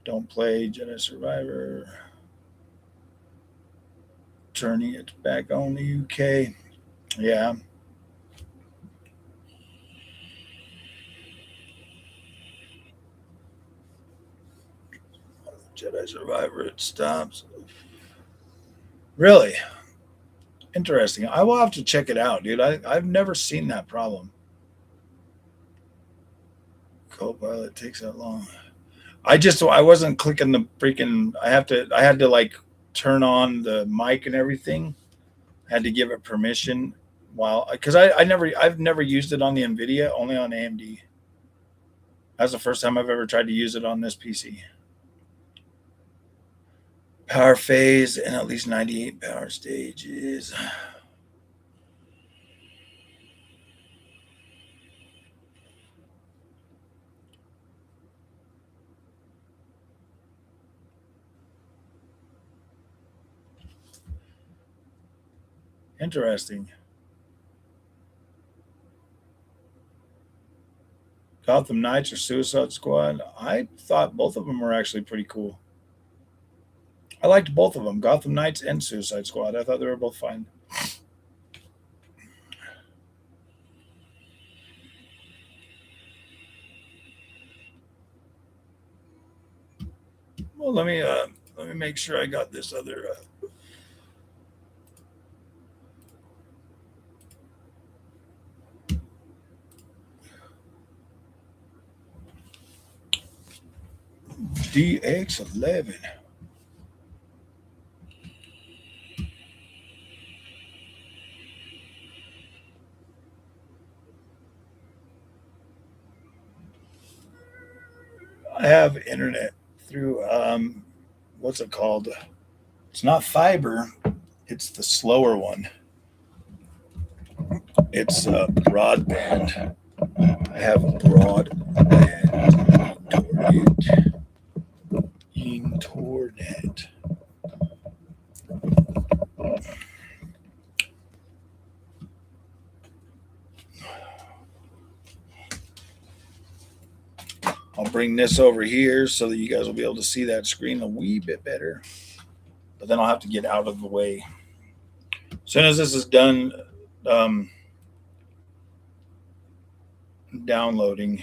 Don't play Jedi Survivor. Turning it back on the UK. Yeah. Jedi Survivor, it stops. Really? Interesting. I will have to check it out, dude. I've never seen that problem. Copilot takes that long. I wasn't clicking the freaking I had to like turn on the mic and everything. I had to give it permission while because I've never used it on the Nvidia, only on AMD. That's the first time I've ever tried to use it on this PC. Power phase and at least 98 power stages. Interesting. Gotham Knights or Suicide Squad. I thought both of them were actually pretty cool. I liked both of them, Gotham Knights and Suicide Squad. I thought they were both fine. Well, let me make sure I got this other. DX11. I have internet through what's it called? It's not fiber. It's the slower one. It's broadband. I have broadband internet. I'll bring this over here so that you guys will be able to see that screen a wee bit better. But then I'll have to get out of the way. As soon as this is done downloading,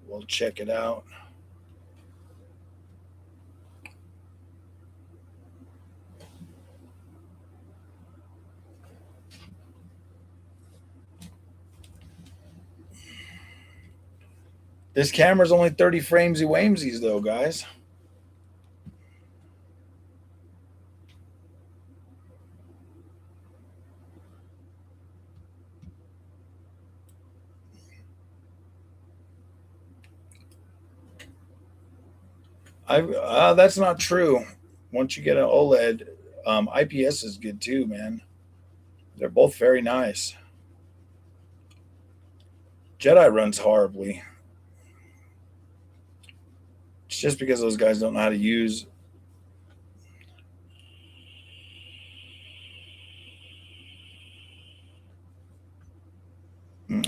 we'll check it out. This camera's only 30 framesy wamesies though, guys. That's not true. Once you get an OLED, IPS is good too, man. They're both very nice. Jedi runs horribly. It's just because those guys don't know how to use.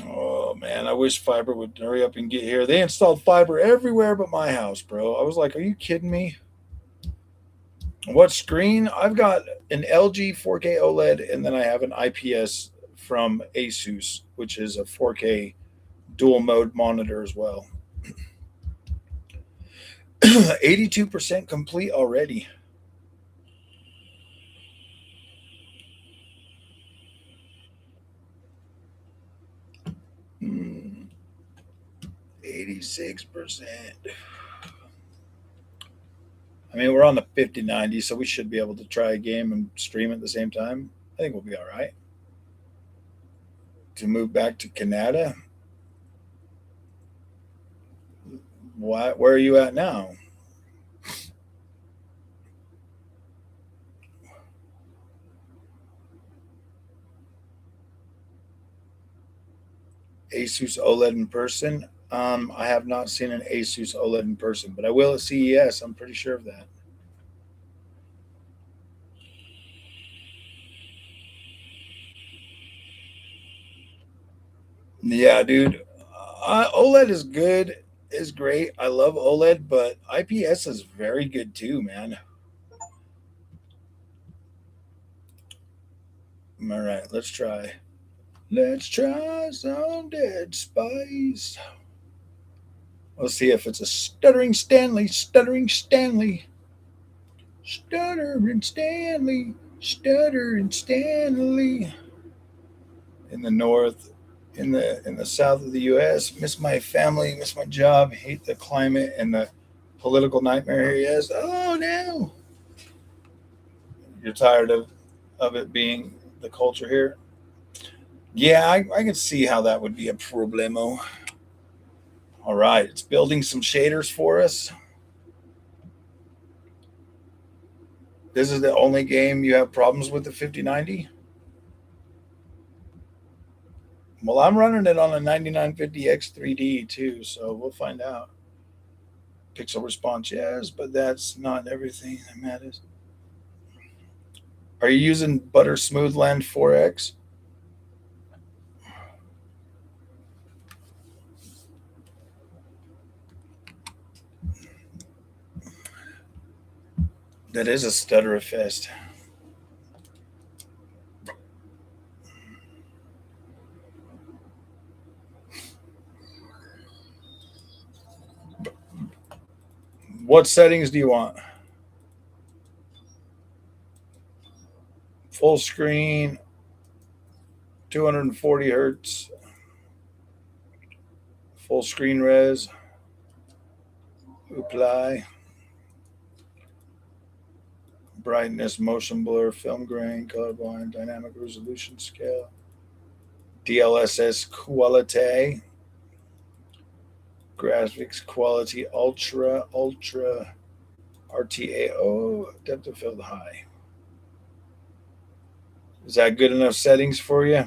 Oh man, I wish fiber would hurry up and get here. They installed fiber everywhere but my house, bro. I was like, are you kidding me? What screen? I've got an LG 4K OLED, and then I have an IPS from Asus, which is a 4K dual mode monitor as well. 82% complete already. Hmm. 86%. I mean, we're on the 5090, so we should be able to try a game and stream at the same time. I think we'll be all right. To move back to Canada, where are you at now? Asus OLED in person. I have not seen an Asus OLED in person, but I will at CES. I'm pretty sure of that. Yeah, dude. OLED is good, is great. I love OLED, but IPS is very good too, man. All right, let's try. Let's try some Dead Space. Let's see if it's a stuttering Stanley, stuttering Stanley, stuttering Stanley, stuttering Stanley. In the north, in the south of the U.S. Miss my family, miss my job, hate the climate and the political nightmare he is. Oh no, you're tired of it being the culture here. Yeah, I can see how that would be a problemo. All right, it's building some shaders for us. This is the only game you have problems with the 5090? Well, I'm running it on a 9950X 3D too, so we'll find out. Pixel response, yes, but that's not everything that matters. Are you using Butter Smooth Lens 4X? That is a stutter fest. What settings do you want? Full screen, 240 hertz, full screen res, apply, brightness, motion blur, film grain, colorblind, dynamic resolution scale, DLSS quality, graphics quality, ultra, RTAO, depth of field high. Is that good enough settings for you?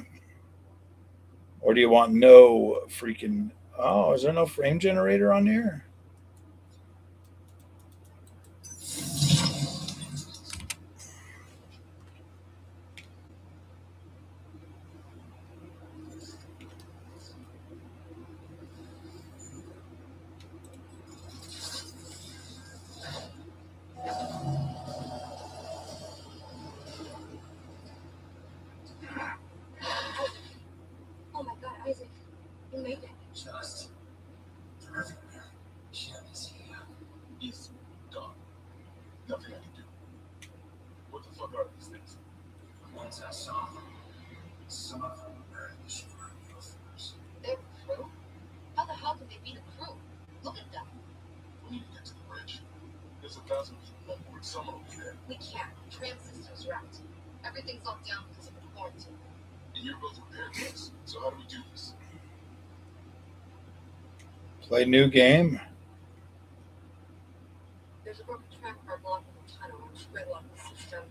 Or do you want no freaking... Oh, is there no frame generator on here? Oh my god, Isaac, you made it. Just terrific, man. He's gone. Nothing I can do. What the fuck are these things? The ones I saw. Some of them are destroying UFOs. Their crew? How the hell could they be the crew? Look at them. We need to get to the bridge. There's 1,000 people on board. Someone will be there. We can't. Tram system's wrecked. Everything's locked down because of the quarantine. And you're both prepared for this. So how do we do this? Play new game. There's a broken track car blocking the tunnel and gridlock the system,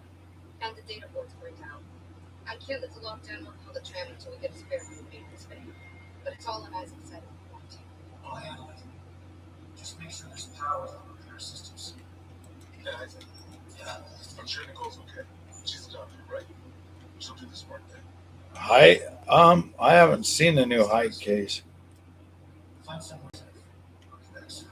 and the data board's going down. I can't let the lockdown on the tram until we get a spare room in this bay. But it's all on Isaac's side of the quarantine. I'll handle it. Just make sure there's power on the repair systems. Yeah, Isaac. Yeah. I'm sure Nicole's okay. She's a doctor, right? She'll do the smart thing. I haven't seen the new height case. Find somewhere safe. I'll be back soon.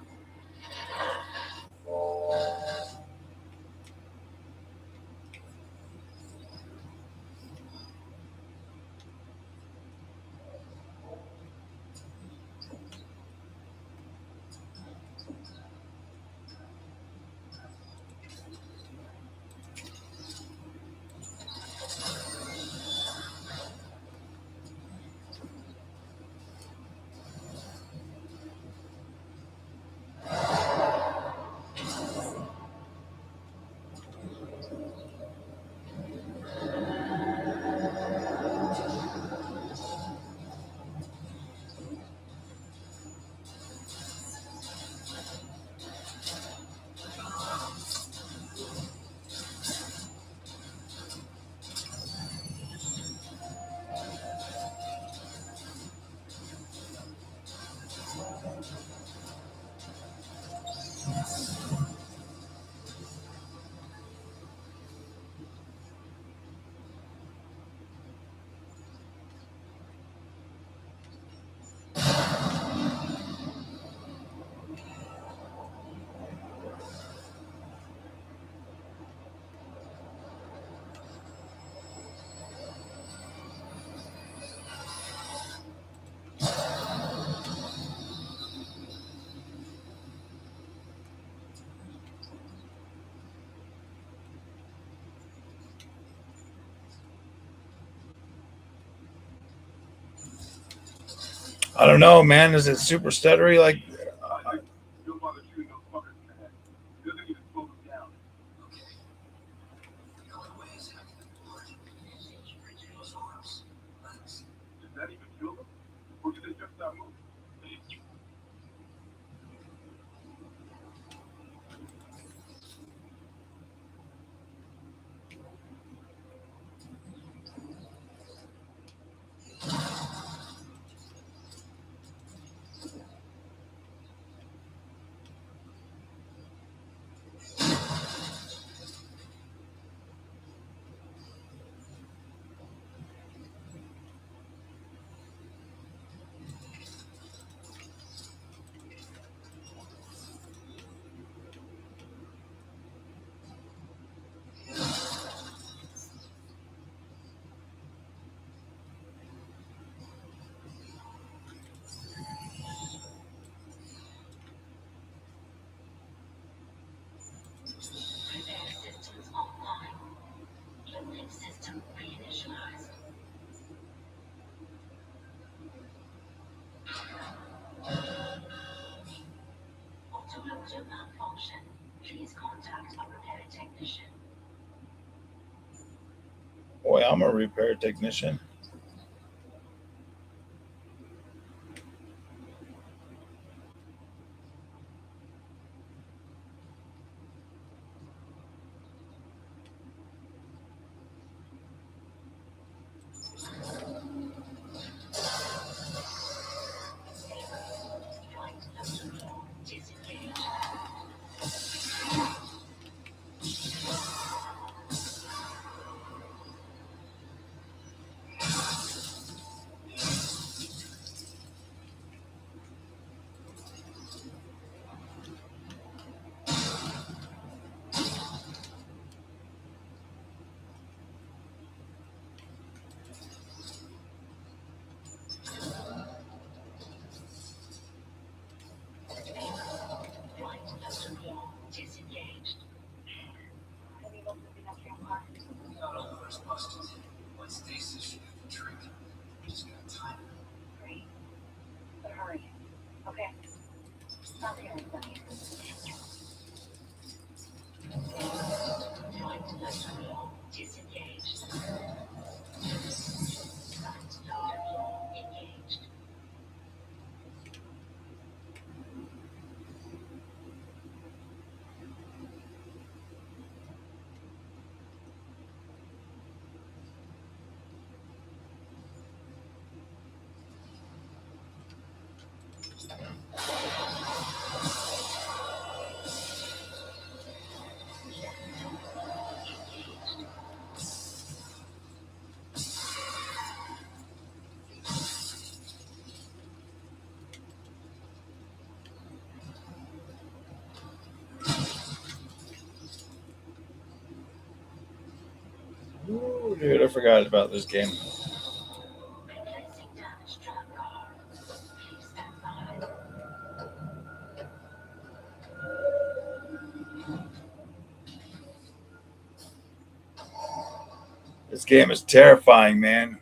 I don't know, man. Is it super stuttery? Like, Don't bother shooting those fuckers in the head. The other thing is slow them down. Okay. The only way is having the board. Bring those arms. Legs. Did that even kill them? Or did they just not move? Boy, I'm a repair technician. Ooh, dude, I forgot about this game. This game is terrifying, man.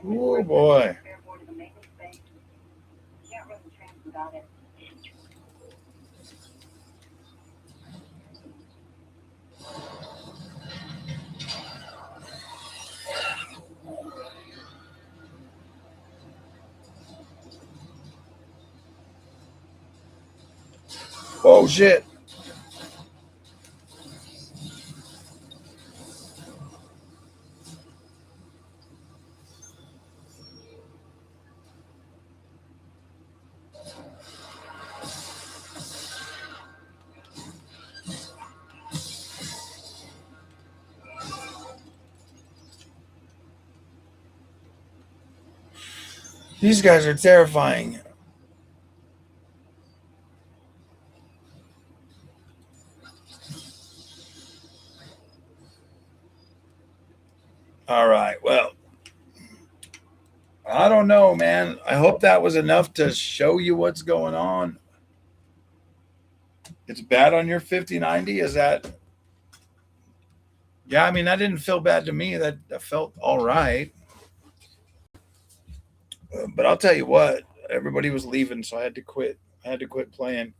Oh boy. Oh shit. These guys are terrifying. All right. Well, I don't know, man. I hope that was enough to show you what's going on. It's bad on your 5090. Is that? Yeah, I mean, that didn't feel bad to me. That felt all right. But I'll tell you what, everybody was leaving, so I had to quit. I had to quit playing.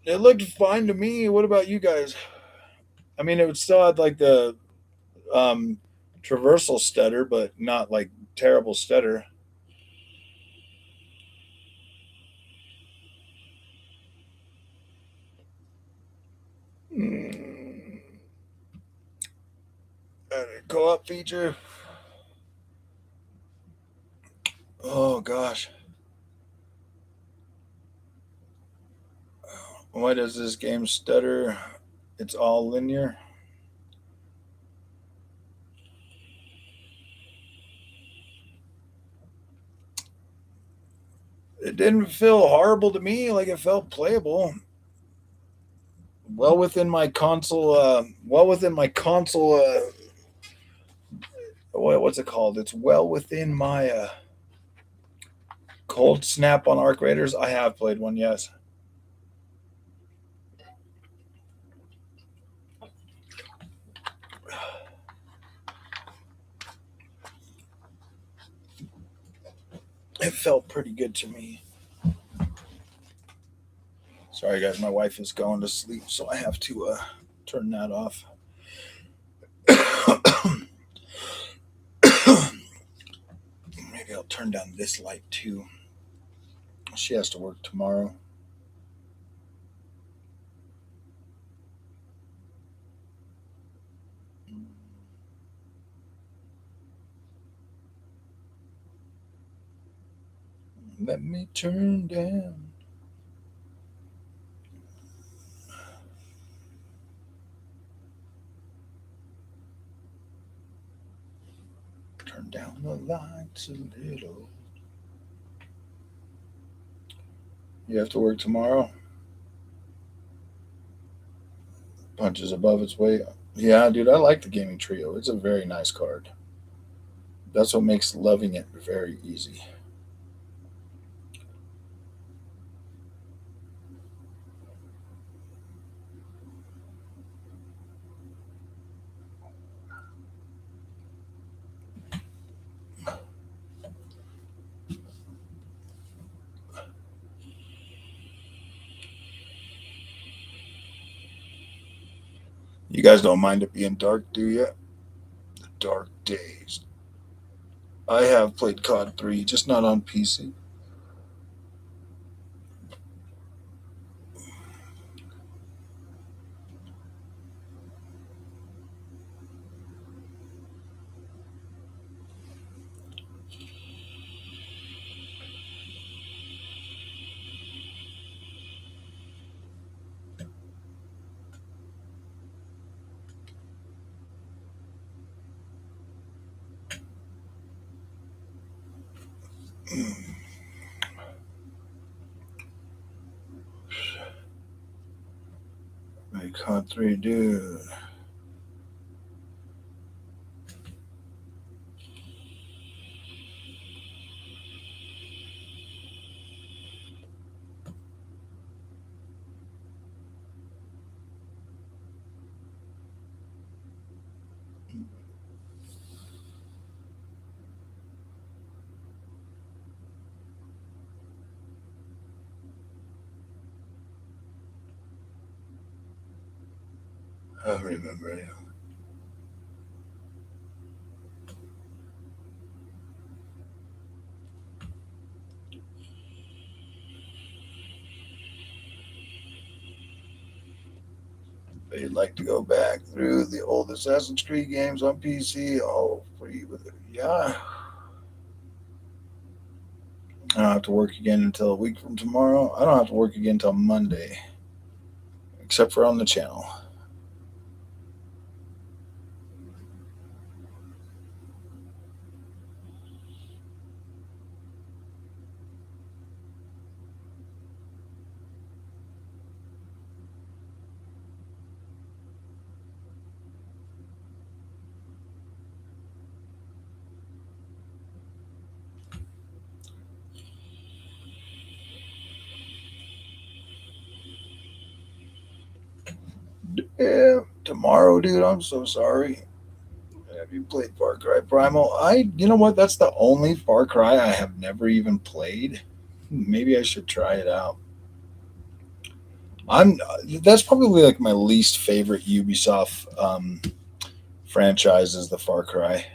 It looked fine to me. What about you guys? I mean, it still had like the um, traversal stutter, but not like terrible stutter. Co-op feature. Oh gosh. Why does this game stutter? It's all linear. It didn't feel horrible to me. Like, it felt playable. Well within my console. What's it called? It's well within my cold snap on Arc Raiders. I have played one, yes. It felt pretty good to me. Sorry, guys. My wife is going to sleep, so I have to turn that off. Maybe I'll turn down this light too. She has to work tomorrow. Let me turn down. Turn down the lights a little. You have to work tomorrow? Punches above its weight. Yeah, dude, I like the Gaming Trio. It's a very nice card. That's what makes loving it very easy. You guys don't mind it being dark, do you? The dark days. I have played COD 3, just not on PC. My COD 3, dude. I remember you. They'd like to go back through the old Assassin's Creed games on PC. Oh, free with it. Yeah. I don't have to work again until a week from tomorrow. I don't have to work again until Monday, except for on the channel. Yeah, tomorrow, dude. I'm so sorry. Have you played Far Cry Primal? You know what? That's the only Far Cry I have never even played. Maybe I should try it out. That's probably like my least favorite Ubisoft franchise is the Far Cry.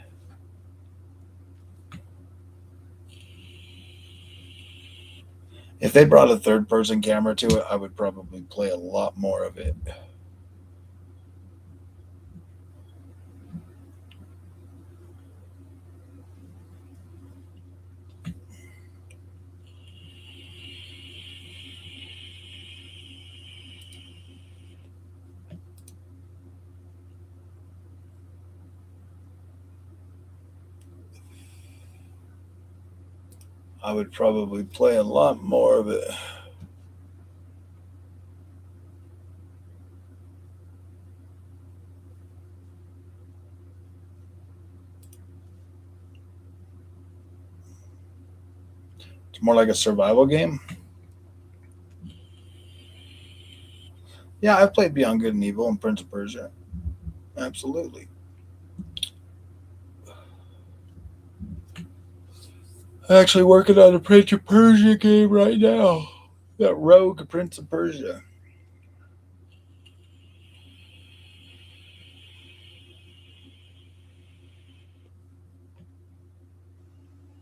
If they brought a third person camera to it, I would probably play a lot more of it. I would probably play a lot more of it. It's more like a survival game. Yeah, I've played Beyond Good and Evil and Prince of Persia. Absolutely. I'm actually working on a Prince of Persia game right now. That Rogue Prince of Persia.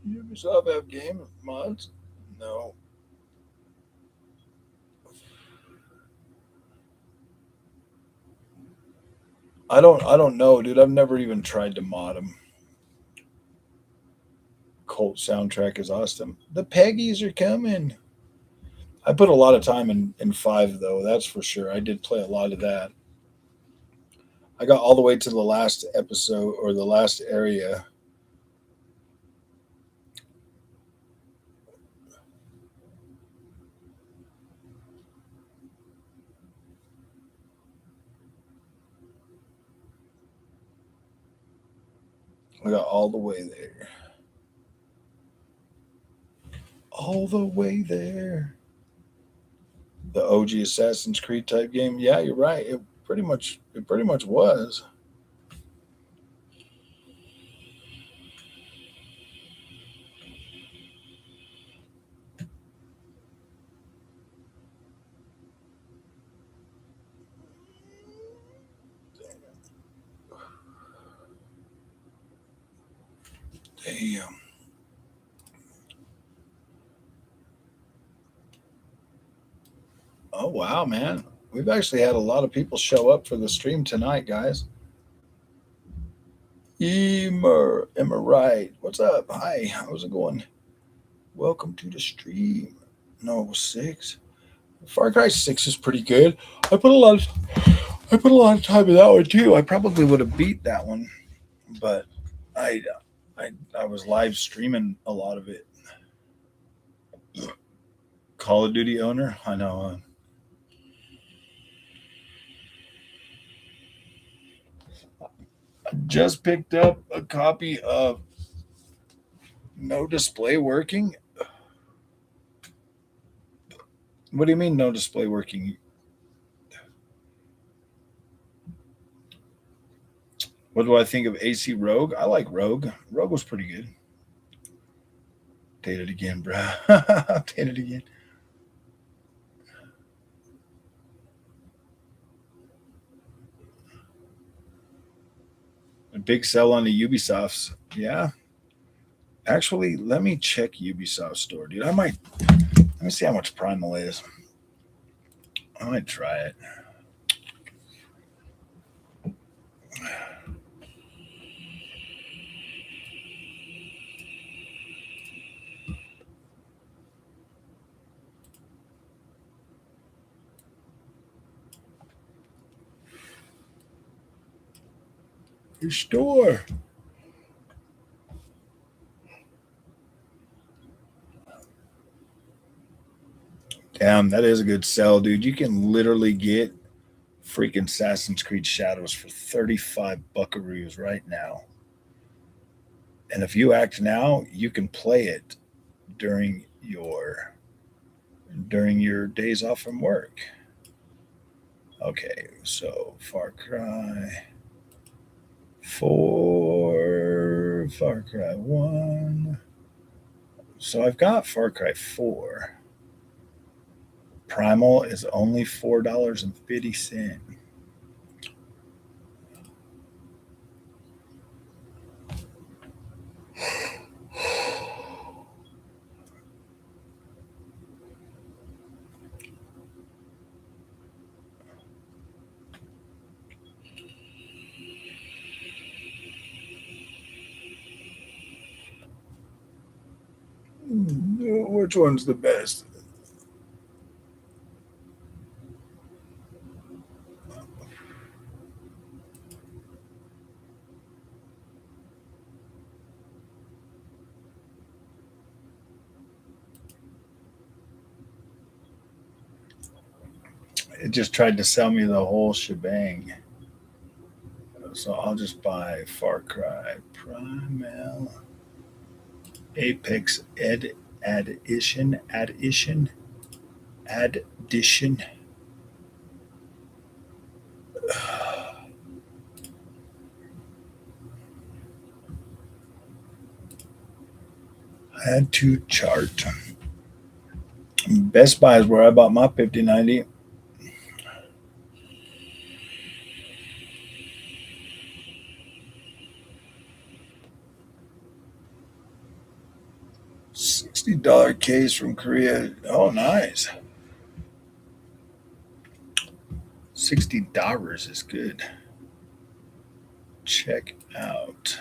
Ubisoft have game mods? No. I don't know, dude. I've never even tried to mod them. Cult soundtrack is awesome. The Peggies are coming. I put a lot of time in 5 though, that's for sure. I did play a lot of that. I got all the way to the last episode or the last area. I got all the way there. All the way there. The OG Assassin's Creed type game. Yeah, you're right. It pretty much was. Damn. Oh wow, man. We've actually had a lot of people show up for the stream tonight, guys. Emma Wright. What's up? Hi, how's it going? Welcome to the stream. No, it was 6. Far Cry 6 is pretty good. I put a lot of time in that one too. I probably would have beat that one, but I I was live streaming a lot of it. Call of Duty owner, I know. I just picked up a copy of No Display Working. What do you mean no display working? What do I think of AC Rogue? I like Rogue. Rogue was pretty good. Date it again, bro. Date it again. A big sell on the Ubisofts. Yeah. Actually, let me check Ubisoft store, dude. Let me see how much Primal is. I might try it. Your store. Damn, that is a good sell, dude. You can literally get freaking Assassin's Creed Shadows for 35 buckaroos right now. And if you act now, you can play it during your days off from work. Okay, so Far Cry 4, Far Cry 1. So I've got Far Cry 4. Primal is only $4.50. Which one's the best? It just tried to sell me the whole shebang. So I'll just buy Far Cry Primal Apex Addition. Add to chart. Best Buy is where I bought my 5090. $60 case from Korea. Oh, nice. $60 is good. Check out.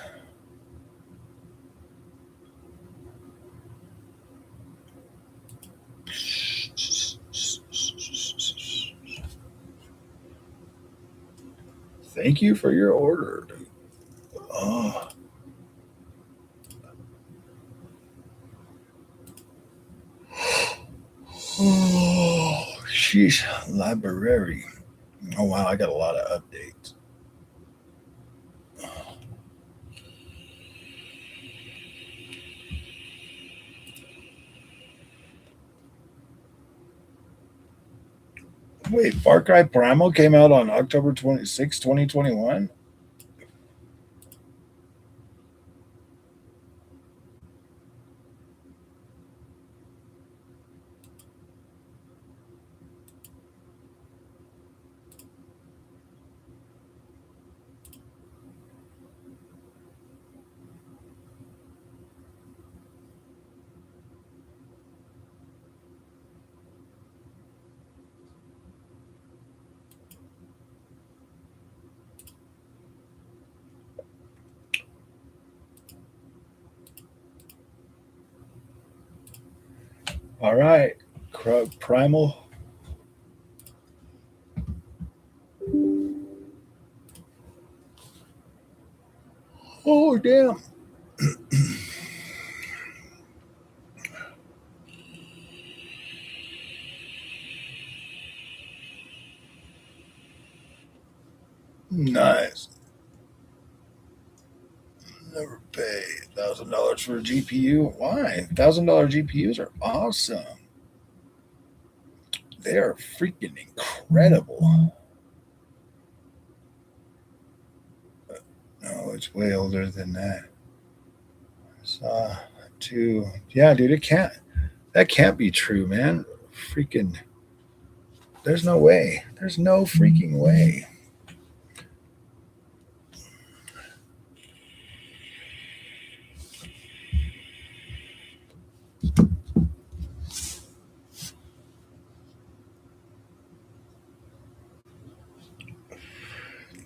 Thank you for your order. Oh. Oh, sheesh. Library. Oh, wow. I got a lot of updates. Wait, Far Cry Primal came out on October 26, 2021? All right. Primal. Oh, damn. Nice. Never pay $1,000 for a GPU. Why? $1,000 GPUs are awesome. They are freaking incredible. No, it's way older than that. Yeah, dude, it can't. That can't be true, man. Freaking. There's no way. There's no freaking way.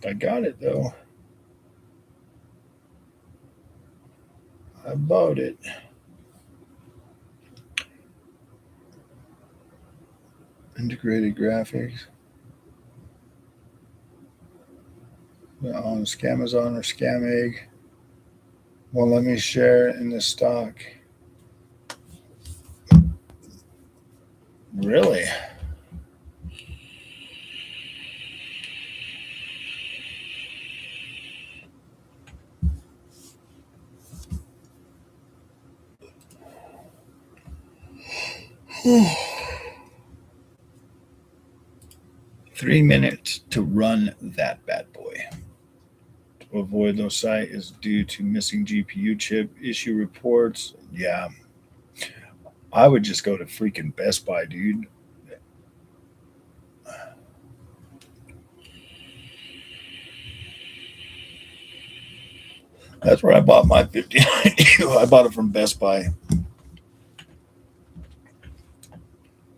I got it though. I bought it. Integrated graphics. On Scamazon or Scamegg. Won't let me share in the stock. Really? Three minutes to run that bad boy. To avoid those site is due to missing GPU chip issue reports. Yeah. I would just go to freaking Best Buy, dude. That's where I bought my 5090. I bought it from Best Buy.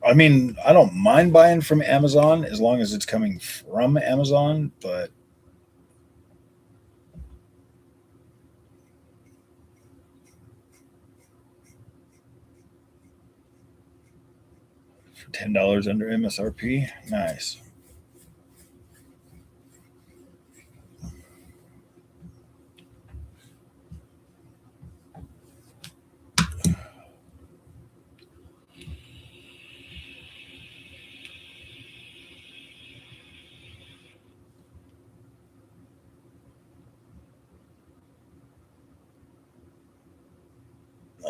I mean, I don't mind buying from Amazon as long as it's coming from Amazon, but for $10 under MSRP, nice.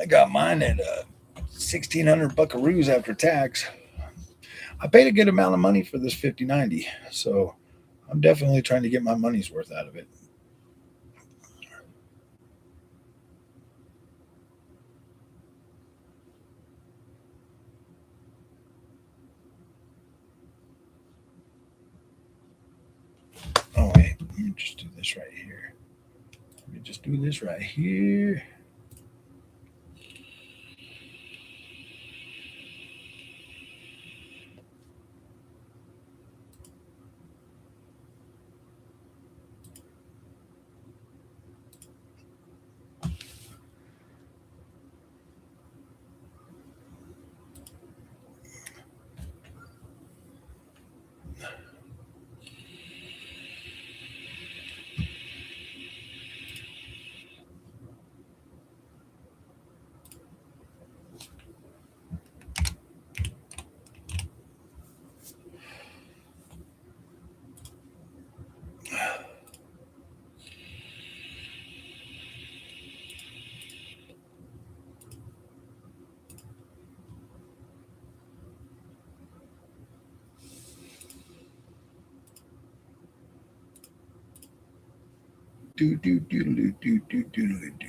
I got mine at 1,600 buckaroos after tax. I paid a good amount of money for this 5090, so I'm definitely trying to get my money's worth out of it. Oh, wait, let me just do this right here. Let me just do this right here. Do do do do do do do do.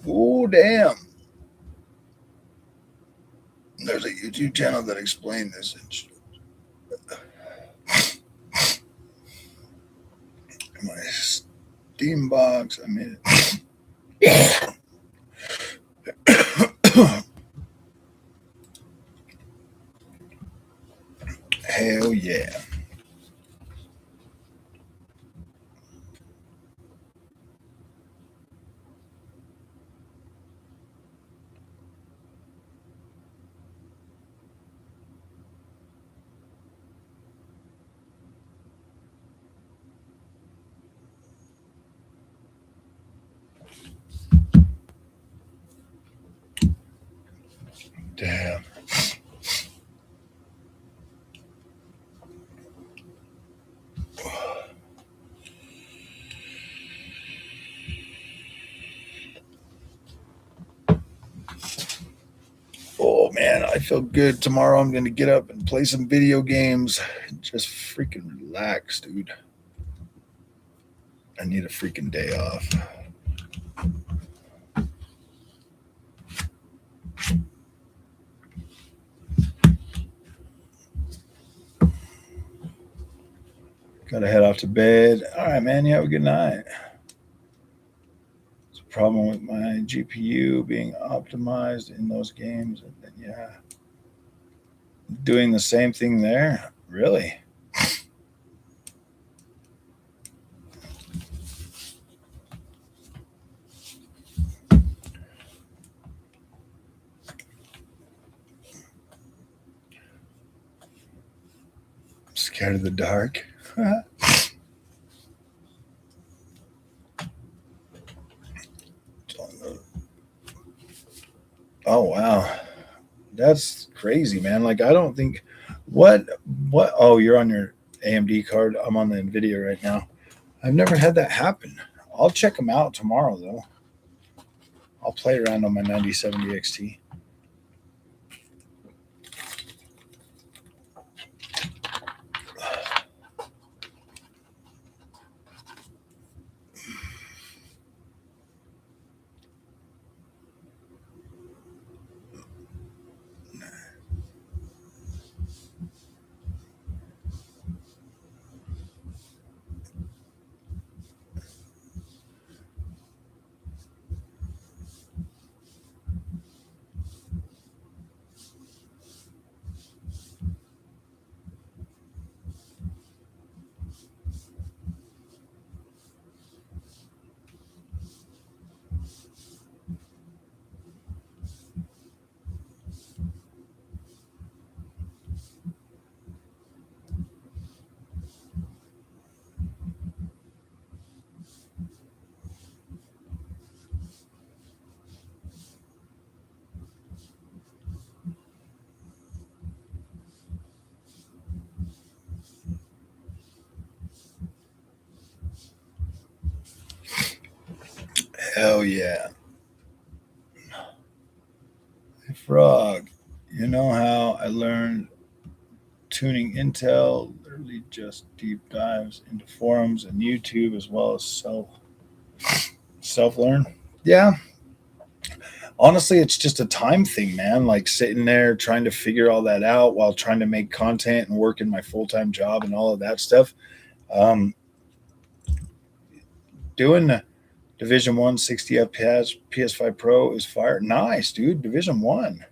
Oh, damn. There's a YouTube channel that explained this. In my Steam box, I made it. Hell yeah. Damn. Oh man, I feel good. Tomorrow I'm gonna get up and play some video games and just freaking relax, dude. I need a freaking day off. Gotta head off to bed. All right, man. You have a good night. It's a problem with my GPU being optimized in those games. And then, yeah. Doing the same thing there? Really? Scared of the dark. Oh wow, that's crazy, man. Like I don't think what Oh, you're on your AMD card. I'm on the Nvidia right now. I've never had that happen. I'll check them out tomorrow though. I'll play around on my 9070 XT. Hell yeah. Hey, Frog, you know how I learned tuning Intel? Literally just deep dives into forums and YouTube as well as self learn. Yeah, honestly, it's just a time thing, man. Like sitting there trying to figure all that out while trying to make content and work in my full time job and all of that stuff. Um, doing Division 1 60 FPS PS5 Pro is fire. Nice, dude. Division 1.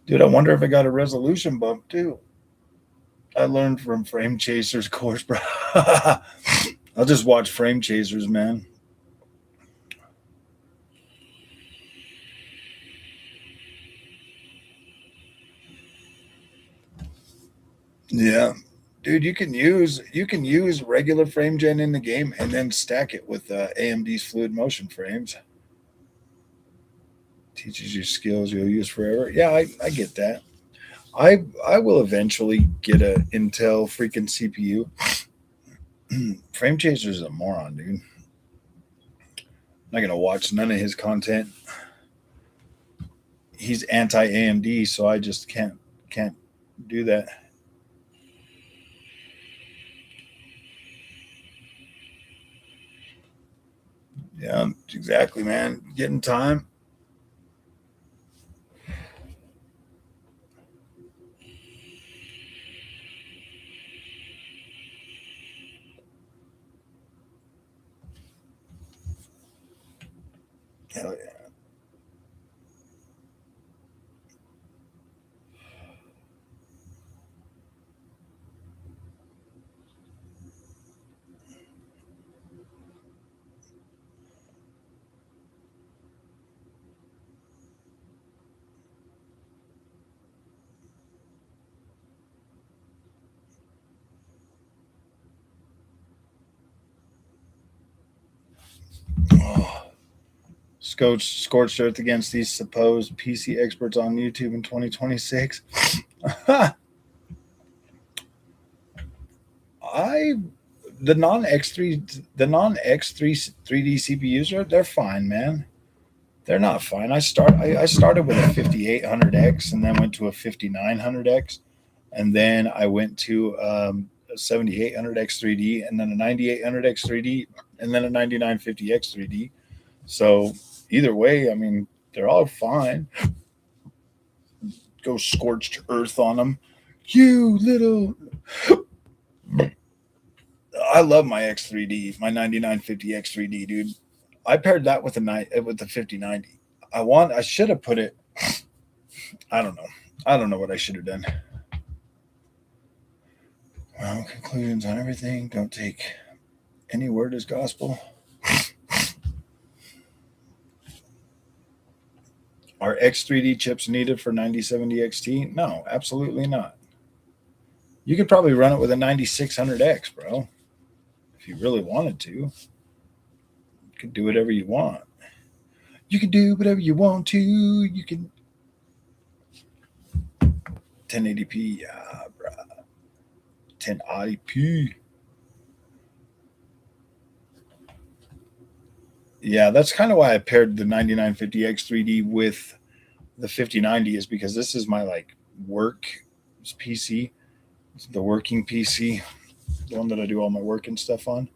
Dude, I wonder if I got a resolution bump too. I learned from Frame Chasers course, bro. I'll just watch Frame Chasers, man. Yeah. Dude, you can use regular frame gen in the game and then stack it with AMD's fluid motion frames. Teaches you skills you'll use forever. Yeah, I get that. I will eventually get a Intel freaking CPU. Frame Chaser is a moron, dude. I'm not gonna watch none of his content. He's anti AMD, so I just can't do that. Yeah, exactly, man. Getting time. Hell yeah. Oh, scorched earth against these supposed PC experts on YouTube in 2026. I the non X3 the non X3 3D CPUs they're fine, man. They're not fine. I started with a 5800X and then went to a 5900X and then I went to a 7800X 3D and then a 9800X 3D and then a 9950X 3D. So either way, I mean, they're all fine. Go scorched earth on them. You little. I love my X3D, my 9950 X3D, dude. I paired that with the 5090. I should have put it. I don't know. I don't know what I should have done. Well, conclusions on everything. Don't take any word as gospel. Are X3D chips needed for 9070 XT? No, absolutely not. You could probably run it with a 9600X, bro. If you really wanted to. You could do whatever you want. You can do whatever you want to. You can 1080p, yeah, bro. 1080p. Yeah, that's kind of why I paired the 9950X 3D with the 5090 is because this is my like work PC, the working PC, the one that I do all my work and stuff on.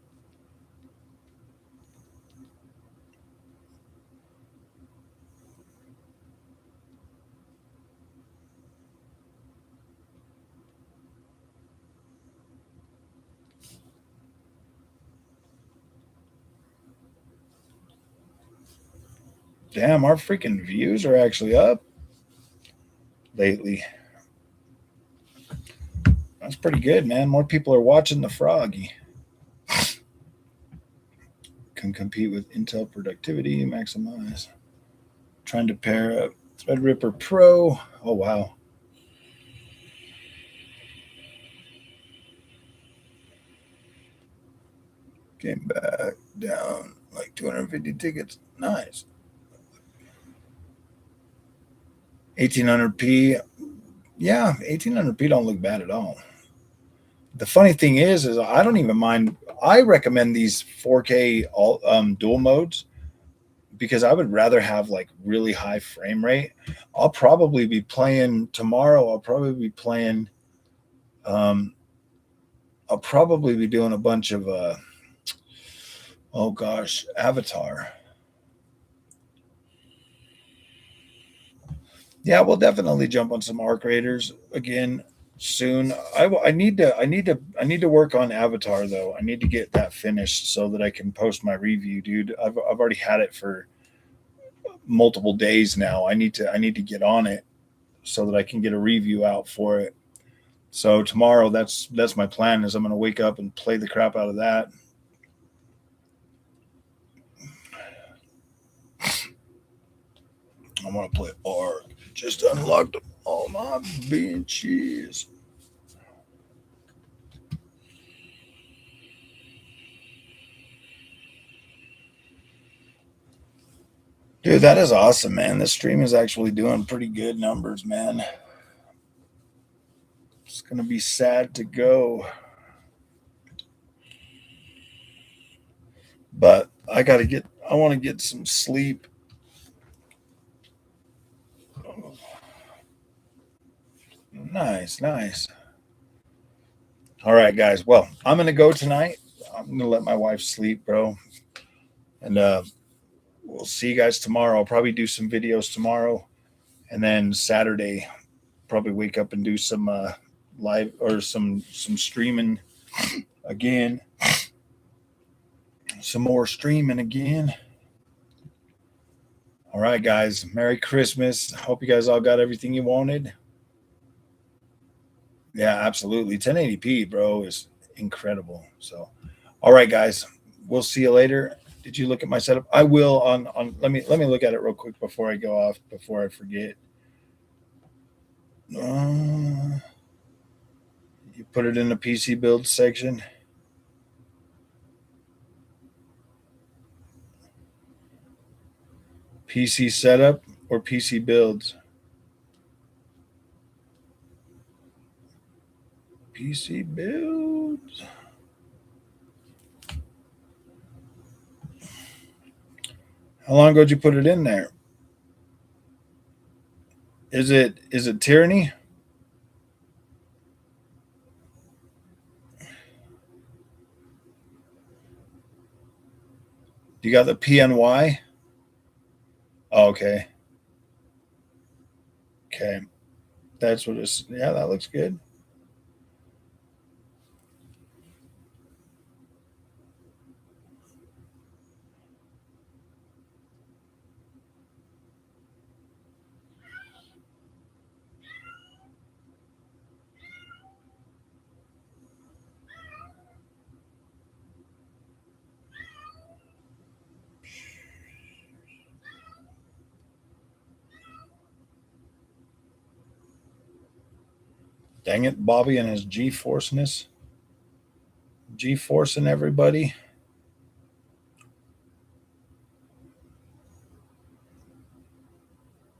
Damn, our freaking views are actually up lately. That's pretty good, man. More people are watching the Froggy. Can compete with Intel productivity, maximize. Trying to pair up Threadripper Pro. Oh, wow. Came back down like 250 tickets. Nice. 1800p. Yeah, 1800p don't look bad at all. The funny thing is I don't even mind. I recommend these 4K dual modes because I would rather have like really high frame rate. I'll probably be playing tomorrow. I'll probably be playing. I'll probably be doing a bunch of oh gosh, Avatar. Yeah, we'll definitely jump on some Arc Raiders again soon. I need to work on Avatar though. I need to get that finished so that I can post my review, dude. I've already had it for multiple days now. I need to get on it so that I can get a review out for it. So tomorrow, that's my plan. Is I'm going to wake up and play the crap out of that. I'm going to play Arc. Just unlocked all my benches. Dude, that is awesome, man. This stream is actually doing pretty good numbers, man. It's going to be sad to go. But I want to get some sleep. Nice, nice. All right, guys. Well, I'm going to go tonight. I'm going to let my wife sleep, bro. And we'll see you guys tomorrow. I'll probably do some videos tomorrow. And then Saturday, probably wake up and do some live or some streaming again. Some more streaming again. All right, guys. Merry Christmas. Hope you guys all got everything you wanted. Yeah, absolutely. 1080p, bro, is incredible. So, all right, guys. We'll see you later. Did you look at my setup? I will on let me look at it real quick before I go off, before I forget. You put it in the PC build section. PC setup or PC builds? PC builds. How long ago did you put it in there? Is it Tyranny? You got the PNY? Oh, okay. Okay. That's what it's. Yeah, that looks good. Dang it, Bobby and his G-forceness. G-forcing everybody.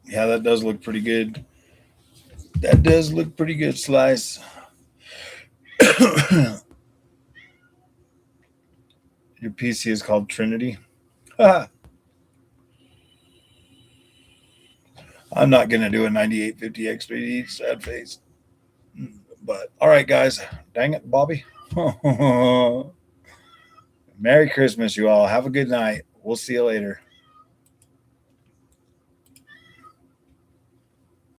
Yeah, that does look pretty good. That does look pretty good, Slice. Your PC is called Trinity. I'm not going to do a 9850 X3D, sad face. But all right, guys. Dang it, Bobby. Merry Christmas, you all. Have a good night. We'll see you later.